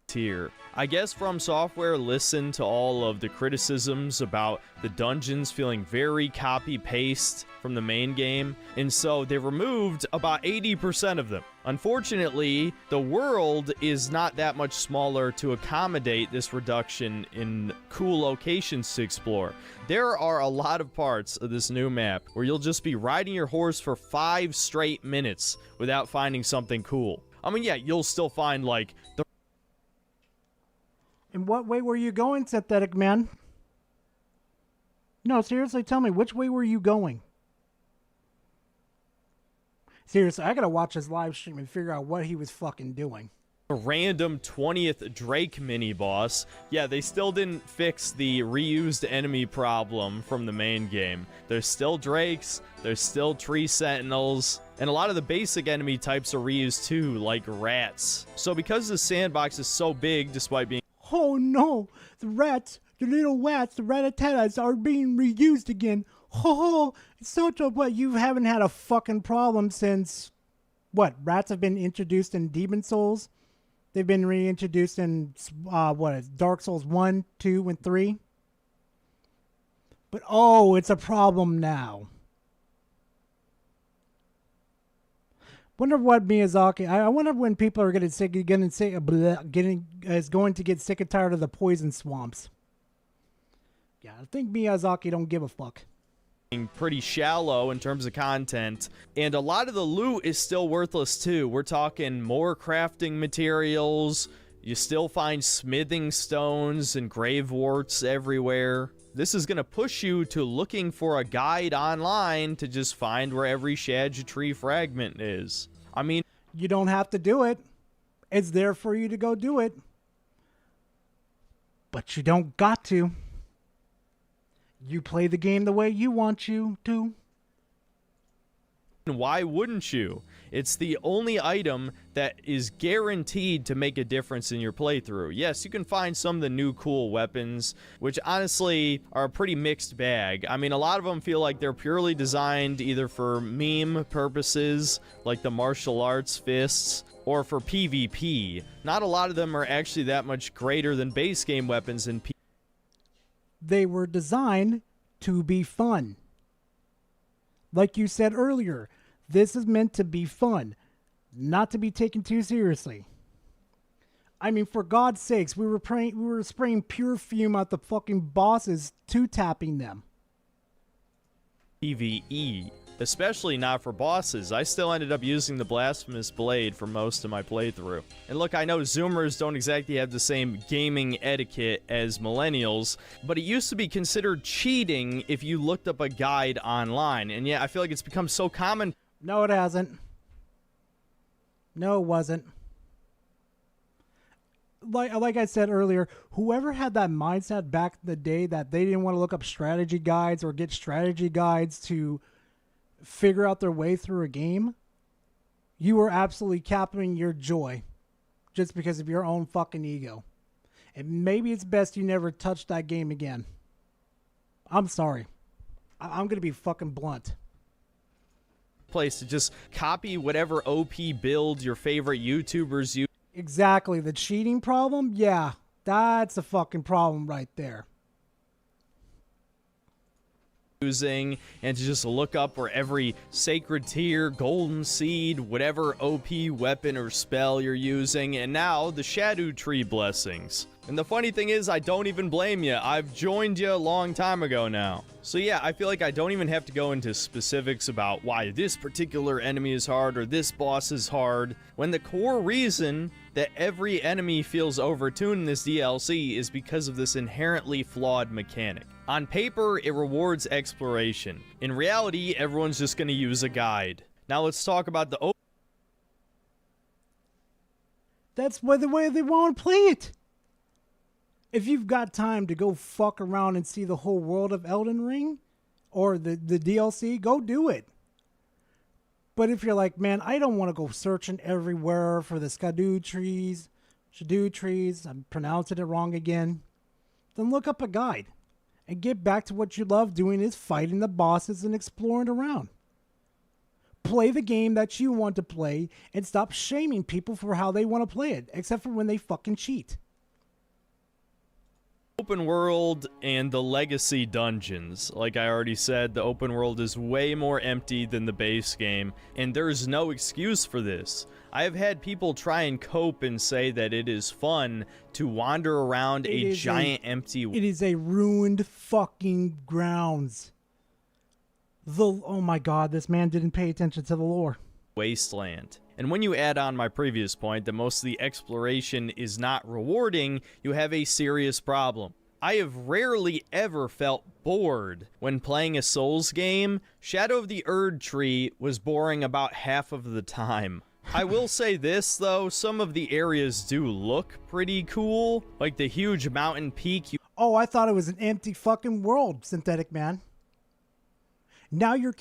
Tier. I guess From Software listened to all of the criticisms about the dungeons feeling very copy-paste from the main game, and so they removed about 80% of them. Unfortunately, the world is not that much smaller to accommodate this reduction in cool locations to explore. There are a lot of parts of this new map where you'll just be riding your horse for 5 straight minutes without finding something cool. I mean, yeah, you'll still find, like, the... In what way were you going, Synthetic Man? No, seriously, tell me, which way were you going? Seriously, I gotta watch his live stream and figure out what he was fucking doing. A random 20th Drake mini-boss. Yeah, they still didn't fix the reused enemy problem from the main game. There's still Drakes, there's still Tree Sentinels, and a lot of the basic enemy types are reused too, like rats. So because the sandbox is so big, despite being... Oh no, the rats, the little rats, the rat-a-tat-tats are being reused again. Oh, it's such a what? You haven't had a fucking problem since what? Rats have been introduced in Demon Souls. They've been reintroduced in Dark Souls 1, 2, and 3. But oh, it's a problem now. Wonder what Miyazaki. I wonder when people are going to get sick and tired of the poison swamps. Yeah, I think Miyazaki don't give a fuck. Pretty shallow in terms of content, and a lot of the loot is still worthless too. We're talking more crafting materials. You still find smithing stones and grave warts everywhere. This is going to push you to looking for a guide online to just find where every Shadja tree fragment is. I mean, you don't have to do it. It's there for you to go do it. But you don't got to. You play the game the way you want you to. Why wouldn't you? It's the only item that is guaranteed to make a difference in your playthrough. Yes, you can find some of the new cool weapons, which honestly are a pretty mixed bag. I mean, a lot of them feel like they're purely designed either for meme purposes, like the martial arts fists, or for PvP. Not a lot of them are actually that much greater than base game weapons in PvP. They were designed to be fun. Like you said earlier, this is meant to be fun, not to be taken too seriously. I mean, for God's sakes, we were spraying pure fume at the fucking bosses, two-tapping them. PvE, especially not for bosses. I still ended up using the Blasphemous Blade for most of my playthrough. And look, I know Zoomers don't exactly have the same gaming etiquette as millennials, but it used to be considered cheating if you looked up a guide online. And yeah, I feel like it's become so common. No, it hasn't. No, it wasn't. Like I said earlier, whoever had that mindset back in the day that they didn't want to look up strategy guides or get strategy guides to figure out their way through a game, you were absolutely capping your joy just because of your own fucking ego. And maybe it's best you never touch that game again. I'm sorry. I'm going to be fucking blunt. Place to just copy whatever OP build your favorite YouTubers use. Exactly. The cheating problem? Yeah, that's a fucking problem right there. Using and to just look up where every sacred tier, golden seed, whatever OP weapon or spell you're using, and now the Shadow Tree blessings. And the funny thing is, I don't even blame you. I've joined you a long time ago now. So yeah, I feel like I don't even have to go into specifics about why this particular enemy is hard or this boss is hard, when the core reason that every enemy feels overtuned in this DLC is because of this inherently flawed mechanic. On paper, it rewards exploration. In reality, everyone's just going to use a guide. Now let's talk about the That's the way they want to play it. If you've got time to go fuck around and see the whole world of Elden Ring or the DLC, go do it. But if you're like, man, I don't want to go searching everywhere for the Shadou trees, I'm pronouncing it wrong again, then look up a guide and get back to what you love doing, is fighting the bosses and exploring around. Play the game that you want to play and stop shaming people for how they want to play it, except for when they fucking cheat. open world and the legacy dungeons. Like I already said, the open world is way more empty than the base game, and there's no excuse for this. I have had people try and cope and say that it is fun to wander around a giant empty... It is a ruined fucking grounds. Oh my god, this man didn't pay attention to the lore. Wasteland. And when you add on my previous point that most of the exploration is not rewarding, you have a serious problem. I have rarely ever felt bored when playing a Souls game. Shadow of the Erd Tree was boring about half of the time. I will say this though, some of the areas do look pretty cool, like the huge mountain peak. Oh, I thought it was an empty fucking world, Synthetic Man. Now you're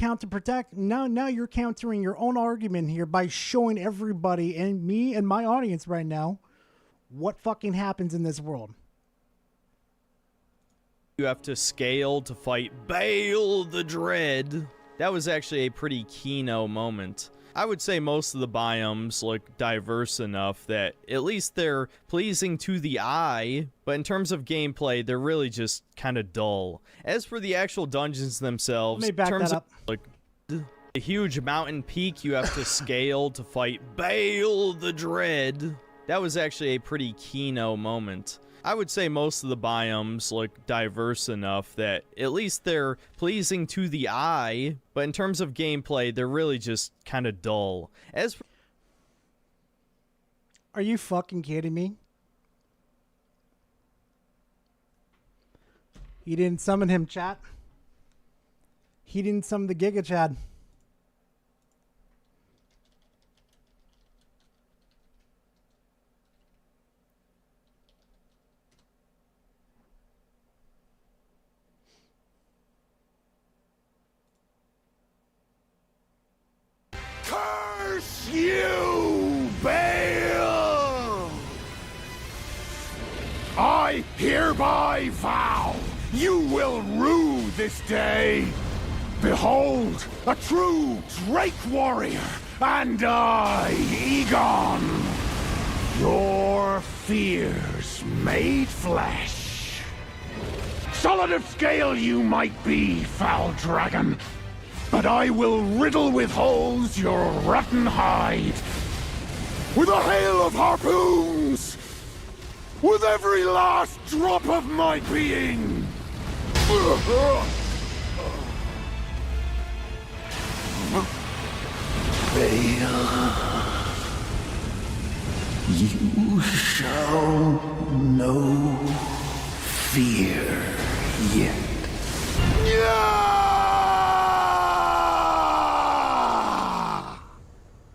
now you're countering your own argument here by showing everybody and me and my audience right now what fucking happens in this world. You have to scale to fight Baal the Dread. That was actually a pretty Kino moment. I would say most of the biomes look diverse enough that at least they're pleasing to the eye, but in terms of gameplay, they're really just kind of dull. As for the actual dungeons themselves, Let me back in terms that up. of like a huge mountain peak you have to scale to fight Baal the Dread. That was actually a pretty Kino moment. I would say most of the biomes look diverse enough that at least they're pleasing to the eye, but in terms of gameplay, they're really just kind of dull. As for... Are you fucking kidding me? He didn't summon him, chat. He didn't summon the Giga Chad. Curse you, Baal! I hereby vow you will rue this day. Behold, a true Drake warrior, and I, Egon, your fears made flesh. Solid of scale you might be, foul dragon, but I will riddle with holes your rotten hide with a hail of harpoons, with every last drop of my being. Baal, you shall know fear yet.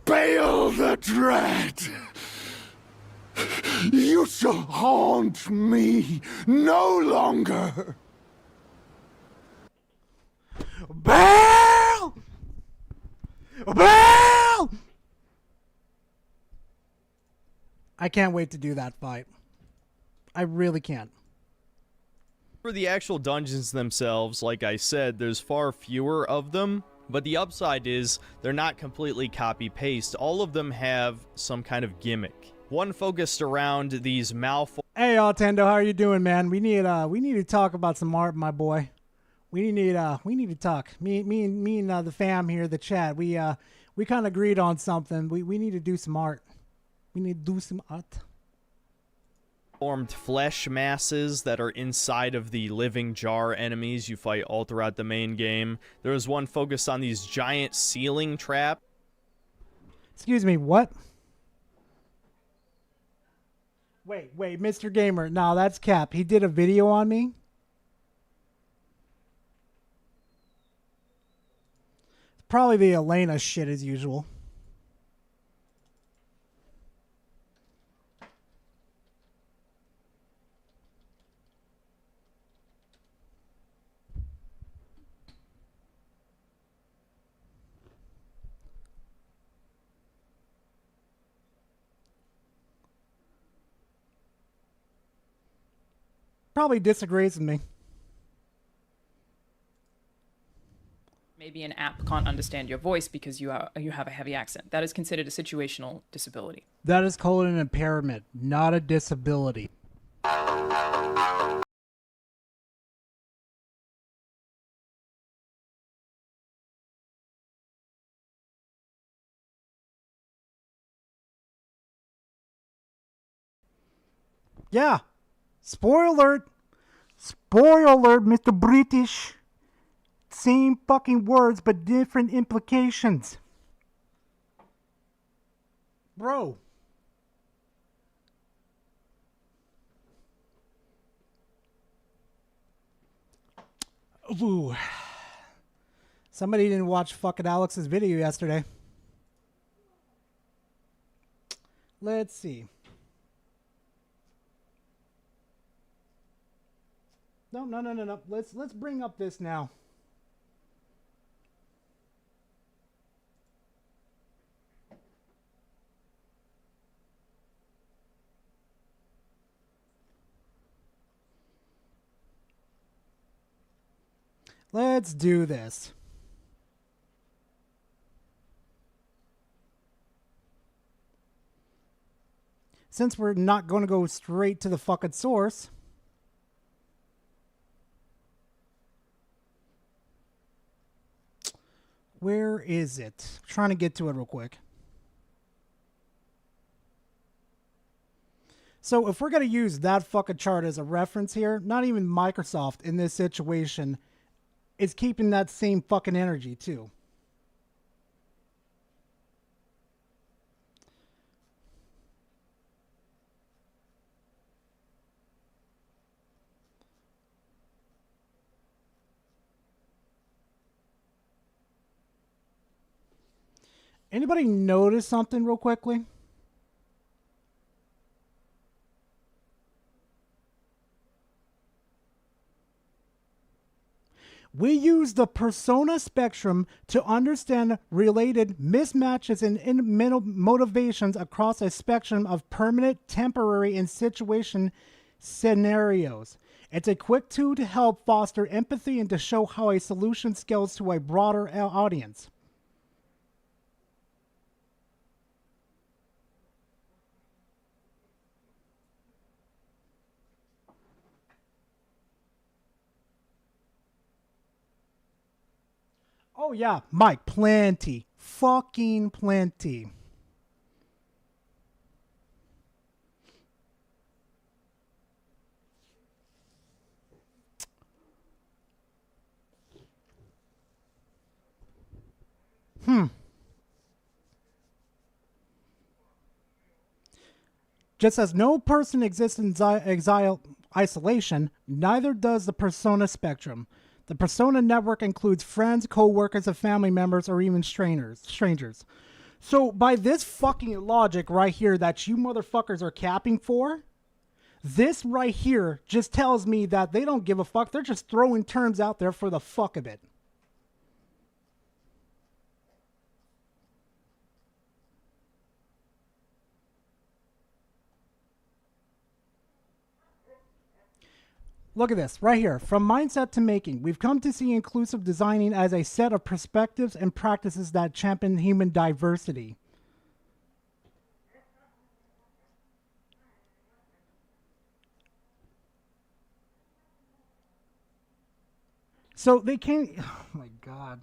Baal the Dread, you shall haunt me no longer. Baal! Baal! I can't wait to do that fight. I really can't. For the actual dungeons themselves, like I said, there's far fewer of them, but the upside is they're not completely copy-paste. All of them have some kind of gimmick. One focused around these malformed... Hey, Altendo, how are you doing, man? We need to talk about some art, my boy. We need to talk. Me and the fam here, the chat. We kind of agreed on something. We need to do some art. We need to do some art. formed flesh masses that are inside of the living jar enemies you fight all throughout the main game. There was one focused on these giant ceiling traps. Excuse me, what? Wait, Mr. Gamer. No, that's Cap. He did a video on me. Probably the Elena shit as usual. Probably disagrees with me. Maybe an app can't understand your voice because you have a heavy accent. That is considered a situational disability. That is called an impairment, not a disability. Yeah. Spoiler alert. Spoiler alert, Mr. British. Same fucking words, but different implications. Bro. Ooh. Somebody didn't watch fucking Alex's video yesterday. Let's see. No. Let's bring up this now. Let's do this. Since we're not going to go straight to the fucking source. Where is it? I'm trying to get to it real quick. So if we're going to use that fucking chart as a reference here, not even Microsoft in this situation is keeping that same fucking energy too. Anybody notice something real quickly? We use the persona spectrum to understand related mismatches and motivations across a spectrum of permanent, temporary, and situation scenarios. It's a quick tool to help foster empathy and to show how a solution scales to a broader audience. Oh, yeah, Mike, plenty. Fucking plenty. Just as no person exists in isolation, neither does the persona spectrum. The persona network includes friends, co-workers, and family members, or even strangers. So by this fucking logic right here that you motherfuckers are capping for, this right here just tells me that they don't give a fuck. They're just throwing terms out there for the fuck of it. Look at this right here. From mindset to making, we've come to see inclusive designing as a set of perspectives and practices that champion human diversity. So they can't. Oh my God.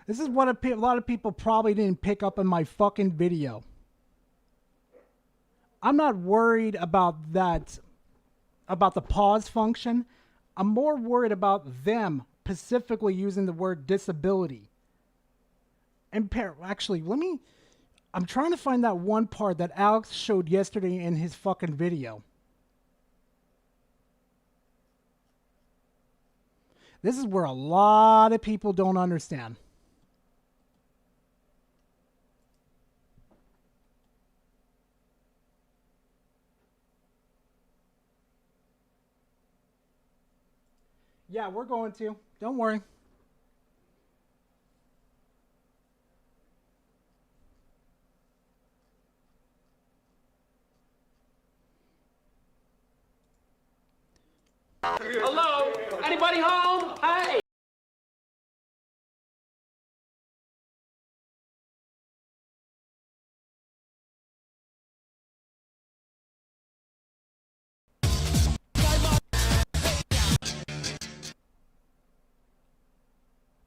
This is what a lot of people probably didn't pick up in my fucking video. I'm not worried about that, about the pause function. I'm more worried about them specifically using the word disability. And actually, I'm trying to find that one part that Alex showed yesterday in his fucking video. This is where a lot of people don't understand. Yeah, we're going to. Don't worry. Hello? Anybody home? Hey!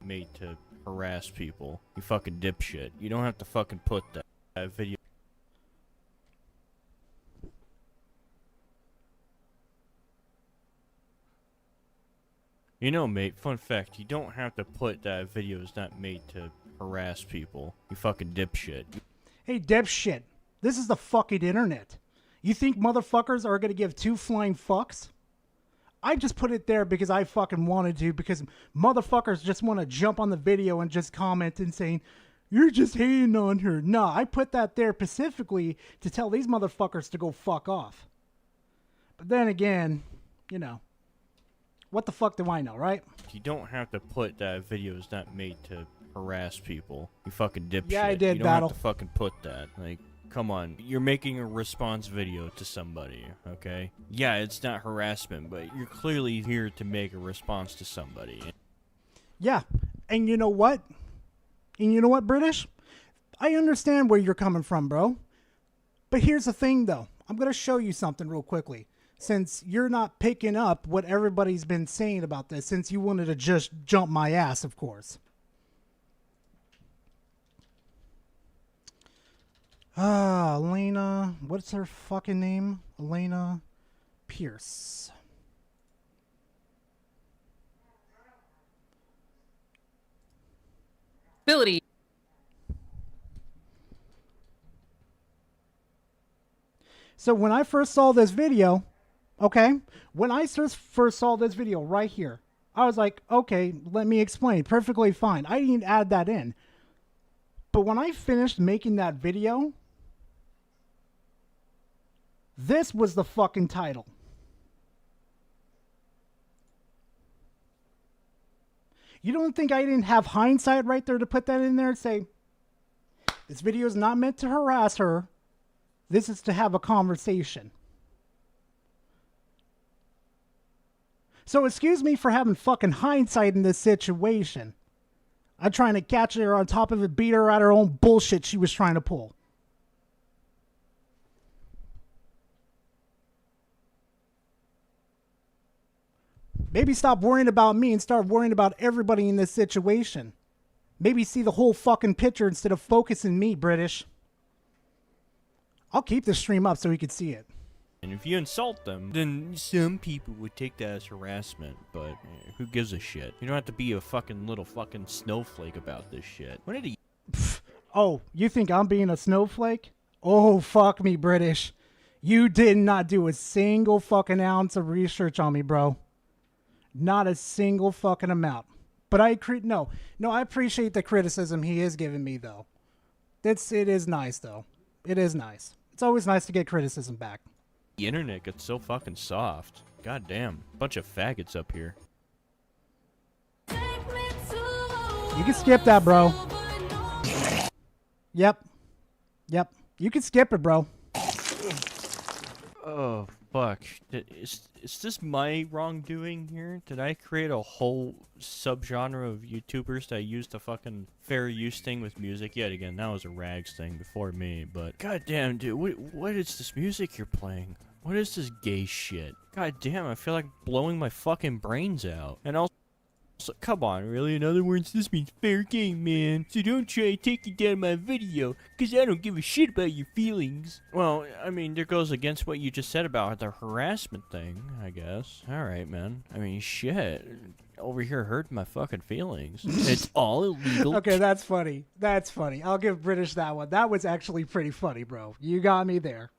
Made to harass people. You fucking dipshit. You don't have to fucking put that video. You know, mate, fun fact, you don't have to put that video is not made to harass people. You fucking dipshit. Hey, dipshit. This is the fucking internet. You think motherfuckers are gonna give two flying fucks? I just put it there because I fucking wanted to, because motherfuckers just want to jump on the video and just comment and saying, you're just hating on her. Nah, I put that there specifically to tell these motherfuckers to go fuck off. But then again, you know, what the fuck do I know, right? You don't have to put that video is not made to harass people. You fucking dipshit. Yeah, I did, You don't Battle. have to fucking put that. Like, come on. You're making a response video to somebody, okay? Yeah, it's not harassment, but you're clearly here to make a response to somebody. Yeah, and you know what? And you know what, British? I understand where you're coming from, bro. But here's the thing, though. I'm going to show you something real quickly. Since you're not picking up what everybody's been saying about this, since you wanted to just jump my ass, of course. Elena, what's her fucking name? Elena Pierce. Ability. So when I first saw this video, okay, when I first saw this video right here, I was like, okay, let me explain. Perfectly fine. I didn't add that in. But when I finished making that video, this was the fucking title. You don't think I didn't have hindsight right there to put that in there and say, this video is not meant to harass her. This is to have a conversation. So excuse me for having fucking hindsight in this situation. I'm trying to catch her on top of it, beat her at her own bullshit she was trying to pull. Maybe stop worrying about me and start worrying about everybody in this situation. Maybe see the whole fucking picture instead of focusing me, British. I'll keep the stream up so you can see it. And if you insult them, then some people would take that as harassment, but who gives a shit? You don't have to be a fucking little fucking snowflake about this shit. What did he... Oh, you think I'm being a snowflake? Oh, fuck me, British. You did not do a single fucking ounce of research on me, bro. Not a single fucking amount. But I appreciate the criticism he is giving me, though. It is nice, though. It is nice. It's always nice to get criticism back. The internet gets so fucking soft. God damn. Bunch of faggots up here. You can skip that, bro. Yep. You can skip it, bro. Oh, fuck. Is this my wrongdoing here? Did I create a whole subgenre of YouTubers that use the fucking fair use thing with music? Yet again, that was a rags thing before me, but... goddamn, dude, what is this music you're playing? What is this gay shit? God damn, I feel like blowing my fucking brains out. And also... So, come on, really? In other words, this means fair game, man. So don't try taking down my video, because I don't give a shit about your feelings. Well, I mean, there goes against what you just said about the harassment thing, I guess. Alright, man. I mean, shit. Over here hurting my fucking feelings. It's all illegal. Okay, that's funny. That's funny. I'll give British that one. That was actually pretty funny, bro. You got me there.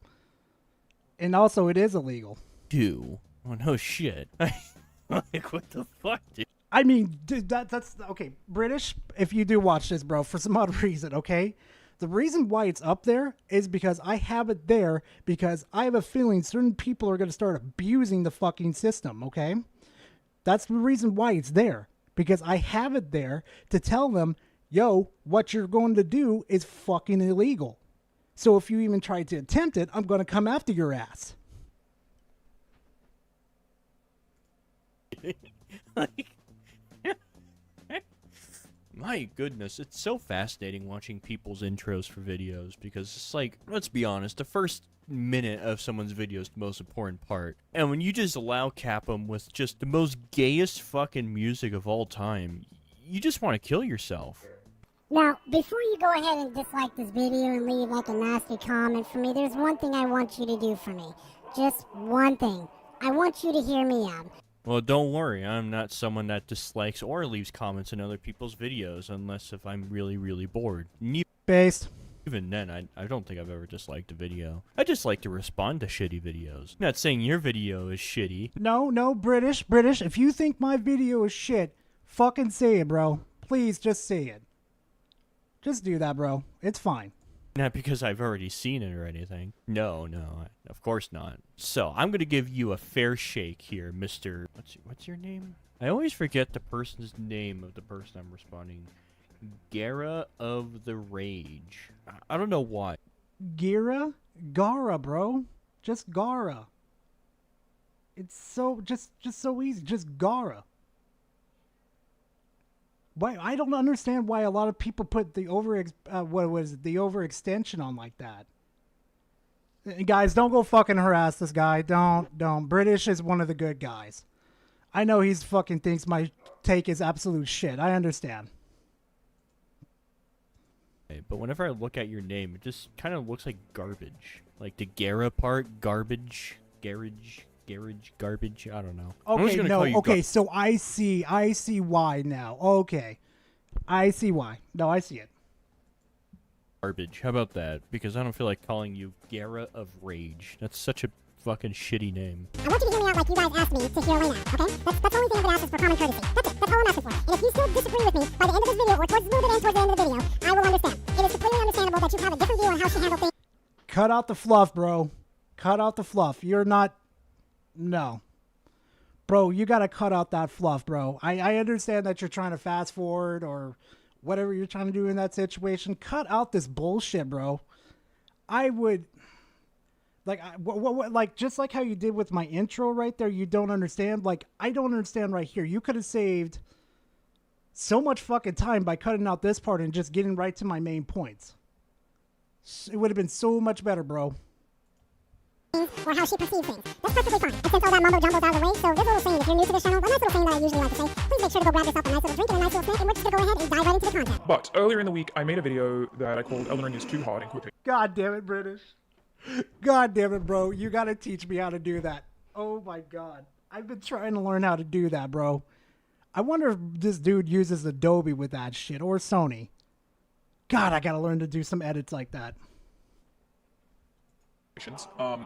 And also, it is illegal. Oh, no shit. Like, what the fuck, dude? I mean, dude, that's okay. British, if you do watch this, bro, for some odd reason, okay? The reason why it's up there is because I have it there because I have a feeling certain people are going to start abusing the fucking system, okay? That's the reason why it's there. Because I have it there to tell them, yo, what you're going to do is fucking illegal. So if you even try to attempt it, I'm going to come after your ass. Like, my goodness, it's so fascinating watching people's intros for videos because it's like, let's be honest, the first minute of someone's video is the most important part. And when you just allow Cap'em with just the most gayest fucking music of all time, you just want to kill yourself. Now, before you go ahead and dislike this video and leave like a nasty comment for me, there's one thing I want you to do for me. Just one thing. I want you to hear me out. Well, don't worry, I'm not someone that dislikes or leaves comments in other people's videos unless if I'm really, really bored. Based. Even then, I don't think I've ever disliked a video. I just like to respond to shitty videos. Not saying your video is shitty. No, British, if you think my video is shit, fucking say it, bro. Please, just say it. Just do that, bro. It's fine. Not because I've already seen it or anything. No, of course not. So, I'm gonna give you a fair shake here, Mr. What's your name? I always forget the person's name of the person I'm responding. Gara of the Rage. I don't know why. Gara, bro. Just Gara. It's so just so easy. Just Gara. Why I don't understand why a lot of people put the overextension on like that. Guys, don't go fucking harass this guy. Don't. British is one of the good guys. I know he's fucking thinks my take is absolute shit. I understand. But whenever I look at your name, it just kind of looks like garbage. Like the Gara part, garbage, garage, garbage. I don't know. Okay, so I see why now. Okay, I see why. No, I see it. Garbage. How about that? Because I don't feel like calling you Gara of Rage. That's such a fucking shitty name. I want you to hear me out like you guys asked me to hear right now, okay? That's the only thing I've been asking for common courtesy. That's it. That's all I'm asking for. And if you still disagree with me by the end of this video or towards a little bit in towards the end of the video, I will understand. It is completely understandable that you have a different view on how she handled things. Cut out the fluff, bro. Cut out the fluff. You're not... No. Bro, you gotta cut out that fluff, bro. I understand that you're trying to fast forward or whatever you're trying to do in that situation. Cut out this bullshit, bro. I would... Like, just like how you did with my intro right there, you don't understand. Like, I don't understand right here. You could have saved so much fucking time by cutting out this part and just getting right to my main points. It would have been so much better, bro. Or how she perceives things. That's perfectly fine. And since all that mumbo jumbo's out of the way, so this little saying, if you're new to this channel, the nice little saying that I usually like to say, please make sure to go grab yourself a nice little drink and a nice little snack, and we're just gonna go ahead and dive right into the content. But earlier in the week, I made a video that I called Elden Ring is too hard in quotation. God damn it, British. God damn it, bro. You gotta teach me how to do that. Oh my god. I've been trying to learn how to do that, bro. I wonder if this dude uses Adobe with that shit or Sony. God, I gotta learn to do some edits like that.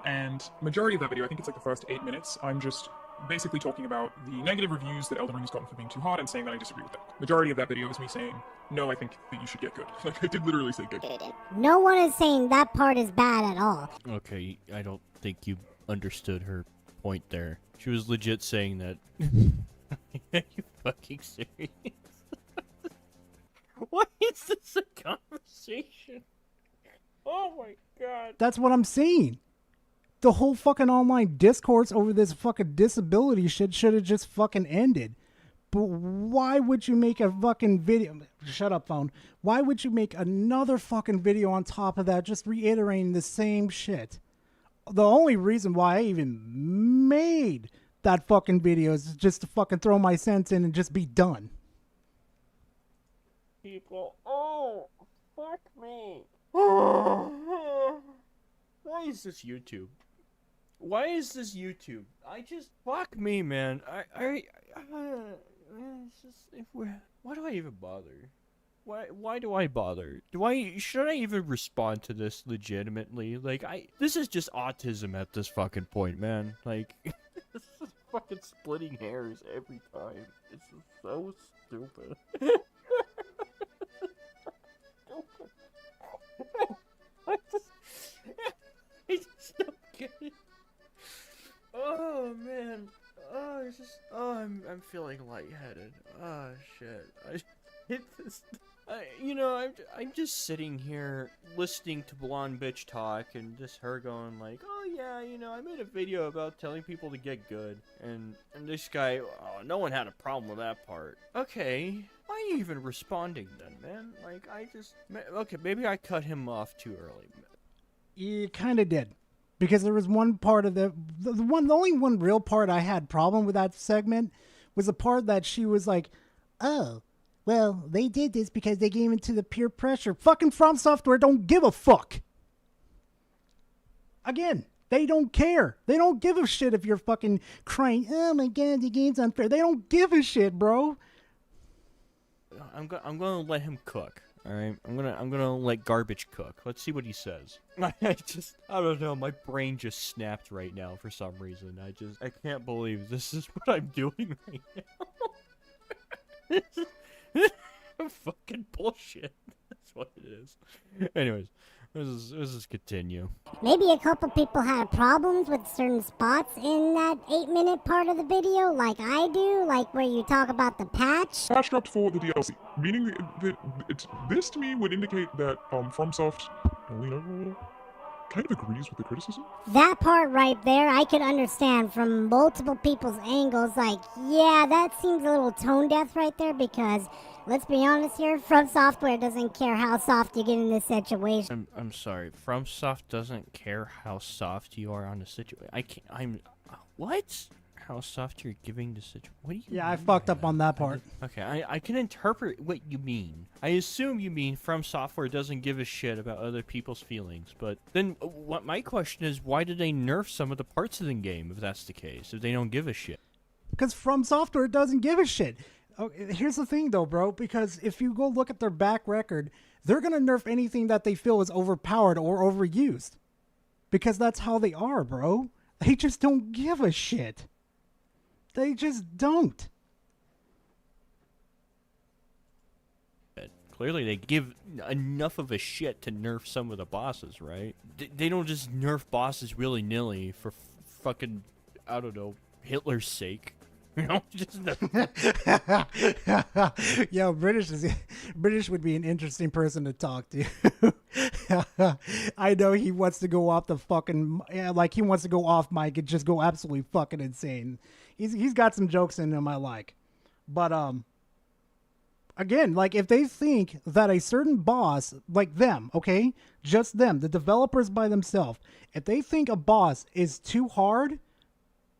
And majority of that video, I think it's like the first 8 minutes, I'm just basically talking about the negative reviews that Elden Ring has gotten for being too hard and saying that I disagree with them. Majority of that video is me saying, no, I think that you should get good. Like, I did literally say good. No one is saying that part is bad at all. Okay, I don't think you understood her point there. She was legit saying that. Are you fucking serious? Why is this a conversation? Oh my god. That's what I'm saying. The whole fucking online discourse over this fucking disability shit should have just fucking ended. But why would you make a fucking video? Shut up, phone. Why would you make another fucking video on top of that just reiterating the same shit? The only reason why I even made that fucking video is just to fucking throw my cents in and just be done. People, oh, fuck me. Why is this YouTube? Why is this YouTube? Fuck me, man. It's just, why do I even bother? Why do I bother? Should I even respond to this legitimately? Like, this is just autism at this fucking point, man. Like, this is fucking splitting hairs every time. It's just so stupid. I just don't get it. Oh man. Oh, it's just. Oh, I'm feeling lightheaded. Oh shit. I'm just sitting here listening to Blonde Bitch talk and just her going like, oh yeah, I made a video about telling people to get good, and this guy, oh, no one had a problem with that part. Okay, why are you even responding then, man? Like, okay, maybe I cut him off too early. You kind of did. Because there was one part of the only one real part I had problem with that segment was the part that she was like, oh, well, they did this because they gave into the peer pressure. Fucking From Software don't give a fuck. Again, they don't care. They don't give a shit if you're fucking crying, oh my god, the game's unfair. They don't give a shit, bro. I'm gonna let him cook. All right, I'm gonna let Garbage cook. Let's see what he says. I don't know. My brain just snapped right now for some reason. I can't believe this is what I'm doing right now. This is fucking bullshit. That's what it is. Anyways, let's just continue. Maybe a couple people had problems with certain spots in that 8-minute part of the video, like I do, like where you talk about the patch. Patch dropped for the DLC, meaning that this to me would indicate that FromSoft, lean over a little, kind of agrees with the criticism. That part right there, I could understand from multiple people's angles, like, yeah, that seems a little tone deaf right there, because let's be honest here, From Software doesn't care how soft you get in this situation. I'm sorry, FromSoft doesn't care how soft you are on the situation. What? How soft you're giving the situation? What do you mean I fucked up on that part. Okay, I can interpret what you mean. I assume you mean From Software doesn't give a shit about other people's feelings, but then what my question is, why did they nerf some of the parts of the game if that's the case, if they don't give a shit? Because From Software doesn't give a shit. Here's the thing though, bro, because if you go look at their back record, they're going to nerf anything that they feel is overpowered or overused. Because that's how they are, bro. They just don't give a shit. They just don't. Clearly they give enough of a shit to nerf some of the bosses, right? They don't just nerf bosses willy-nilly for fucking, I don't know, Hitler's sake. You know, just Yo, British would be an interesting person to talk to. I know he wants to go off the fucking, he wants to go off mic and just go absolutely fucking insane. He's got some jokes in him I like. But again, like if they think that a certain boss, like them, okay, just them, the developers by themselves, if they think a boss is too hard,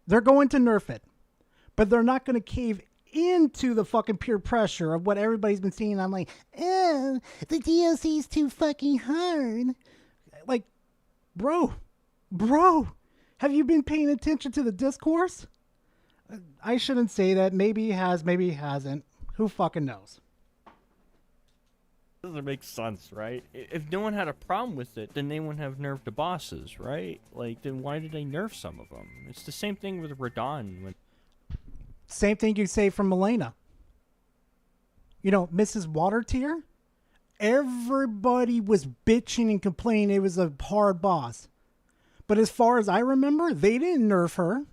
they're going to nerf it. But they're not going to cave into the fucking peer pressure of what everybody's been seeing. I'm like, the DLC's too fucking hard. Like, bro, have you been paying attention to the discourse? I shouldn't say that. Maybe he has, maybe he hasn't. Who fucking knows? Doesn't make sense, right? If no one had a problem with it, then they wouldn't have nerfed the bosses, right? Like, then why did they nerf some of them? It's the same thing with Radon. Same thing you say from Milena. You know, Mrs. Watertear? Everybody was bitching and complaining it was a hard boss. But as far as I remember, they didn't nerf her.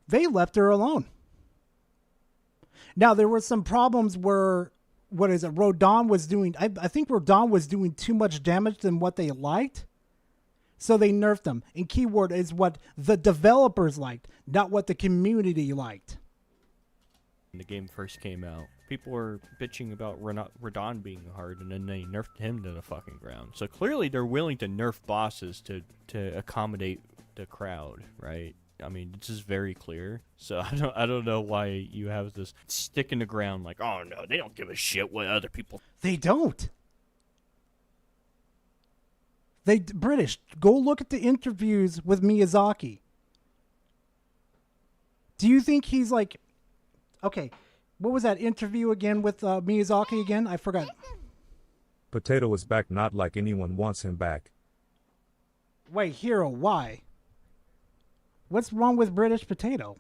They left her alone. Now, there were some problems where, Rodon was doing, I think Rodon was doing too much damage than what they liked. So they nerfed them. And keyword is what the developers liked, not what the community liked. When the game first came out, people were bitching about Radon being hard, and then they nerfed him to the fucking ground. So clearly they're willing to nerf bosses to accommodate the crowd, right? I mean, it's just very clear. So I don't know why you have this stick in the ground like, oh no, they don't give a shit what other people. They don't. British, go look at the interviews with Miyazaki. Do you think he's like, okay, what was that interview again with Miyazaki again? I forgot. Potato is back, not like anyone wants him back. Wait, Hero, why? What's wrong with British Potato?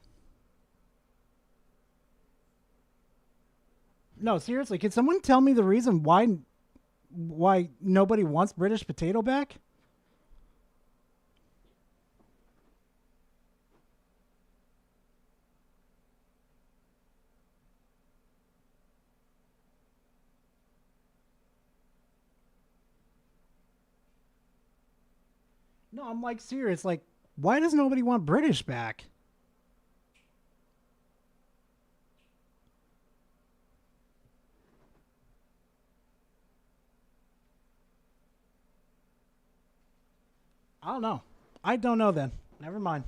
No, seriously, can someone tell me the reason why nobody wants British Potato back? No, I'm like serious. Like, why does nobody want British back? I don't know. I don't know then. Never mind.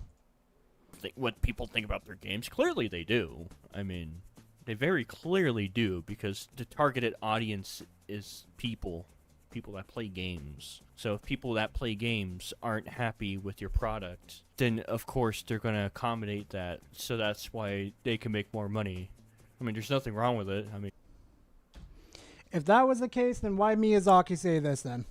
What people think about their games. Clearly they do. I mean, they very clearly do, because the targeted audience is people that play games. So if people that play games aren't happy with your product, then of course they're going to accommodate that. So that's why they can make more money. I mean, there's nothing wrong with it. I mean, if that was the case, then why Miyazaki say this then?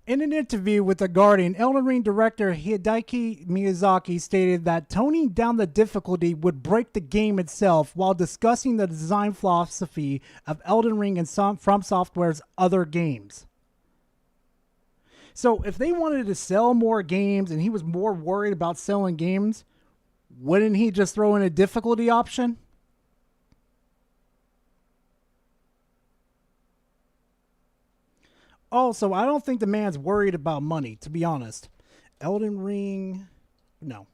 In an interview with The Guardian, Elden Ring director Hideki Miyazaki stated that toning down the difficulty would break the game itself while discussing the design philosophy of Elden Ring and From Software's other games. So if they wanted to sell more games and he was more worried about selling games, wouldn't he just throw in a difficulty option? Also, I don't think the man's worried about money, to be honest. Elden Ring, no.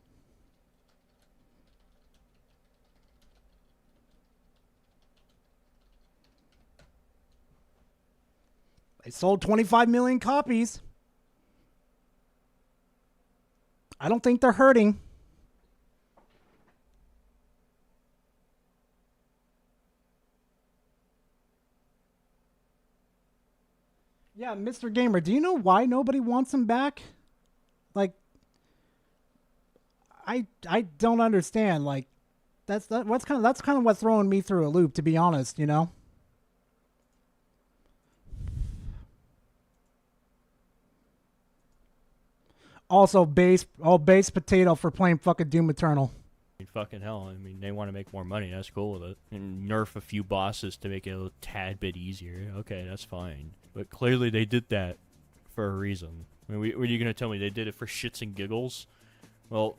They sold 25 million copies. I don't think they're hurting. Yeah, Mr. Gamer, do you know why nobody wants him back? Like, I don't understand. Like, that's kind of what's throwing me through a loop, to be honest. You know. Also, base potato for playing fucking Doom Eternal. fucking hell. I mean, they want to make more money. That's cool with it. And nerf a few bosses to make it a tad bit easier. Okay, that's fine. But clearly they did that for a reason. I mean, what are you going to tell me? They did it for shits and giggles? Well,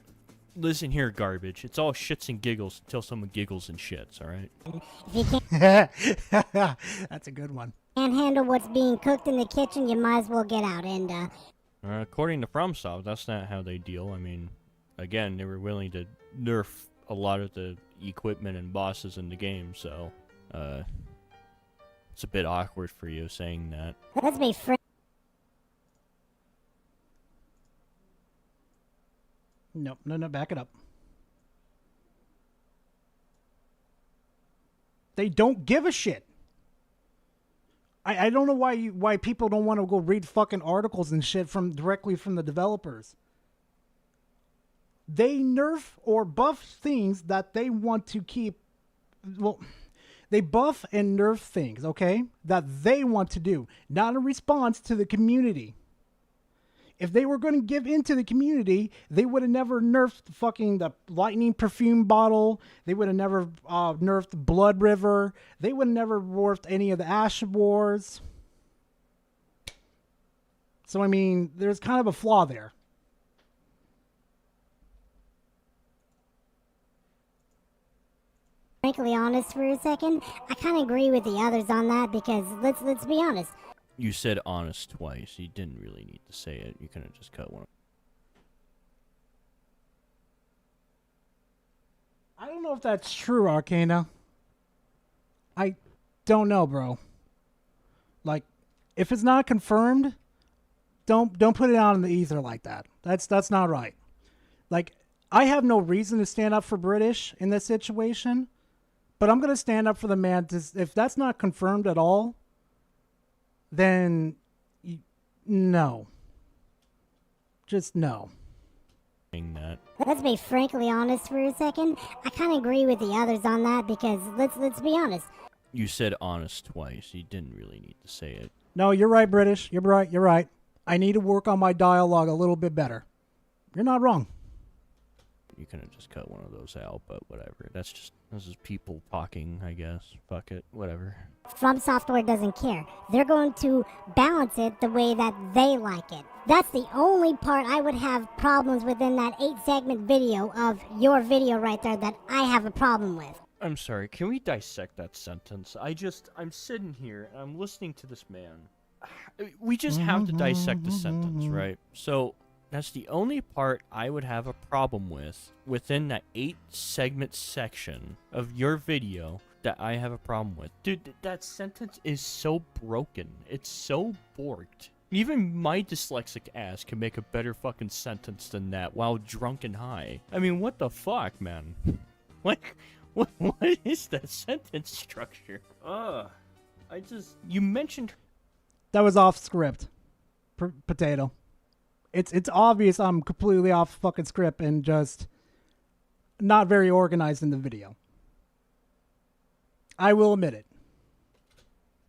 listen here, garbage. It's all shits and giggles until someone giggles and shits, alright? That's a good one. Can't handle what's being cooked in the kitchen, you might as well get out. And according to FromSoft, that's not how they deal. I mean, again, they were willing to nerf a lot of the equipment and bosses in the game, so it's a bit awkward for you saying that. Let's be frank. No, back it up. They don't give a shit. I don't know why people don't want to go read fucking articles and shit directly from the developers. They nerf or buff things that they want to keep. Well, they buff and nerf things, okay, that they want to do, not in response to the community. If they were going to give in to the community, they would have never nerfed fucking the lightning perfume bottle. They would have never nerfed Blood River. They would have never nerfed any of the Ash Wars. So, I mean, there's kind of a flaw there. Frankly honest for a second, I kind of agree with the others on that because let's be honest. You said honest twice. You didn't really need to say it. You could have just cut one. I don't know if that's true, Arcana. I don't know, bro. Like, if it's not confirmed, don't put it out in the ether like that. That's not right. Like, I have no reason to stand up for British in this situation, but I'm gonna stand up for the man. If that's not confirmed at all, then no. Just no. That. Let's be frankly honest for a second. I kind of agree with the others on that because let's be honest. You said honest twice. You didn't really need to say it. No, you're right, British. You're right. You're right. I need to work on my dialogue a little bit better. You're not wrong. You could have just cut one of those out, but whatever. This is people talking, I guess. Fuck it. Whatever. From Software doesn't care. They're going to balance it the way that they like it. That's the only part I would have problems within that 8-segment video of your video right there that I have a problem with. I'm sorry, can we dissect that sentence? I'm sitting here, and I'm listening to this man. We just have to dissect the sentence, right? So, that's the only part I would have a problem with within that 8-segment section of your video that I have a problem with. Dude, that sentence is so broken. It's so borked. Even my dyslexic ass can make a better fucking sentence than that while drunk and high. I mean, what the fuck, man? What is that sentence structure? You mentioned... That was off script. Potato. It's obvious I'm completely off fucking script and just not very organized in the video. I will admit it.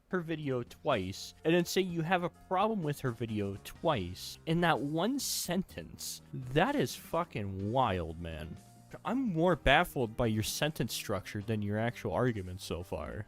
Her video twice, and then say you have a problem with her video twice in that one sentence. That is fucking wild, man. I'm more baffled by your sentence structure than your actual argument so far.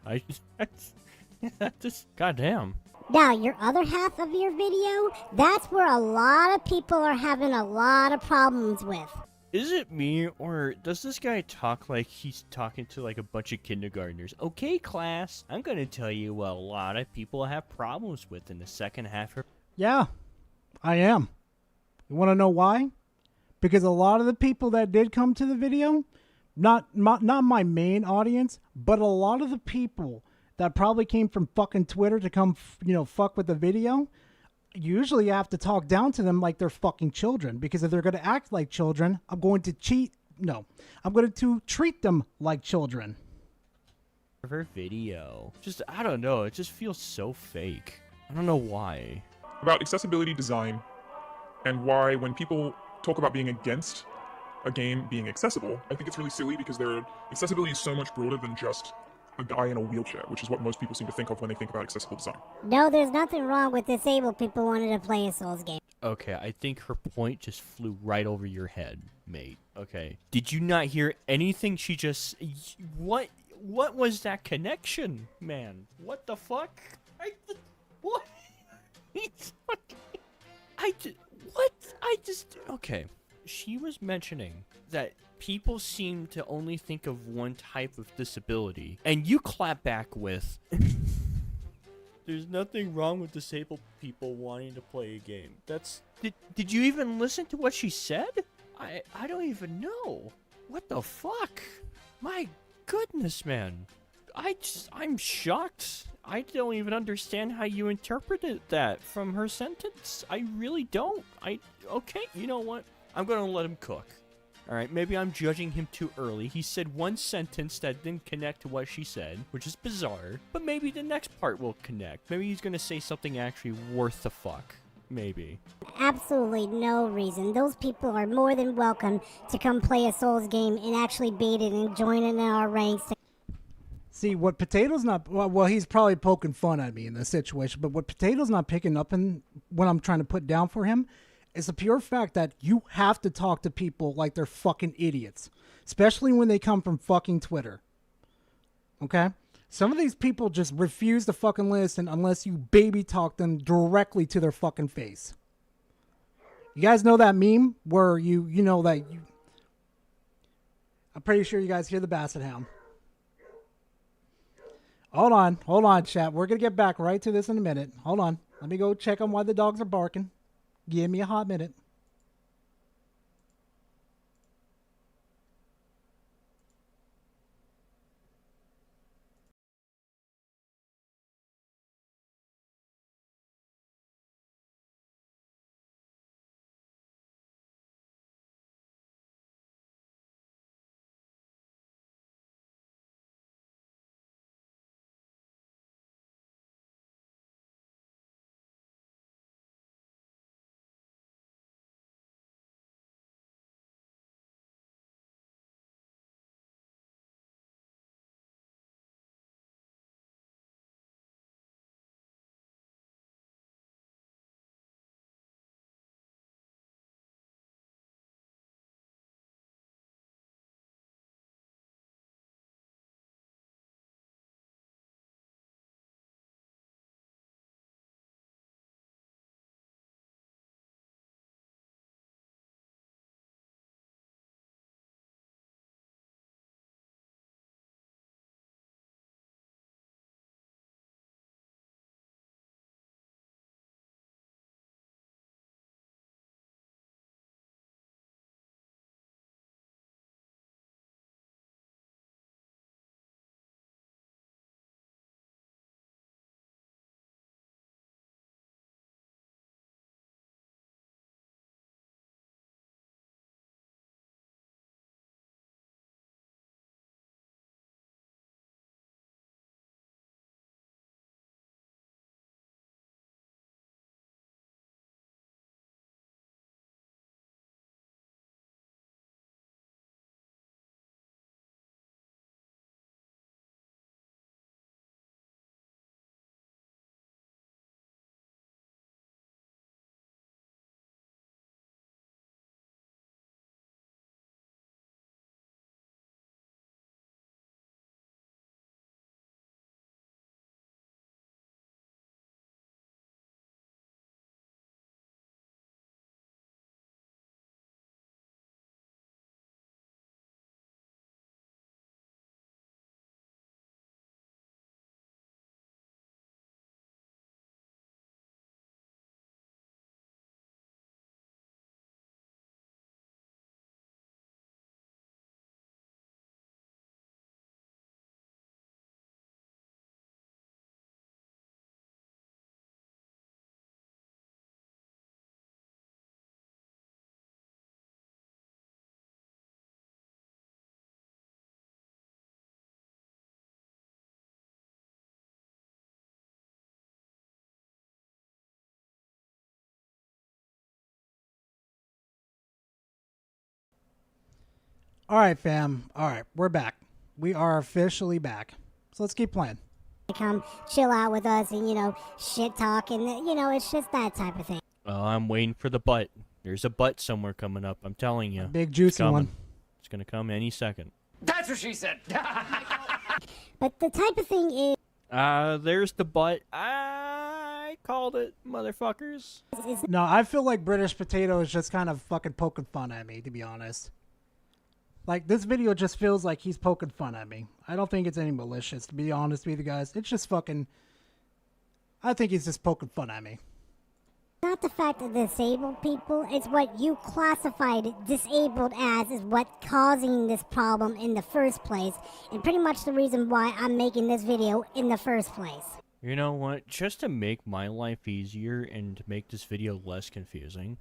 Just goddamn. Now, your other half of your video, that's where a lot of people are having a lot of problems with. Is it me, or does this guy talk like he's talking to like a bunch of kindergartners? Okay, class, I'm gonna tell you what a lot of people have problems with in the second half of... Yeah, I am. You want to know why? Because a lot of the people that did come to the video, not my main audience, but a lot of the people that probably came from fucking Twitter to come, fuck with the video, usually you have to talk down to them like they're fucking children. Because if they're going to act like children, I'm going to treat them like children. Her video. I don't know, it just feels so fake. I don't know why. About accessibility design, and why when people talk about being against a game being accessible, I think it's really silly because accessibility is so much broader than just a guy in a wheelchair, which is what most people seem to think of when they think about accessible design. No, there's nothing wrong with disabled people wanting to play a Souls game. Okay, I think her point just flew right over your head, mate. Okay. Did you not hear anything she just... What was that connection, man? What the fuck? What? Okay. She was mentioning that people seem to only think of one type of disability, and you clap back with, there's nothing wrong with disabled people wanting to play a game. Did you even listen to what she said? I don't even know. What the fuck? My goodness, man. I'm shocked. I don't even understand how you interpreted that from her sentence. I really don't. Okay, you know what? I'm gonna let him cook. Alright, maybe I'm judging him too early. He said one sentence that didn't connect to what she said, which is bizarre. But maybe the next part will connect. Maybe he's gonna say something actually worth the fuck. Maybe. Absolutely no reason. Those people are more than welcome to come play a Souls game and actually beat it and join in our ranks. See, what Potato's not... Well, he's probably poking fun at me in this situation, but what Potato's not picking up in what I'm trying to put down for him is the pure fact that you have to talk to people like they're fucking idiots, especially when they come from fucking Twitter. Okay? Some of these people just refuse to fucking listen unless you baby talk them directly to their fucking face. You guys know that meme where you know that you... I'm pretty sure you guys hear the Basset Hound. Hold on, chat. We're going to get back right to this in a minute. Hold on. Let me go check on why the dogs are barking. Give me a hot minute. All right, fam. All right, we're back. We are officially back. So let's keep playing. Come chill out with us and, you know, shit talk and, you know, it's just that type of thing. Oh, I'm waiting for the butt. There's a butt somewhere coming up. I'm telling you. Big juicy one. It's gonna come any second. That's what she said. But the type of thing is... There's the butt. I called it, motherfuckers. No, I feel like British Potato is just kind of fucking poking fun at me, to be honest. Like, this video just feels like he's poking fun at me. I don't think it's any malicious, to be honest with you guys. It's just fucking... I think he's just poking fun at me. Not the fact of disabled people, it's what you classified disabled as is what causing this problem in the first place, and pretty much the reason why I'm making this video in the first place. You know what? Just to make my life easier and to make this video less confusing,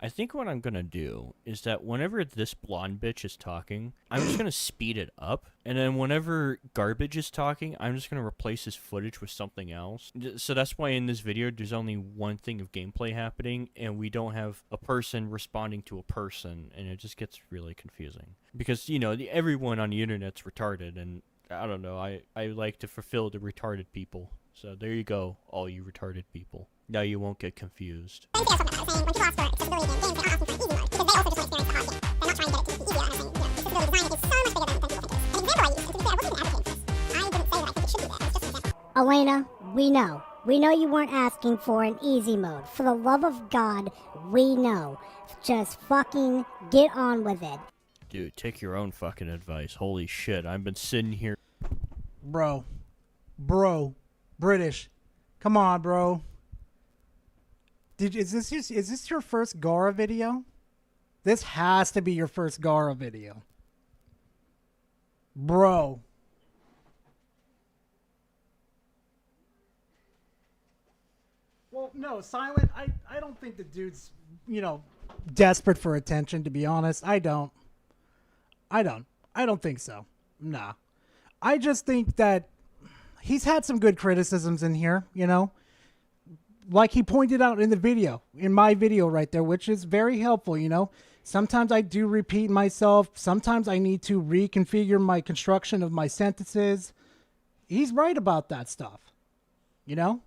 I think what I'm gonna do is that whenever this blonde bitch is talking, I'm just gonna speed it up, and then whenever Garbage is talking, I'm just gonna replace his footage with something else. So that's why in this video, there's only one thing of gameplay happening, and we don't have a person responding to a person, and it just gets really confusing. Because, you know, everyone on the internet's retarded, and I don't know, I like to fulfill the retarded people. So there you go, all you retarded people. Now you won't get confused. Elena, we know. We know you weren't asking for an easy mode. For the love of God, we know. Just fucking get on with it. Dude, take your own fucking advice. Holy shit, I've been sitting here... Bro. British. Come on, bro. Is this your first Gara video? This has to be your first Gara video. Bro. Well, no, Silent, I don't think the dude's, you know, desperate for attention, to be honest. I don't think so. Nah. I just think that he's had some good criticisms in here, you know? Like he pointed out in the video, in my video right there, which is very helpful, you know? Sometimes I do repeat myself. Sometimes I need to reconfigure my construction of my sentences. He's right about that stuff, you know?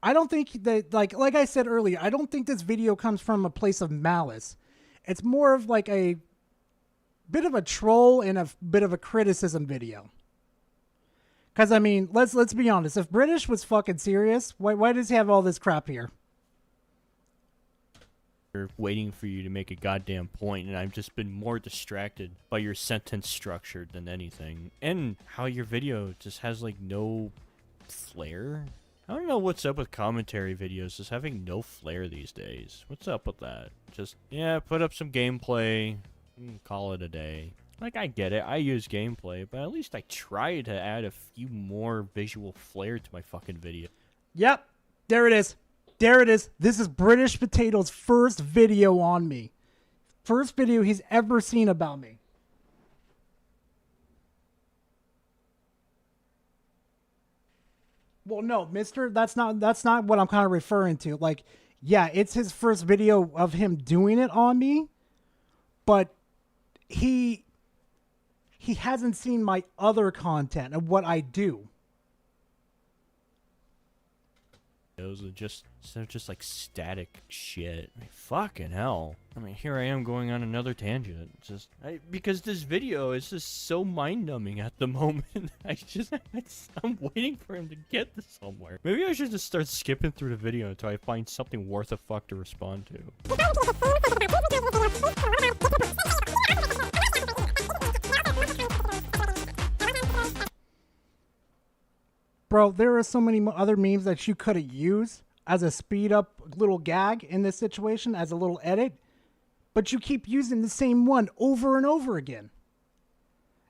I don't think that, like I said earlier, I don't think this video comes from a place of malice. It's more of like a bit of a troll and a bit of a criticism video. Because, I mean, let's be honest. If British was fucking serious, why does he have all this crap here? Waiting for you to make a goddamn point, and I've just been more distracted by your sentence structure than anything. And how your video just has, like, no flair. I don't know what's up with commentary videos just having no flair these days. What's up with that? Just, yeah, put up some gameplay, and call it a day. Like, I get it, I use gameplay, but at least I try to add a few more visual flair to my fucking video. Yep, there it is. There it is. This is British Potato's first video on me. First video he's ever seen about me. Well, no, mister, that's not what I'm kind of referring to. Like, yeah, it's his first video of him doing it on me, but he hasn't seen my other content of what I do. Those are just like static shit. I mean, fucking hell. I mean, here I am going on another tangent. Because this video is just so mind-numbing at the moment. I'm waiting for him to get this somewhere. Maybe I should just start skipping through the video until I find something worth a fuck to respond to. Bro, there are so many other memes that you could have used as a speed up little gag in this situation, as a little edit, but you keep using the same one over and over again.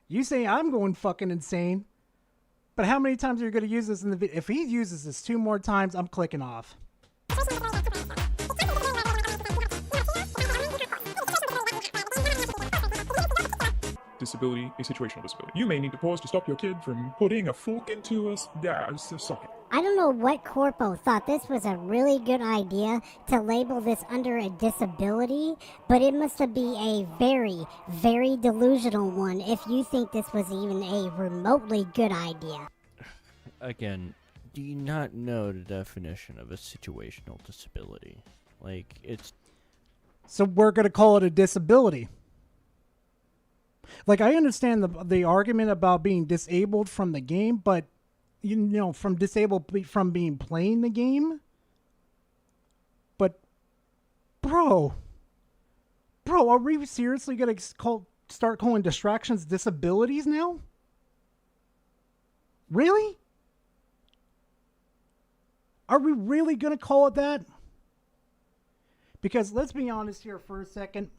You say I'm going fucking insane, but how many times are you going to use this in the video? If he uses this 2 more times, I'm clicking off. Disability, a situational disability. You may need to pause to stop your kid from putting a fork into a socket. I don't know what corpo thought this was a really good idea to label this under a disability, but it must be a very, very delusional one if you think this was even a remotely good idea. Again, do you not know the definition of a situational disability? Like, it's... So we're going to call it a disability. Like, I understand the argument about being disabled from the game, but, you know, from disabled from being playing the game. But, bro, are we seriously going to start calling distractions disabilities now? Really? Are we really going to call it that? Because let's be honest here for a second.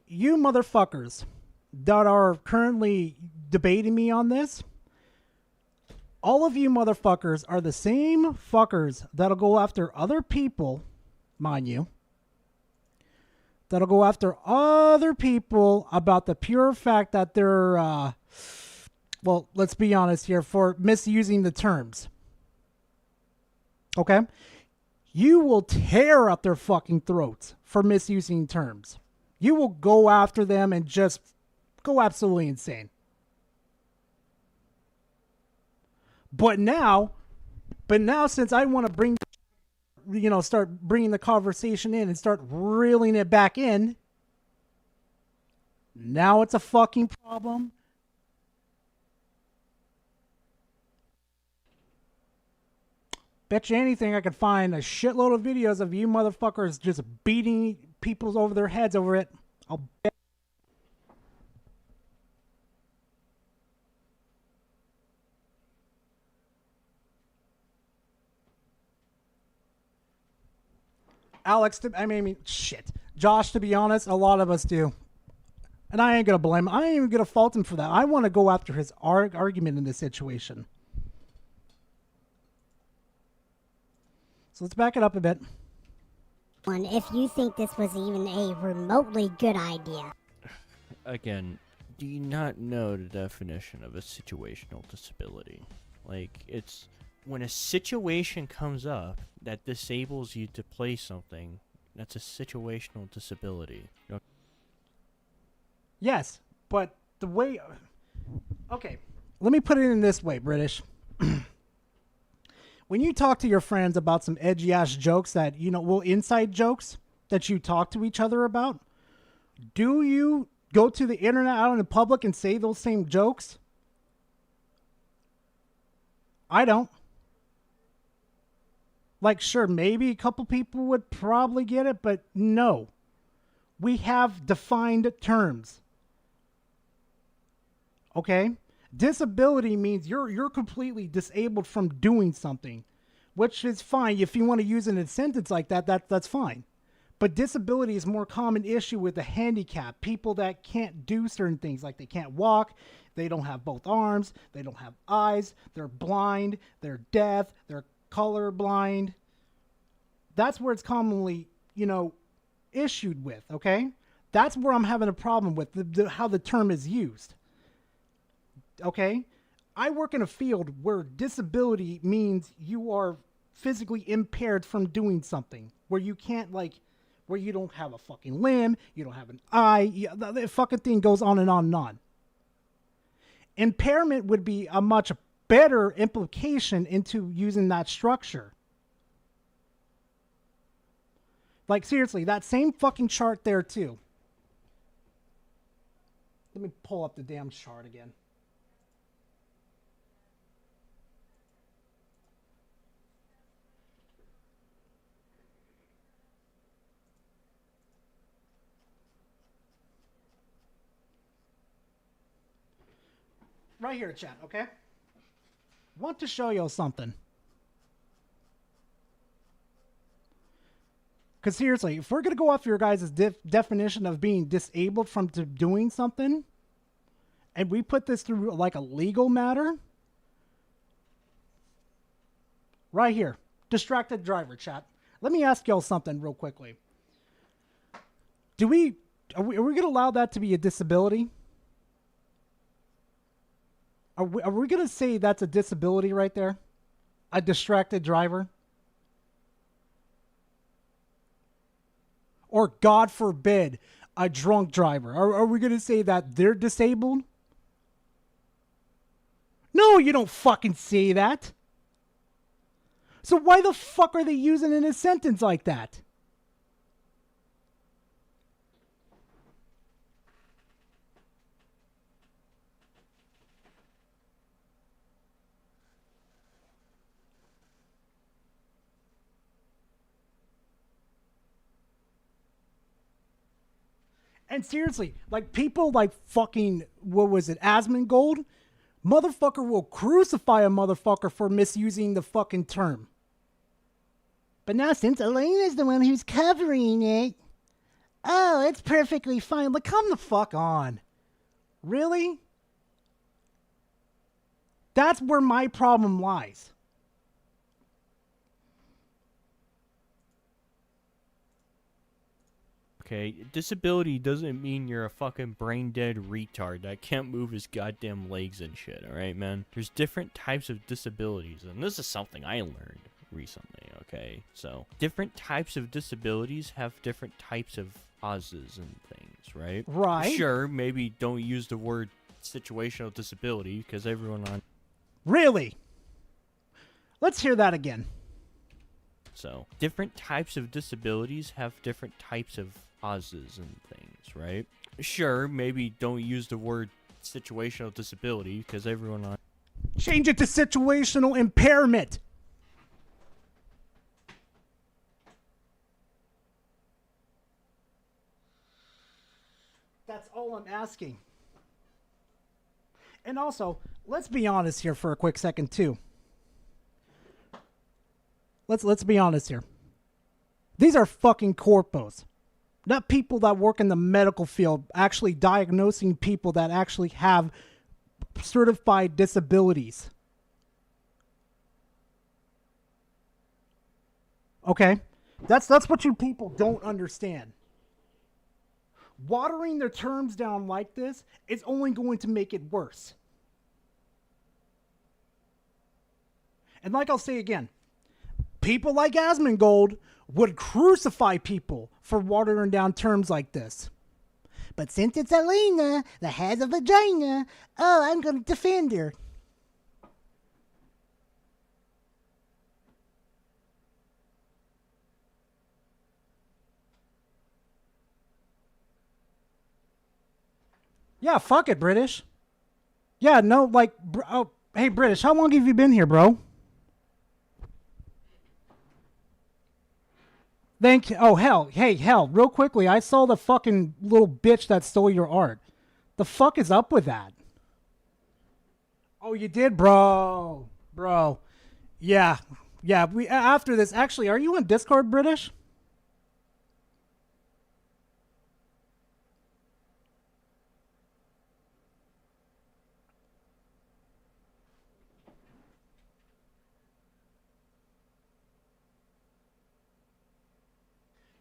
You motherfuckers that are currently debating me on this, all of you motherfuckers are the same fuckers that'll go after other people, mind you, that'll go after other people about the pure fact that they're, well, let's be honest here, for misusing the terms. Okay? You will tear up their fucking throats for misusing terms. You will go after them and just go absolutely insane. But now since I want to start bringing the conversation in and start reeling it back in, now it's a fucking problem. Bet you anything I could find a shitload of videos of you motherfuckers just beating people over their heads over it. I'll bet. Alex, shit. Josh, to be honest, a lot of us do. And I ain't going to blame him. I ain't even going to fault him for that. I want to go after his argument in this situation. So let's back it up a bit. If you think this was even a remotely good idea. Again, do you not know the definition of a situational disability? Like, it's when a situation comes up that disables you to play something, that's a situational disability. You know? Yes, but the way... Okay, let me put it in this way, British. When you talk to your friends about some edgy-ass jokes that, inside jokes that you talk to each other about, do you go to the internet out in the public and say those same jokes? I don't. Like, sure, maybe a couple people would probably get it, but no. We have defined terms. Okay? Disability means you're completely disabled from doing something, which is fine. If you want to use it in a sentence like that's fine. But disability is a more common issue with the handicap. People that can't do certain things, like they can't walk, they don't have both arms, they don't have eyes, they're blind, they're deaf, they're colorblind. That's where it's commonly, issued with, okay? That's where I'm having a problem with how the term is used. Okay? I work in a field where disability means you are physically impaired from doing something, where you can't, where you don't have a fucking limb, you don't have an eye, the fucking thing goes on and on and on. Impairment would be a much better implication into using that structure. Like, seriously, that same fucking chart there, too. Let me pull up the damn chart again. Right here, chat, okay? Want to show you something. Because seriously, if we're going to go off your guys' definition of being disabled from doing something, and we put this through like a legal matter, right here, distracted driver, chat. Let me ask y'all something real quickly. Are we going to allow that to be a disability? Are we gonna say that's a disability right there? A distracted driver? Or God forbid, a drunk driver? Are we gonna say that they're disabled? No, you don't fucking say that. So why the fuck are they using it in a sentence like that? And seriously, like people like fucking, what was it, Asmongold? Motherfucker will crucify a motherfucker for misusing the fucking term. But now since Elena's the one who's covering it, oh, it's perfectly fine. Like, come the fuck on. Really? That's where my problem lies. Okay, disability doesn't mean you're a fucking brain dead retard that can't move his goddamn legs and shit, alright, man? There's different types of disabilities, and this is something I learned recently, okay? So, different types of disabilities have different types of causes and things, right? Right. Sure, maybe don't use the word situational disability, because everyone on... Really? Let's hear that again. So, different types of disabilities have different types of causes and things, right? Sure, maybe don't use the word situational disability because everyone on... Change it to situational impairment. That's all I'm asking. And also, let's be honest here for a quick second too. Let's be honest here. These are fucking corpos. Not people that work in the medical field actually diagnosing people that actually have certified disabilities. Okay? That's what you people don't understand. Watering their terms down like this is only going to make it worse. And like I'll say again, people like Asmongold would crucify people for watering down terms like this. But since it's Elena that has a vagina, oh, I'm going to defend her. Yeah, fuck it, British. Yeah, no, like, oh, hey, British, how long have you been here, bro? Thank you. Oh, hell. Hey, hell, real quickly, I saw the fucking little bitch that stole your art. The fuck is up with that? Oh, you did, bro. Bro. Yeah. Yeah, we after this, actually, are you on Discord, British?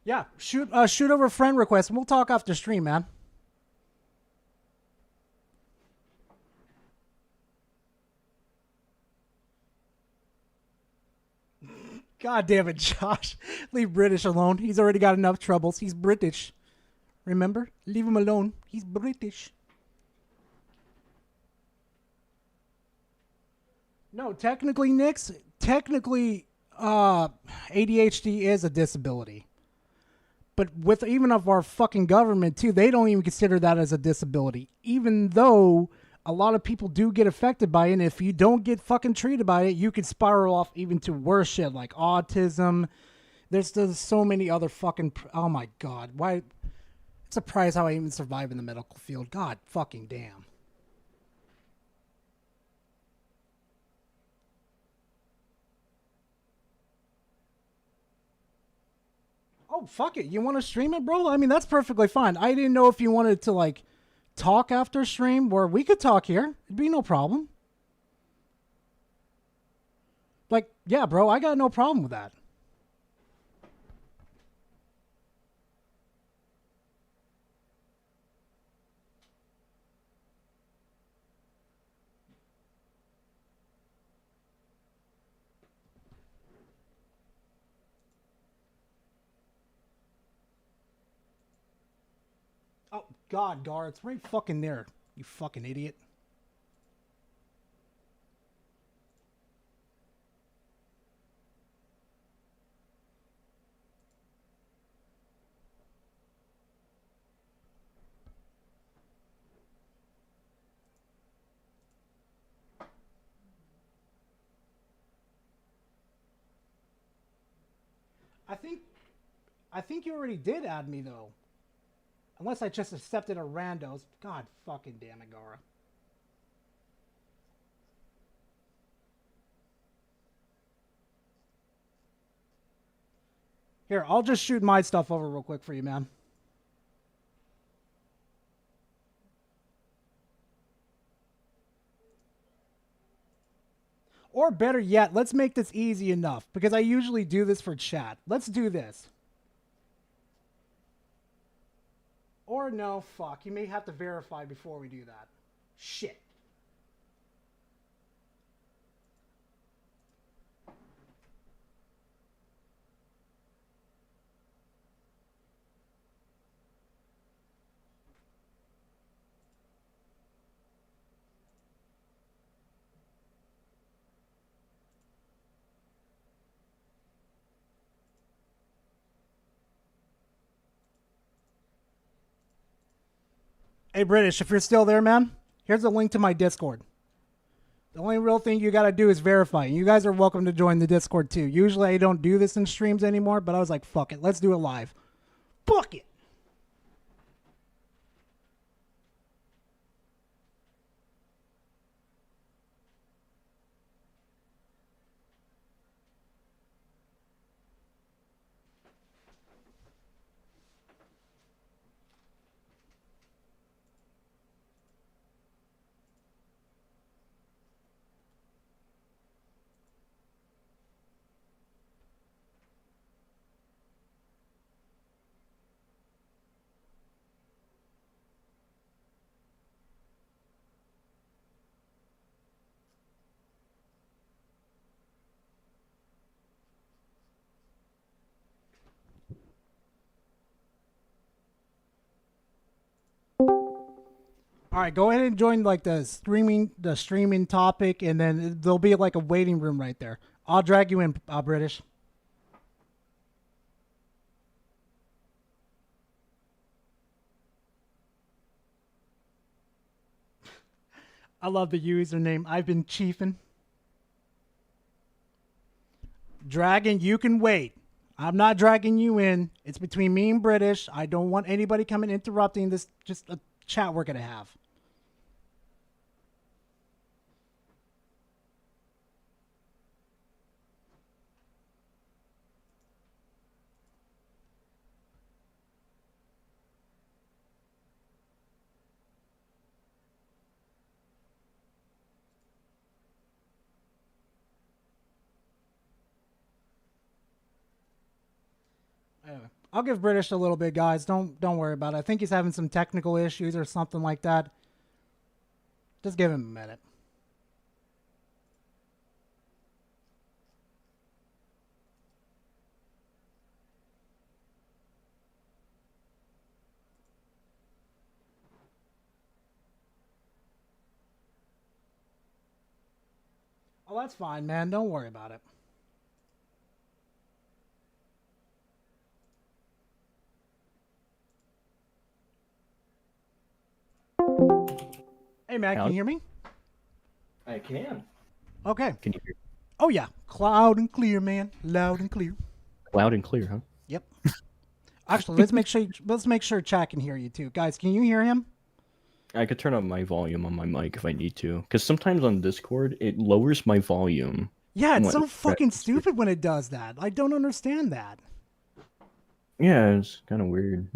Yeah, shoot over friend request, and we'll talk after stream, man. God damn it, Josh. Leave British alone. He's already got enough troubles. He's British. Remember? Leave him alone. He's British. No, technically, Nix, ADHD is a disability. But with even of our fucking government too, they don't even consider that as a disability. Even though a lot of people do get affected by it, and if you don't get fucking treated by it, you can spiral off even to worse shit like autism. There's so many other fucking... Oh my god. Why... I'm surprised how I even survive in the medical field. God fucking damn. Oh, fuck it. You want to stream it, bro? I mean, that's perfectly fine. I didn't know if you wanted to, like, talk after stream, where we could talk here. It'd be no problem. Like, yeah, bro, I got no problem with that. God, Gar, it's right fucking there. You fucking idiot. I think you already did add me though. Unless I just accepted a randos. God fucking damn it, Gara. Here, I'll just shoot my stuff over real quick for you, man. Or better yet, let's make this easy enough, because I usually do this for chat. Let's do this. Or no, fuck. You may have to verify before we do that. Shit. Hey, British, if you're still there, man, here's a link to my Discord. The only real thing you got to do is verify. You guys are welcome to join the Discord, too. Usually I don't do this in streams anymore, but I was like, fuck it. Let's do it live. Fuck it. All right, go ahead and join like the streaming topic, and then there'll be like a waiting room right there. I'll drag you in, British. I love the username. I've been chiefing. Dragon, you can wait. I'm not dragging you in. It's between me and British. I don't want anybody coming interrupting this. Just a chat we're gonna have. Anyway, I'll give British a little bit, guys. Don't worry about it. I think he's having some technical issues or something like that. Just give him a minute. Oh, that's fine, man. Don't worry about it. Hey, Matt, can you hear me? I can. Okay. Can you hear? Oh, yeah. Loud and clear, man. Loud and clear. Loud and clear, huh? Yep. Actually, let's make sure chat can hear you too. Guys, can you hear him? I could turn up my volume on my mic if I need to, because sometimes on Discord it lowers my volume. Yeah, it's so fucking stupid when it does that. I don't understand that. Yeah, it's kind of weird.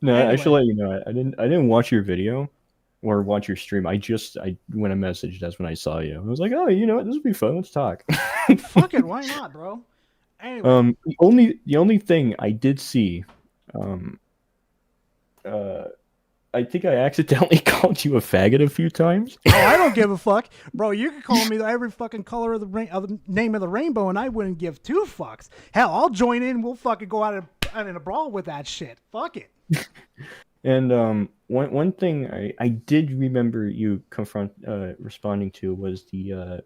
No, Anyway. I should let you know. I didn't watch your video or watch your stream. I when I messaged, that's when I saw you. I was like, oh, you know what? This would be fun. Let's talk. Fuck it, why not, bro? Anyway. The only thing I did see, I think I accidentally called you a faggot a few times. Oh, I don't give a fuck, bro. You could call me every fucking color of the name of the rainbow, and I wouldn't give two fucks. Hell, I'll join in. We'll fucking go out I'm in a brawl with that shit. Fuck it. And one thing I did remember you responding to was the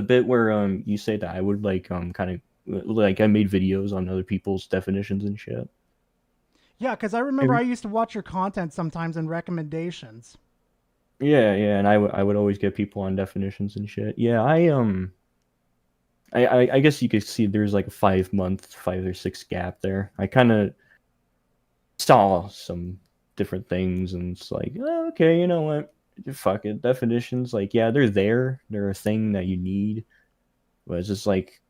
bit where you say that I would like kind of like I made videos on other people's definitions and shit. Yeah, because I remember I used to watch your content sometimes in recommendations. Yeah, and I would always get people on definitions and shit. Yeah, I guess you could see there's like a 5 or 6 gap there. I kind of saw some different things and it's like, oh, okay, you know what? Fuck it. Definitions, like, yeah, they're there. They're a thing that you need. But it's just like,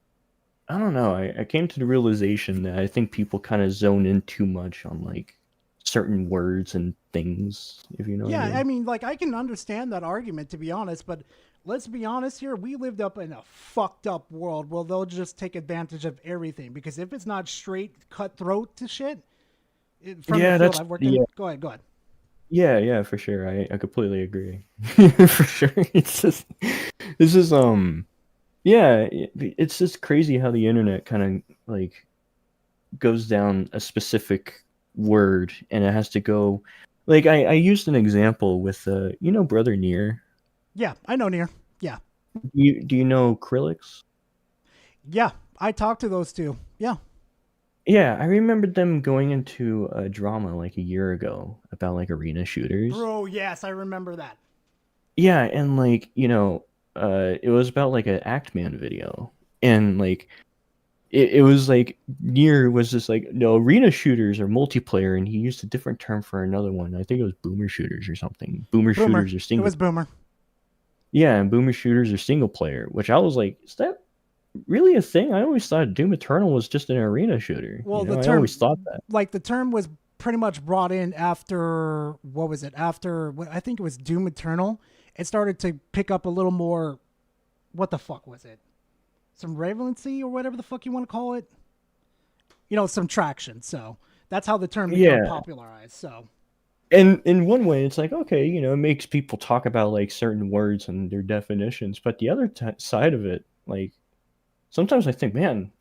I don't know. I came to the realization that I think people kind of zone in too much on like certain words and things, if you know what I mean. I mean, like, I can understand that argument, to be honest, but let's be honest here. We lived up in a fucked up world where they'll just take advantage of everything. Because if it's not straight cutthroat to shit, from the field I've worked in, go ahead. Yeah, for sure. I completely agree. For sure. It's just it's just crazy how the internet kind of like goes down a specific word and it has to go like I used an example with Brother Nier. Yeah, I know Nier. Yeah. Do you know Krillix? Yeah, I talked to those two. Yeah. Yeah, I remember them going into a drama like a year ago about like arena shooters. Bro, yes, I remember that. Yeah, and like, it was about like an Actman video. And like it was like Nier was just like, no, arena shooters are multiplayer, and he used a different term for another one. I think it was boomer shooters or something. Boomer shooters are single. It was boomer. Yeah, and boomer shooters are single player, which I was like, is that really a thing? I always thought Doom Eternal was just an arena shooter. Well, I always thought that. Like, the term was pretty much brought in after, what was it? After, I think it was Doom Eternal. It started to pick up a little more, what the fuck was it? Some relevancy or whatever the fuck you want to call it? Some traction. So that's how the term became popularized. So. And in one way, it's like, okay, it makes people talk about like certain words and their definitions. But the other side of it, like, sometimes I think, man,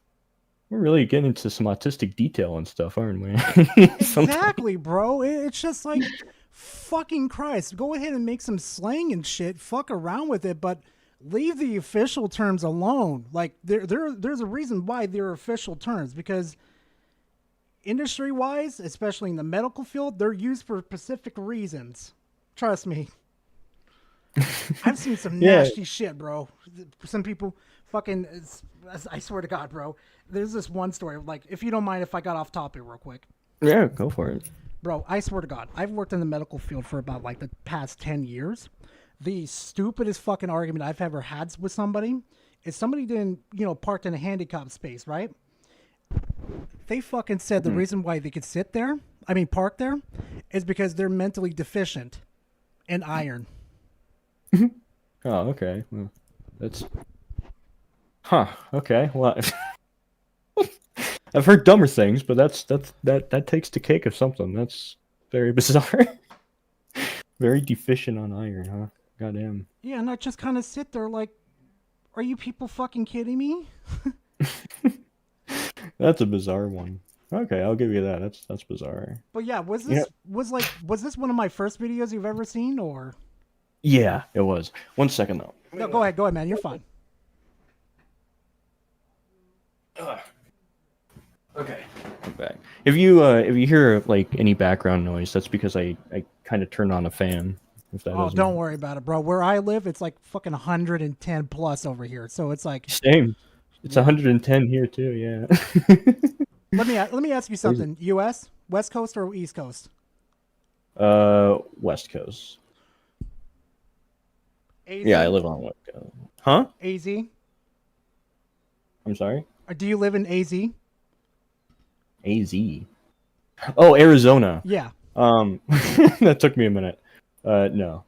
we're really getting into some autistic detail and stuff, aren't we? Exactly, bro. It's just like, fucking Christ. Go ahead and make some slang and shit. Fuck around with it, but leave the official terms alone. Like, there's a reason why they're official terms, because industry-wise, especially in the medical field, they're used for specific reasons. Trust me. I've seen some nasty shit, bro. Some people fucking, I swear to God, bro. There's this one story, like, if you don't mind if I got off topic real quick. Yeah, go for it. Bro, I swear to God, I've worked in the medical field for about like the past 10 years. The stupidest fucking argument I've ever had with somebody is somebody didn't, parked in a handicapped space, right? They fucking said the reason why they could park there, is because they're mentally deficient in iron. Oh, okay. Well, that's... Huh, okay. Well, I've heard dumber things, but that takes the cake of something. That's very bizarre. Very deficient on iron, huh? Goddamn. Yeah, and I just kind of sit there like, are you people fucking kidding me? That's a bizarre one. Okay, I'll give you that. That's bizarre. But yeah, was this one of my first videos you've ever seen, or? Yeah, it was. 1 second though. No, go ahead, man. You're fine. Okay, I'm back. If you hear like any background noise, that's because I kind of turned on a fan. If that don't worry about it, bro. Where I live, it's like fucking 110 plus over here, so it's like same. It's 110 here too. Yeah. Let me ask you something. U.S. West Coast or East Coast? West Coast. AZ? Yeah, I live on West Coast. Huh? AZ? I'm sorry? Or do you live in AZ? AZ? Oh, Arizona. Yeah. That took me a minute. No.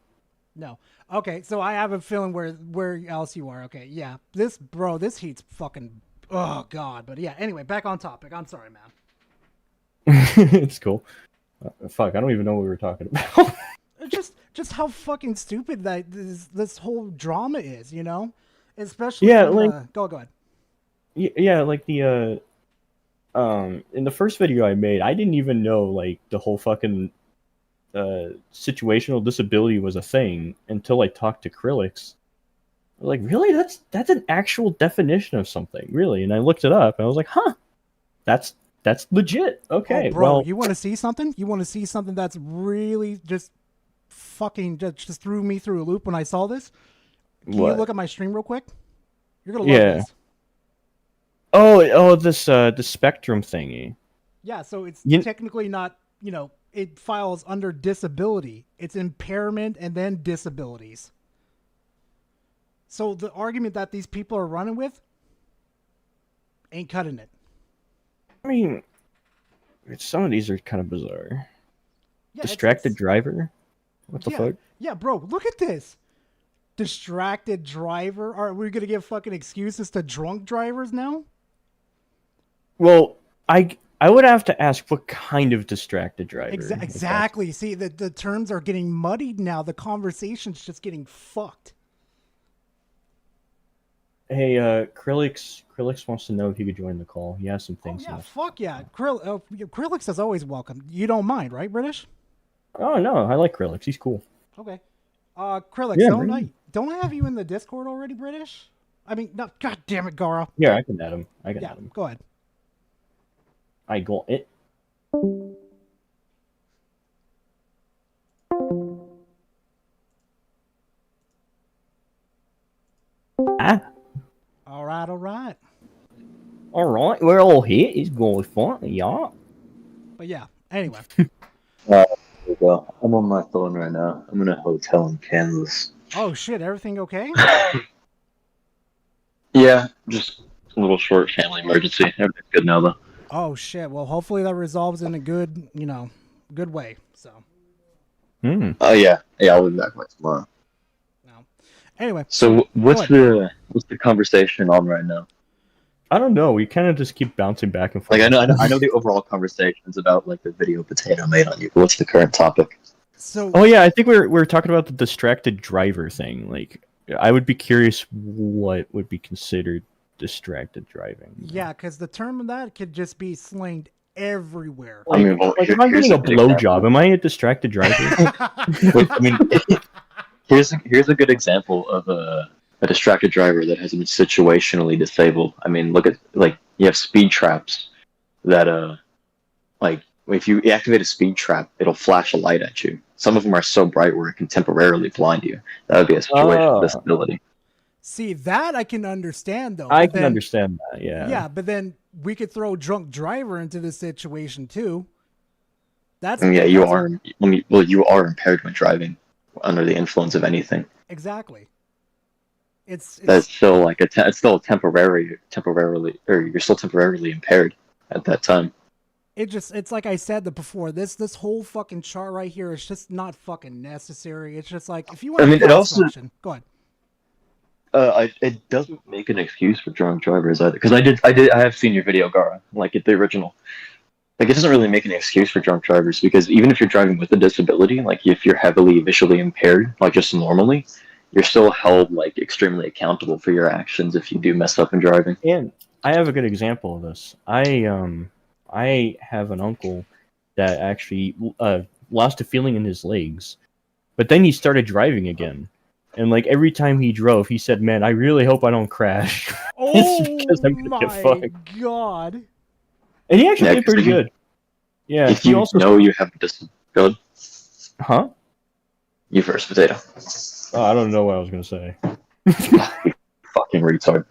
No. Okay, so I have a feeling where else you are. Okay, yeah. This heat's fucking, oh God. But yeah, anyway, back on topic. I'm sorry, man. It's cool. Fuck, I don't even know what we were talking about. Just how fucking stupid that this whole drama is, Especially yeah, like go ahead. Yeah, like the in the first video I made, I didn't even know like the whole fucking situational disability was a thing until I talked to Krillix. I was like, really? That's an actual definition of something, really? And I looked it up, and I was like, huh, that's legit. Okay, Oh, bro, well, you want to see something? You want to see something that's really just fucking just threw me through a loop when I saw this? Can you What? look at my stream real quick? You're gonna love yeah. this. Oh, this the Spectrum thingy. Yeah, so it's You- technically not, it files under disability. It's impairment and then disabilities. So the argument that these people are running with ain't cutting it. I mean, some of these are kind of bizarre. Yeah, it's- Distracted driver? What the yeah, fuck? Yeah, bro, look at this. Distracted driver. Are we gonna give fucking excuses to drunk drivers now? Well, I would have to ask what kind of distracted driver. Exactly. See, the terms are getting muddied now. The conversation's just getting fucked. Hey, Krillix wants to know if you could join the call. He has some things. Yeah, fuck yeah. Krillix is always welcome. You don't mind, right, British? Oh no, I like Krillix. He's cool. Okay. Krillix, Yeah, don't I have you in the Discord already, British? I mean, no, god damn it, Gara. Yeah, I can add him. Add him. Go ahead. I got it. Ah. All right, all right. All right, we're all here. It's going fun, yeah. But yeah, anyway. There we go. I'm on my phone right now. I'm in a hotel in Kansas. Oh shit, everything okay? Yeah, just a little short family emergency. Everything's good now, though. Oh shit. Well, hopefully that resolves in a good, good way. So. Oh yeah, I'll be back by tomorrow. Anyway. So what's go the conversation on right now? I don't know. We kind of just keep bouncing back and forth. Like I know the overall conversation's about like the video Potato made on you. But what's the current topic? So. Oh yeah, I think we're talking about the distracted driver thing. Like, I would be curious what would be considered distracted driving. Yeah, because the term of that could just be slanged everywhere. I mean, well, Like, if I'm getting a blowjob, am I a distracted driver? Wait, I mean, here's a good example of a distracted driver that has been situationally disabled. I mean, look at like you have speed traps that like if you activate a speed trap, it'll flash a light at you. Some of them are so bright where it can temporarily blind you. That would be a situational disability. See, that I can understand though. I but can then- understand that. Yeah. Yeah, but then we could throw drunk driver into this situation too. That's And yeah, you that's- are. I mean, well, you are impaired when driving under the influence of anything. Exactly. It's That's still like it's still temporarily, or you're still temporarily impaired at that time. it's like I said before. This whole fucking chart right here is just not fucking necessary. It's just like if you want. I mean, it also- go ahead. It doesn't make an excuse for drunk drivers either. Because I have seen your video, Gara, like the original. Like, it doesn't really make an excuse for drunk drivers because even if you're driving with a disability, like if you're heavily visually impaired, like just normally, you're still held like extremely accountable for your actions if you do mess up in driving. And I have a good example of this. I have an uncle that actually lost a feeling in his legs, but then he started driving again. And like every time he drove, he said, "Man, I really hope I don't crash." Oh because I'm gonna get my fucked. god! And he actually Yeah, did pretty 'cause good. Yeah, If he you also know you have a disability, huh? you first, Potato. Oh, I don't know what I was gonna say. Fucking retard.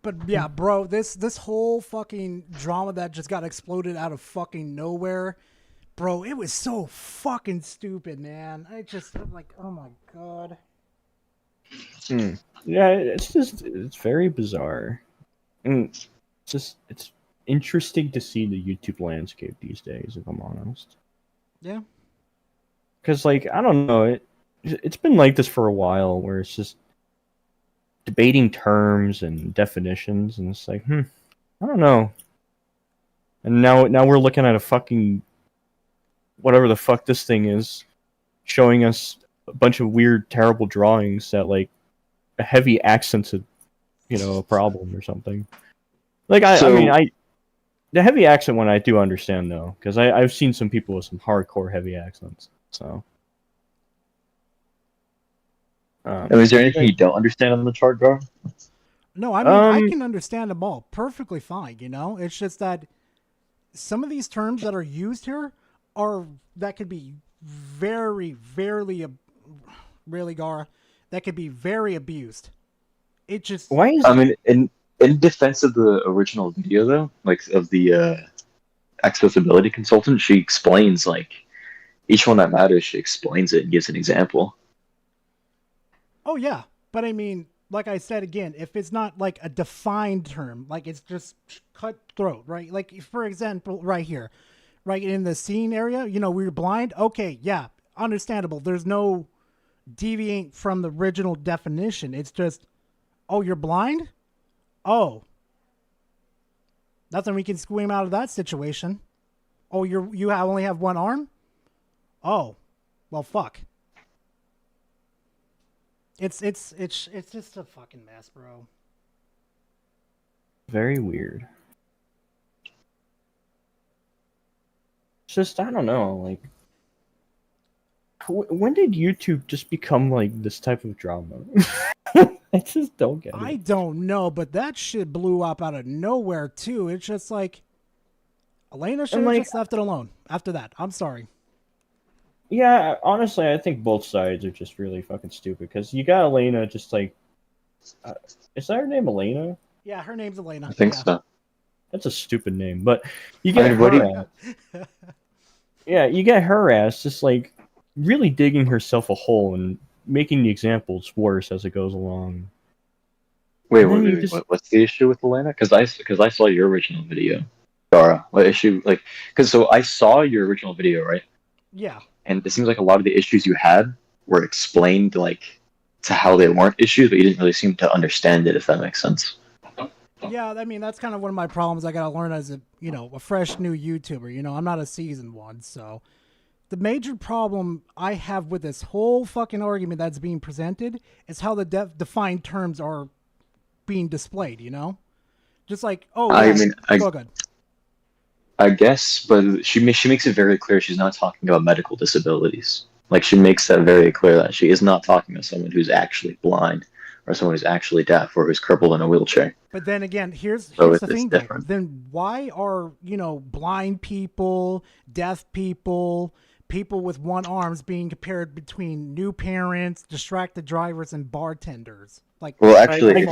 But yeah, bro, this whole fucking drama that just got exploded out of fucking nowhere, bro, it was so fucking stupid, man. I'm like, oh my god. Yeah, it's very bizarre. And it's interesting to see the YouTube landscape these days, if I'm honest. Yeah. Because, like, I don't know, it's been like this for a while, where it's just debating terms and definitions, and it's like, I don't know. And now we're looking at a fucking whatever the fuck this thing is, showing us a bunch of weird, terrible drawings that like a heavy accent's a problem or something. Like I mean The heavy accent one I do understand though, because I've seen some people with some hardcore heavy accents. So. Is there anything you don't understand on the chart, Gar? No, I mean I can understand them all perfectly fine. You know, it's just that some of these terms that are used here that could be very, really, Gara, that could be very abused. It just. Why is? I mean, in defense of the original video, though, like of the accessibility consultant, she explains like each one that matters. She explains it and gives an example. Oh yeah, but I mean, like I said again, if it's not like a defined term, like it's just cutthroat, right? Like for example, right here, right in the scene area, you know, we're blind. Okay, yeah, understandable. There's no deviate from the original definition. It's just, oh, you're blind? Oh. Nothing we can squeam out of that situation. Oh, you only have one arm? Oh. Well, fuck. It's just a fucking mess, bro. Very weird. It's just, I don't know, like, when did YouTube just become like this type of drama? I just don't get it. I don't know, but that shit blew up out of nowhere too. It's just like Elena should have just left it alone after that. I'm sorry. Yeah, honestly, I think both sides are just really fucking stupid because you got Elena just like, is that her name, Elena? Yeah, her name's Elena. I think so. That's a stupid name, but you get her ass. Yeah, you get her ass just like really digging herself a hole and making the examples worse as it goes along. Wait, what's the issue with Elena? Because I saw your original video, Dara. What issue? Like, because so I saw your original video, right? Yeah. And it seems like a lot of the issues you had were explained like to how they weren't issues, but you didn't really seem to understand it. If that makes sense. Yeah, I mean that's kind of one of my problems. I gotta learn as a fresh new YouTuber. You know, I'm not a seasoned one, so the major problem I have with this whole fucking argument that's being presented is how the defined terms are being displayed. You know, just like go ahead. I guess, but she makes it very clear she's not talking about medical disabilities. Like she makes that very clear that she is not talking about someone who's actually blind or someone who's actually deaf or who's crippled in a wheelchair. But then again, here's So the it's thing. Though. different. Then why are blind people, deaf people, people with one arms being compared between new parents, distracted drivers, and bartenders? Like, Well, actually,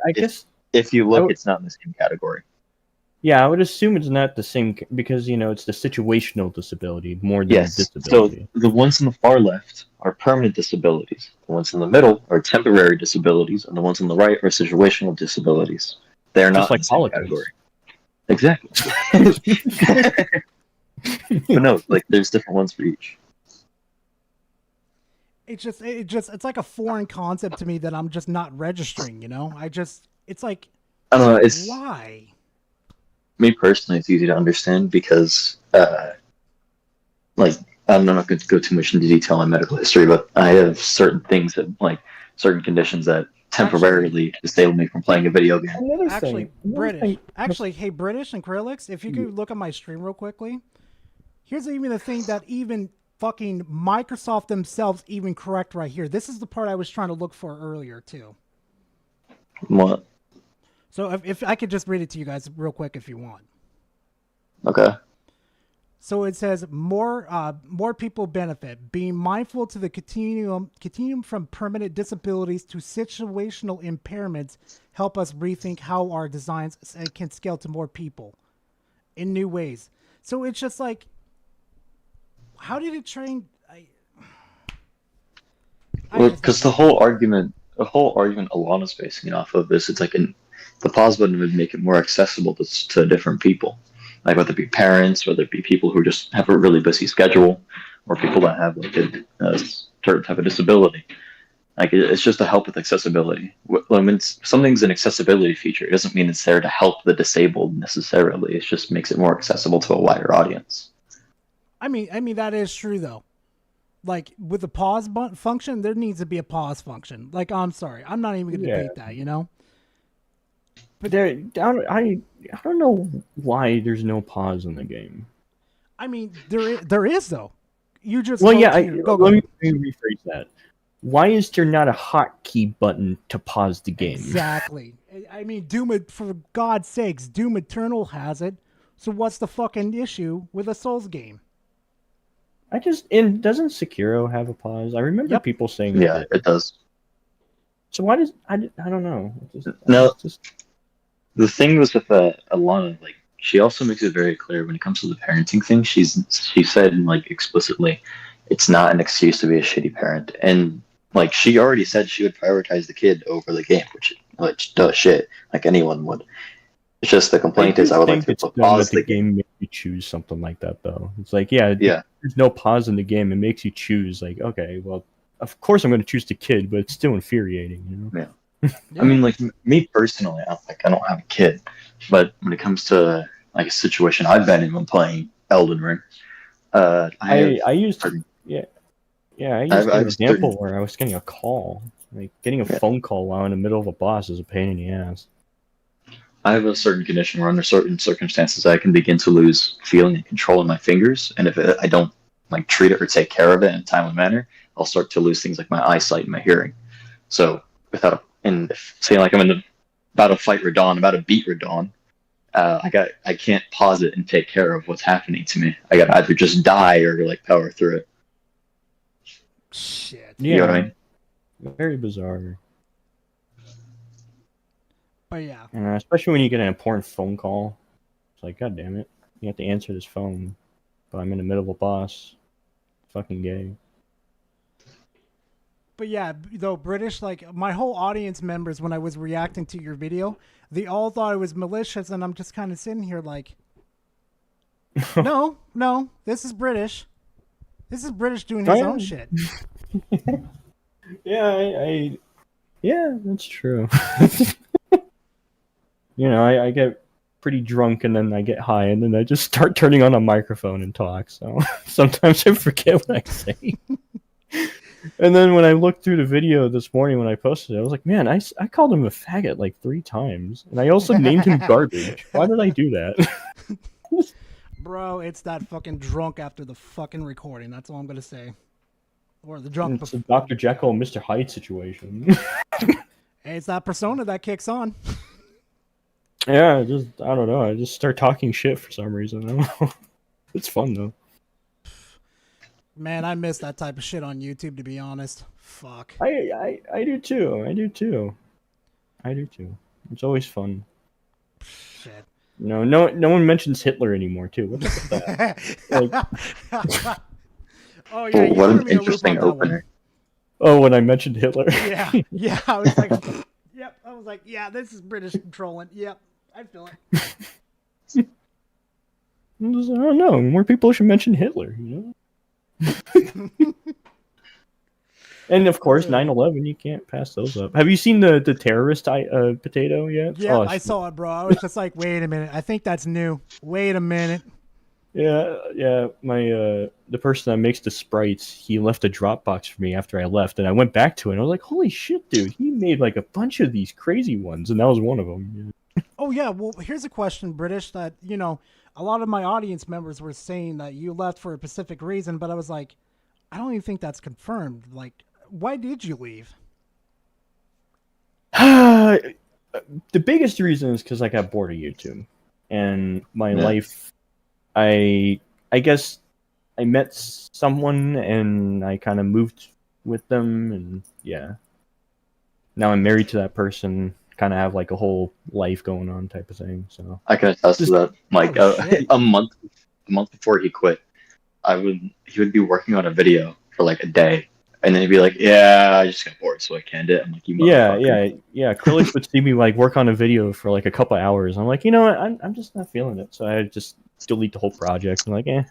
I guess if you look, it's not in the same category. Yeah, I would assume it's not the same because it's the situational disability more than Yes. disability. So the ones on the far left are permanent disabilities. The ones in the middle are temporary disabilities, and the ones on the right are situational disabilities. They're not Just like in the same politics. category. Exactly. But no, like there's different ones for each. It's like a foreign concept to me that I'm just not registering. It's like, I don't know. It's why? Me personally, it's easy to understand because, like, I'm not going to go too much into detail on medical history, but I have certain things that, like, certain conditions that temporarily disable me from playing a video game. Actually, British. Actually, hey, British and Krillix, if you could look at my stream real quickly. Here's even the thing that even fucking Microsoft themselves even correct right here. This is the part I was trying to look for earlier, too. What? So if I could just read it to you guys real quick if you want. Okay. So it says more people benefit. Being mindful to the continuum from permanent disabilities to situational impairments help us rethink how our designs can scale to more people in new ways. So it's just like, how did it train? Well, because the whole argument Alana's basing it off of is it's like the pause button would make it more accessible to different people, like whether it be parents, whether it be people who just have a really busy schedule, or people that have like a certain type of disability. Like it's just to help with accessibility. When something's an accessibility feature, it doesn't mean it's there to help the disabled necessarily. It just makes it more accessible to a wider audience. I mean that is true though. Like with the pause button function, there needs to be a pause function. Like I'm sorry, I'm not even going to debate that. But I don't know why there's no pause in the game. I mean, there is though. You just Well, go yeah. to your- go, Let go. me rephrase that. Why is there not a hotkey button to pause the game? Exactly. I mean, for God's sakes, Doom Eternal has it. So what's the fucking issue with a Souls game? Doesn't Sekiro have a pause? I remember people saying Yeah, it does. So why does I don't know. No, the thing was with Alana, like she also makes it very clear when it comes to the parenting thing. She said like explicitly, it's not an excuse to be a shitty parent, and like she already said she would prioritize the kid over the game, which does shit like anyone would. It's just the complaint is I would like to pause the game makes you choose something like that though. It's like there's no pause in the game. It makes you choose like okay, well of course I'm going to choose the kid, but it's still infuriating, you know. Yeah. I mean, like me personally, I don't have a kid, but when it comes to like a situation I've been in when playing Elden Ring, I used an example where I was getting a call, like getting a phone call while in the middle of a boss is a pain in the ass. I have a certain condition where under certain circumstances I can begin to lose feeling and control in my fingers, and if I don't like treat it or take care of it in a timely manner, I'll start to lose things like my eyesight and my hearing. So say like I'm about to fight Radon, about to beat Radon, I can't pause it and take care of what's happening to me. I gotta either just die or like power through it. Shit. Yeah, you know what I mean? Very bizarre. But yeah. Especially when you get an important phone call. It's like, God damn it. You have to answer this phone. But I'm in the middle of a boss. Fucking gay. But yeah, though British, like my whole audience members, when I was reacting to your video, they all thought it was malicious, and I'm just kind of sitting here like, no, this is British. This is British doing his own shit. Yeah, that's true. You know, I get pretty drunk and then I get high and then I just start turning on a microphone and talk. So sometimes I forget what I say. And then when I looked through the video this morning when I posted it, I was like, man, I called him a faggot like 3 times. And I also named him garbage. Why did I do that? Bro, it's that fucking drunk after the fucking recording. That's all I'm going to say. Or the drunk. It's a Dr. Jekyll and Mr. Hyde situation. Hey, it's that persona that kicks on. Yeah, I don't know. I just start talking shit for some reason. I don't know. It's fun though. Man, I miss that type of shit on YouTube, to be honest. Fuck. I do too. I do too. It's always fun. Shit. No one mentions Hitler anymore too. What's up with that? Oh yeah, you what threw an me a loop interesting on that one. opener. Oh, when I mentioned Hitler. Yeah. I was like, yep. I was like, yeah, this is British trolling. Yep, I feel it. I don't know. More people should mention Hitler. You know. And of course, 9/11. You can't pass those up. Have you seen the terrorist potato yet? Yeah, Oh, I saw it, bro. I was just like, wait a minute. I think that's new. Wait a minute. Yeah. My the person that makes the sprites, he left a Dropbox for me after I left, and I went back to it. And I was like, holy shit, dude! He made like a bunch of these crazy ones, and that was one of them. Oh yeah. Well, here's a question, British. That a lot of my audience members were saying that you left for a specific reason, but I was like, I don't even think that's confirmed. Like, why did you leave? The biggest reason is because I got bored of YouTube, and my life. I guess I met someone and I kind of moved with them, and yeah. Now I'm married to that person. Kind of have like a whole life going on, type of thing. So I can attest to that. Like a month before he quit, he would be working on a video for like a day, and then he'd be like, "Yeah, I just got bored, so I canned it." I'm like, "You motherfucker." yeah. Krillix would see me like work on a video for like a couple hours. I'm like, you know what? I'm just not feeling it. So I just delete the whole project. I'm like, eh.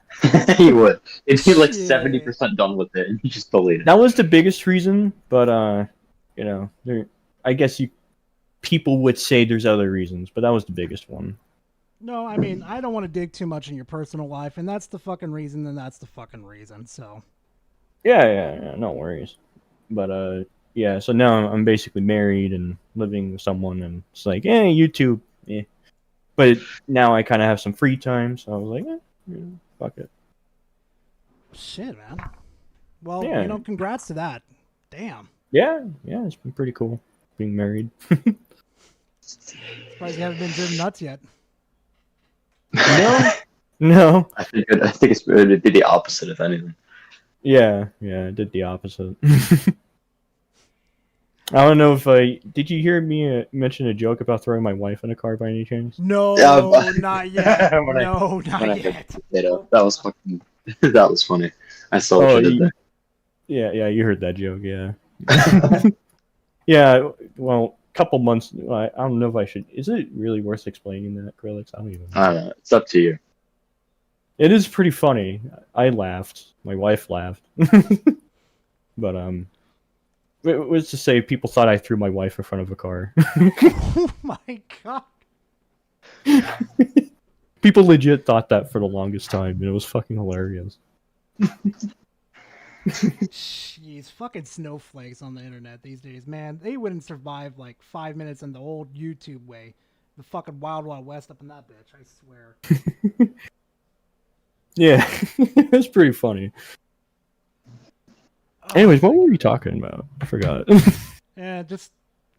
He would. If he like 70% done with it, and he just delete it. That was the biggest reason, but I guess people would say there's other reasons, but that was the biggest one. No, I mean, I don't want to dig too much in your personal life, and that's the fucking reason, then that's the fucking reason, so. Yeah, no worries. But, yeah, so now I'm basically married and living with someone, and it's like, YouTube, yeah. But now I kind of have some free time, so I was like, fuck it. Shit, man. Well, Yeah. congrats to that. Damn. Yeah, it's been pretty cool being married. Surprised you haven't been driven nuts yet. No. I think it'd be the opposite if anything. Yeah, I did the opposite. I don't know if did you hear me mention a joke about throwing my wife in a car by any chance? No, not yet. No, not yet. That was fucking. That was funny. I saw what you did there. Yeah, you heard that joke. Yeah. Yeah. Well, couple months. I don't know if I should. Is it really worth explaining that, Krillix? I don't even know. I don't know. It's up to you. It is pretty funny. I laughed. My wife laughed. But it was to say people thought I threw my wife in front of a car. Oh my god. People legit thought that for the longest time, and it was fucking hilarious. Jeez, fucking snowflakes on the internet these days, man. They wouldn't survive like 5 minutes in the old YouTube way. The fucking Wild Wild West up in that bitch, I swear. Yeah, it's pretty funny. Anyways, what were we talking about? I forgot. Yeah, just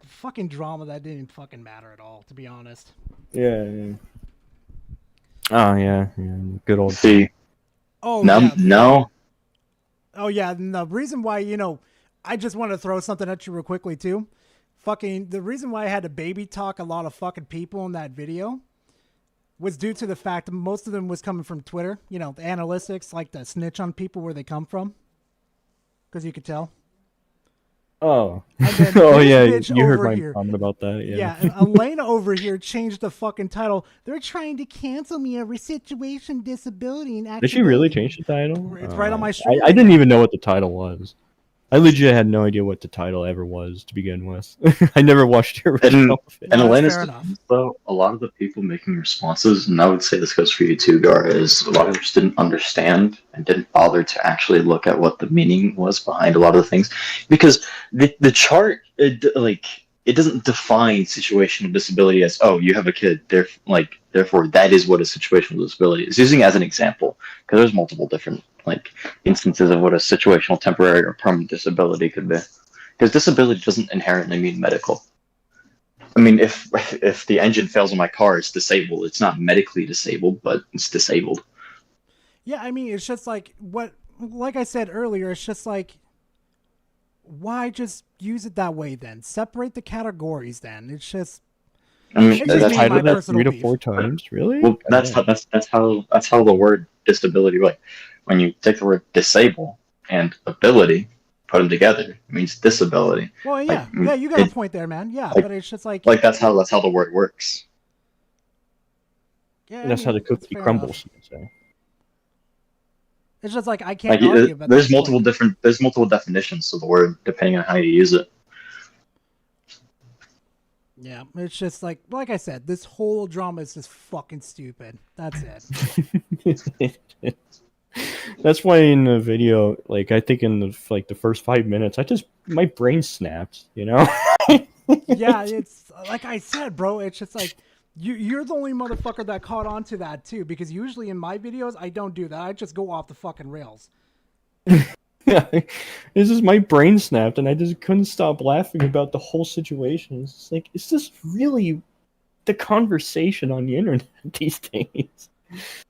fucking drama that didn't fucking matter at all, to be honest. Yeah. Oh, yeah. Good old... See. Oh, No. Oh, yeah, and the reason why, I just want to throw something at you real quickly, too. The reason why I had to baby talk a lot of fucking people in that video was due to the fact that most of them was coming from Twitter. The analytics like to snitch on people where they come from. Because you could tell. Oh. Oh, yeah, bitch you heard over my here. comment about that. Yeah, and Elena over here changed the fucking title. They're trying to cancel me over situation, disability, and Did she really change the title? It's right on my stream. I didn't even know what the title was. I legit had no idea what the title ever was to begin with. I never watched the original. And Elena's though, a lot of the people making responses, and I would say this goes for you too, Gar, is a lot of them just didn't understand and didn't bother to actually look at what the meaning was behind a lot of the things, because the chart, it doesn't define situational disability as, oh, you have a kid, therefore that is what a situational disability is. Using it as an example, because there's multiple different instances of what a situational, temporary, or permanent disability could be. Because disability doesn't inherently mean medical. I mean, if the engine fails in my car, it's disabled. It's not medically disabled, but it's disabled. Yeah, I mean, it's just like I said earlier, it's just like, why just use it that way then? Separate the categories then. It's just... I mean, that's titled that 3 to 4 times, really? Well, that's how the word disability, when you take the word disable and ability, put them together, it means disability. Well, yeah, you got a point there, man. Yeah, but it's just like that's how the word works. Yeah, and that's how the cookie crumbles. So. It's just like I can't argue about there's multiple definitions to the word depending on how you use it. Yeah, it's just like I said, this whole drama is just fucking stupid. That's it. That's why in the video, I think in the first 5 minutes, my brain snapped, Yeah, it's like I said, bro. It's just like you're the only motherfucker that caught on to that too, because usually in my videos I don't do that. I just go off the fucking rails. This is my brain snapped, and I just couldn't stop laughing about the whole situation. It's like, is this really the conversation on the internet these days?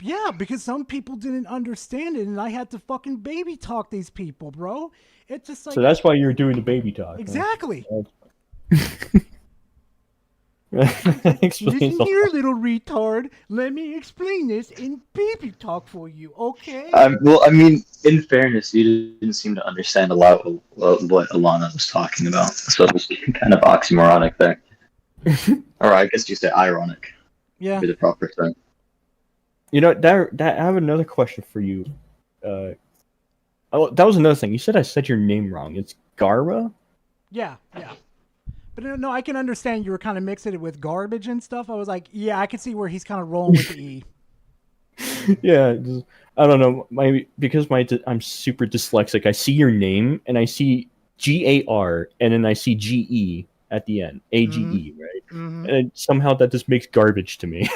Yeah, because some people didn't understand it, and I had to fucking baby talk these people, bro. It's just like... So that's why you're doing the baby talk. Exactly. Explains Listen here, little retard. Let me explain this in baby talk for you, okay? Well, I mean, in fairness, you didn't seem to understand a lot of what Alana was talking about, so it was kind of oxymoronic there. Or I guess you say ironic. Yeah. Would be the proper term. You know, that I have another question for you. That was another thing. You said I said your name wrong. It's Gara? Yeah. But no, I can understand you were kind of mixing it with garbage and stuff. I was like, yeah, I can see where he's kind of rolling with the E. Yeah, I don't know. I'm super dyslexic. I see your name and I see GAR, and then I see GE at the end, AGE, right? Mhm. And somehow that just makes garbage to me.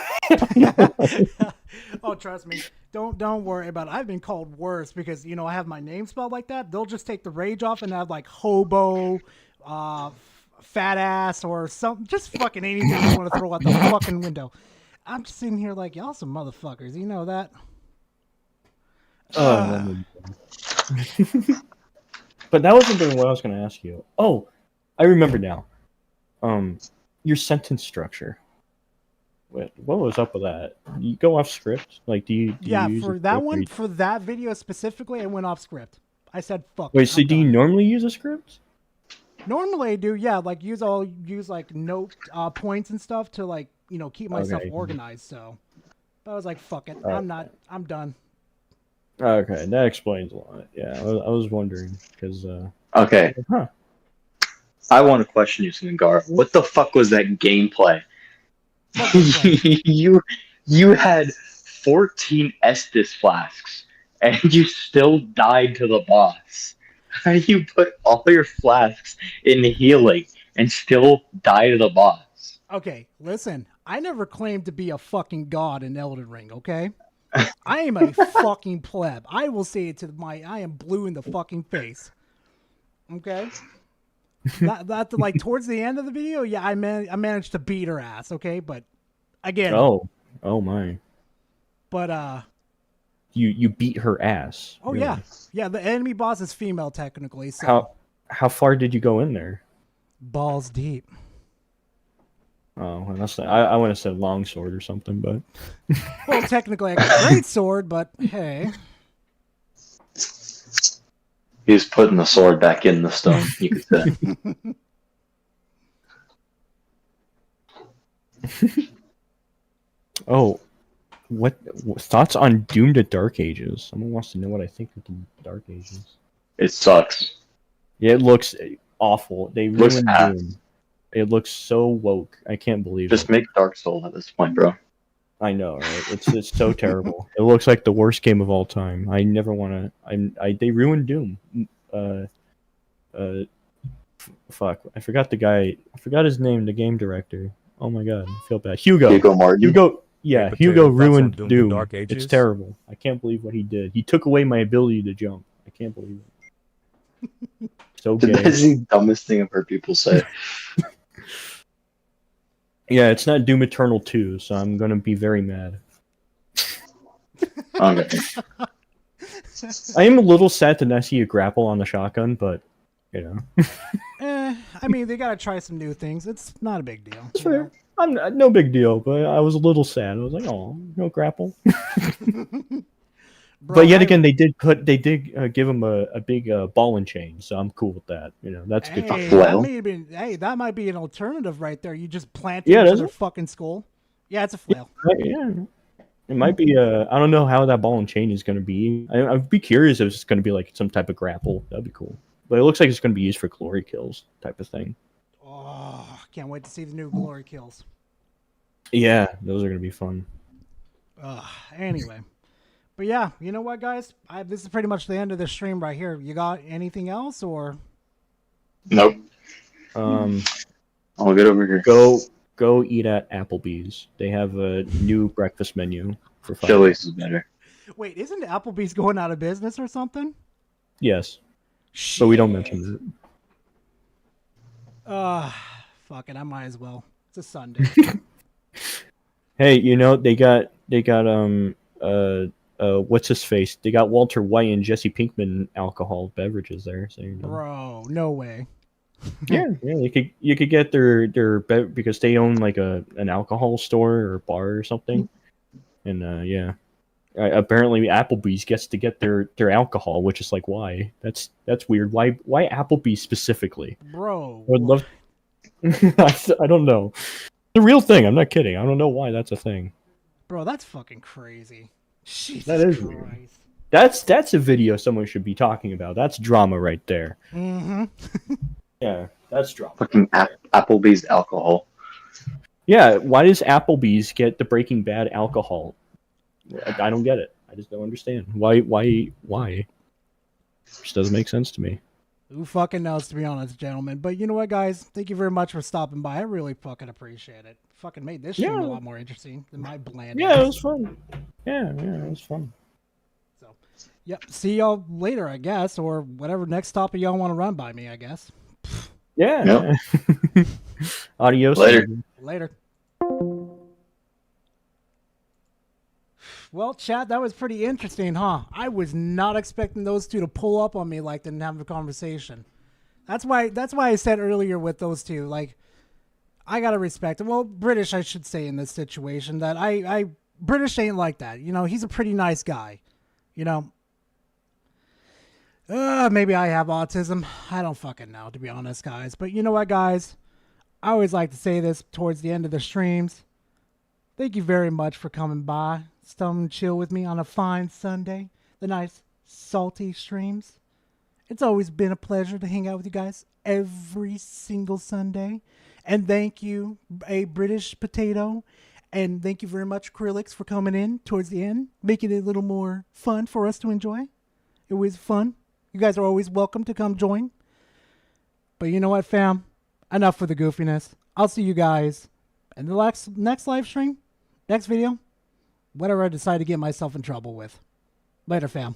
Oh, trust me. Don't worry about it. I've been called worse because I have my name spelled like that. They'll just take the rage off and have like hobo, fat ass, or something. Just fucking anything you want to throw out the fucking window. I'm just sitting here like y'all some motherfuckers. You know that. But that wasn't what I was going to ask you. Oh, I remember now. Your sentence structure. What was up with that? You go off script? Like, do you Yeah, use for a that script or one, you- for that video specifically, I went off script. I said fuck. Wait, it, so I'm do you done. normally use a script? Normally I do, yeah. Like use like note points and stuff to like keep myself Okay. organized. So, but I was like, fuck it, Okay. I'm done. Okay, that explains a lot. Yeah, I was wondering because. Okay. Huh. I want to question you, Singar. What the fuck was that gameplay? you had 14 Estus flasks, and you still died to the boss. How do you put all your flasks in healing and still die to the boss? Okay, listen, I never claimed to be a fucking god in Elden Ring. Okay, I am a fucking pleb. I will say it to I am blue in the fucking face. Okay. that like towards the end of the video, yeah, I managed to beat her ass. Okay, but again, Oh my! but You beat her ass. oh really? yeah, the enemy boss is female technically. So How far did you go in there? balls deep. Oh, unless I would have said longsword or something, but Well, technically I got a great sword, but hey. He's putting the sword back in the stone, you could say. oh, what thoughts on Doom to Dark Ages? Someone wants to know what I think of the Dark Ages. It sucks. Yeah, it looks awful. They Looks ruined ass. Doom. It looks so woke. I can't believe Just it. make Dark Soul at this point, bro. I know, right? It's so terrible. It looks like the worst game of all time. I never want to. They ruined Doom. Fuck. I forgot the guy. I forgot his name. The game director. Oh my god, I feel bad. Hugo Martin. Hugo. Yeah, Hey, Hugo Potato, thoughts on ruined Doom Doom. to Dark It's Ages? terrible. I can't believe what he did. He took away my ability to jump. I can't believe it. So gay. That's the dumbest thing I've heard people say. Yeah, it's not Doom Eternal 2, so I'm gonna be very mad. Okay. I am a little sad to not see a grapple on the shotgun, but I mean, they gotta try some new things. It's not a big deal. It's fair. I'm no big deal, but I was a little sad. I was like, oh, no grapple. But yet again, they did give him a big ball and chain, so I'm cool with that. That's good. Hey, that might be an alternative right there. You just plant it Yeah, into that's their it. fucking skull. Yeah, it's a flail. Yeah, it might be. I don't know how that ball and chain is going to be. I'd be curious if it's going to be like some type of grapple. That'd be cool. But it looks like it's going to be used for glory kills type of thing. Oh, can't wait to see the new glory kills. Yeah, those are going to be fun. Anyway. But yeah, you know what, guys? This is pretty much the end of the stream right here. You got anything else, or? Nope. I'll get over here. Go eat at Applebee's. They have a new breakfast menu for $5. Chili's is better. Wait, isn't Applebee's going out of business or something? Yes, but we don't mention Fuck it, I might as well. It's a Sunday. it. Hey, they got what's his face? They got Walter White and Jesse Pinkman alcohol beverages there. So Bro, no way. yeah, you could get their because they own like an alcohol store or bar or something, and yeah, apparently Applebee's gets to get their alcohol, which is like why that's weird. Why Applebee's specifically? Bro, I would love. I don't know. The real thing. I'm not kidding. I don't know why that's a thing. Bro, that's fucking crazy. Jesus That is Christ. weird. That's a video someone should be talking about. That's drama right there. Mm-hmm. Yeah, that's drama. Fucking Applebee's alcohol. Yeah, why does Applebee's get the Breaking Bad alcohol? I don't get it. I just don't understand. Why? It just doesn't make sense to me. Who fucking knows, to be honest, gentlemen. But you know what, guys? Thank you very much for stopping by. I really fucking appreciate it. Fucking made this stream a lot more interesting than my bland. Yeah, it was fun. Yeah, it was fun. Yep. See y'all later, I guess, or whatever next topic y'all want to run by me, I guess. Yeah. Adios. Later. Well, Chad, that was pretty interesting, huh? I was not expecting those two to pull up on me like that and have a conversation. That's why I said earlier with those two, like, I gotta respect them. Well, British, I should say, in this situation, that I British ain't like that. You know, he's a pretty nice guy. You know, maybe I have autism. I don't fucking know, to be honest, guys. But you know what, guys? I always like to say this towards the end of the streams. Thank you very much for coming by. Come chill with me on a fine Sunday. The nice, salty streams. It's always been a pleasure to hang out with you guys every single Sunday. And thank you, a British Potato. And thank you very much, Krillix, for coming in towards the end, making it a little more fun for us to enjoy. It was fun. You guys are always welcome to come join. But you know what, fam? Enough for the goofiness. I'll see you guys in the next live stream, next video, whatever I decide to get myself in trouble with. Later, fam.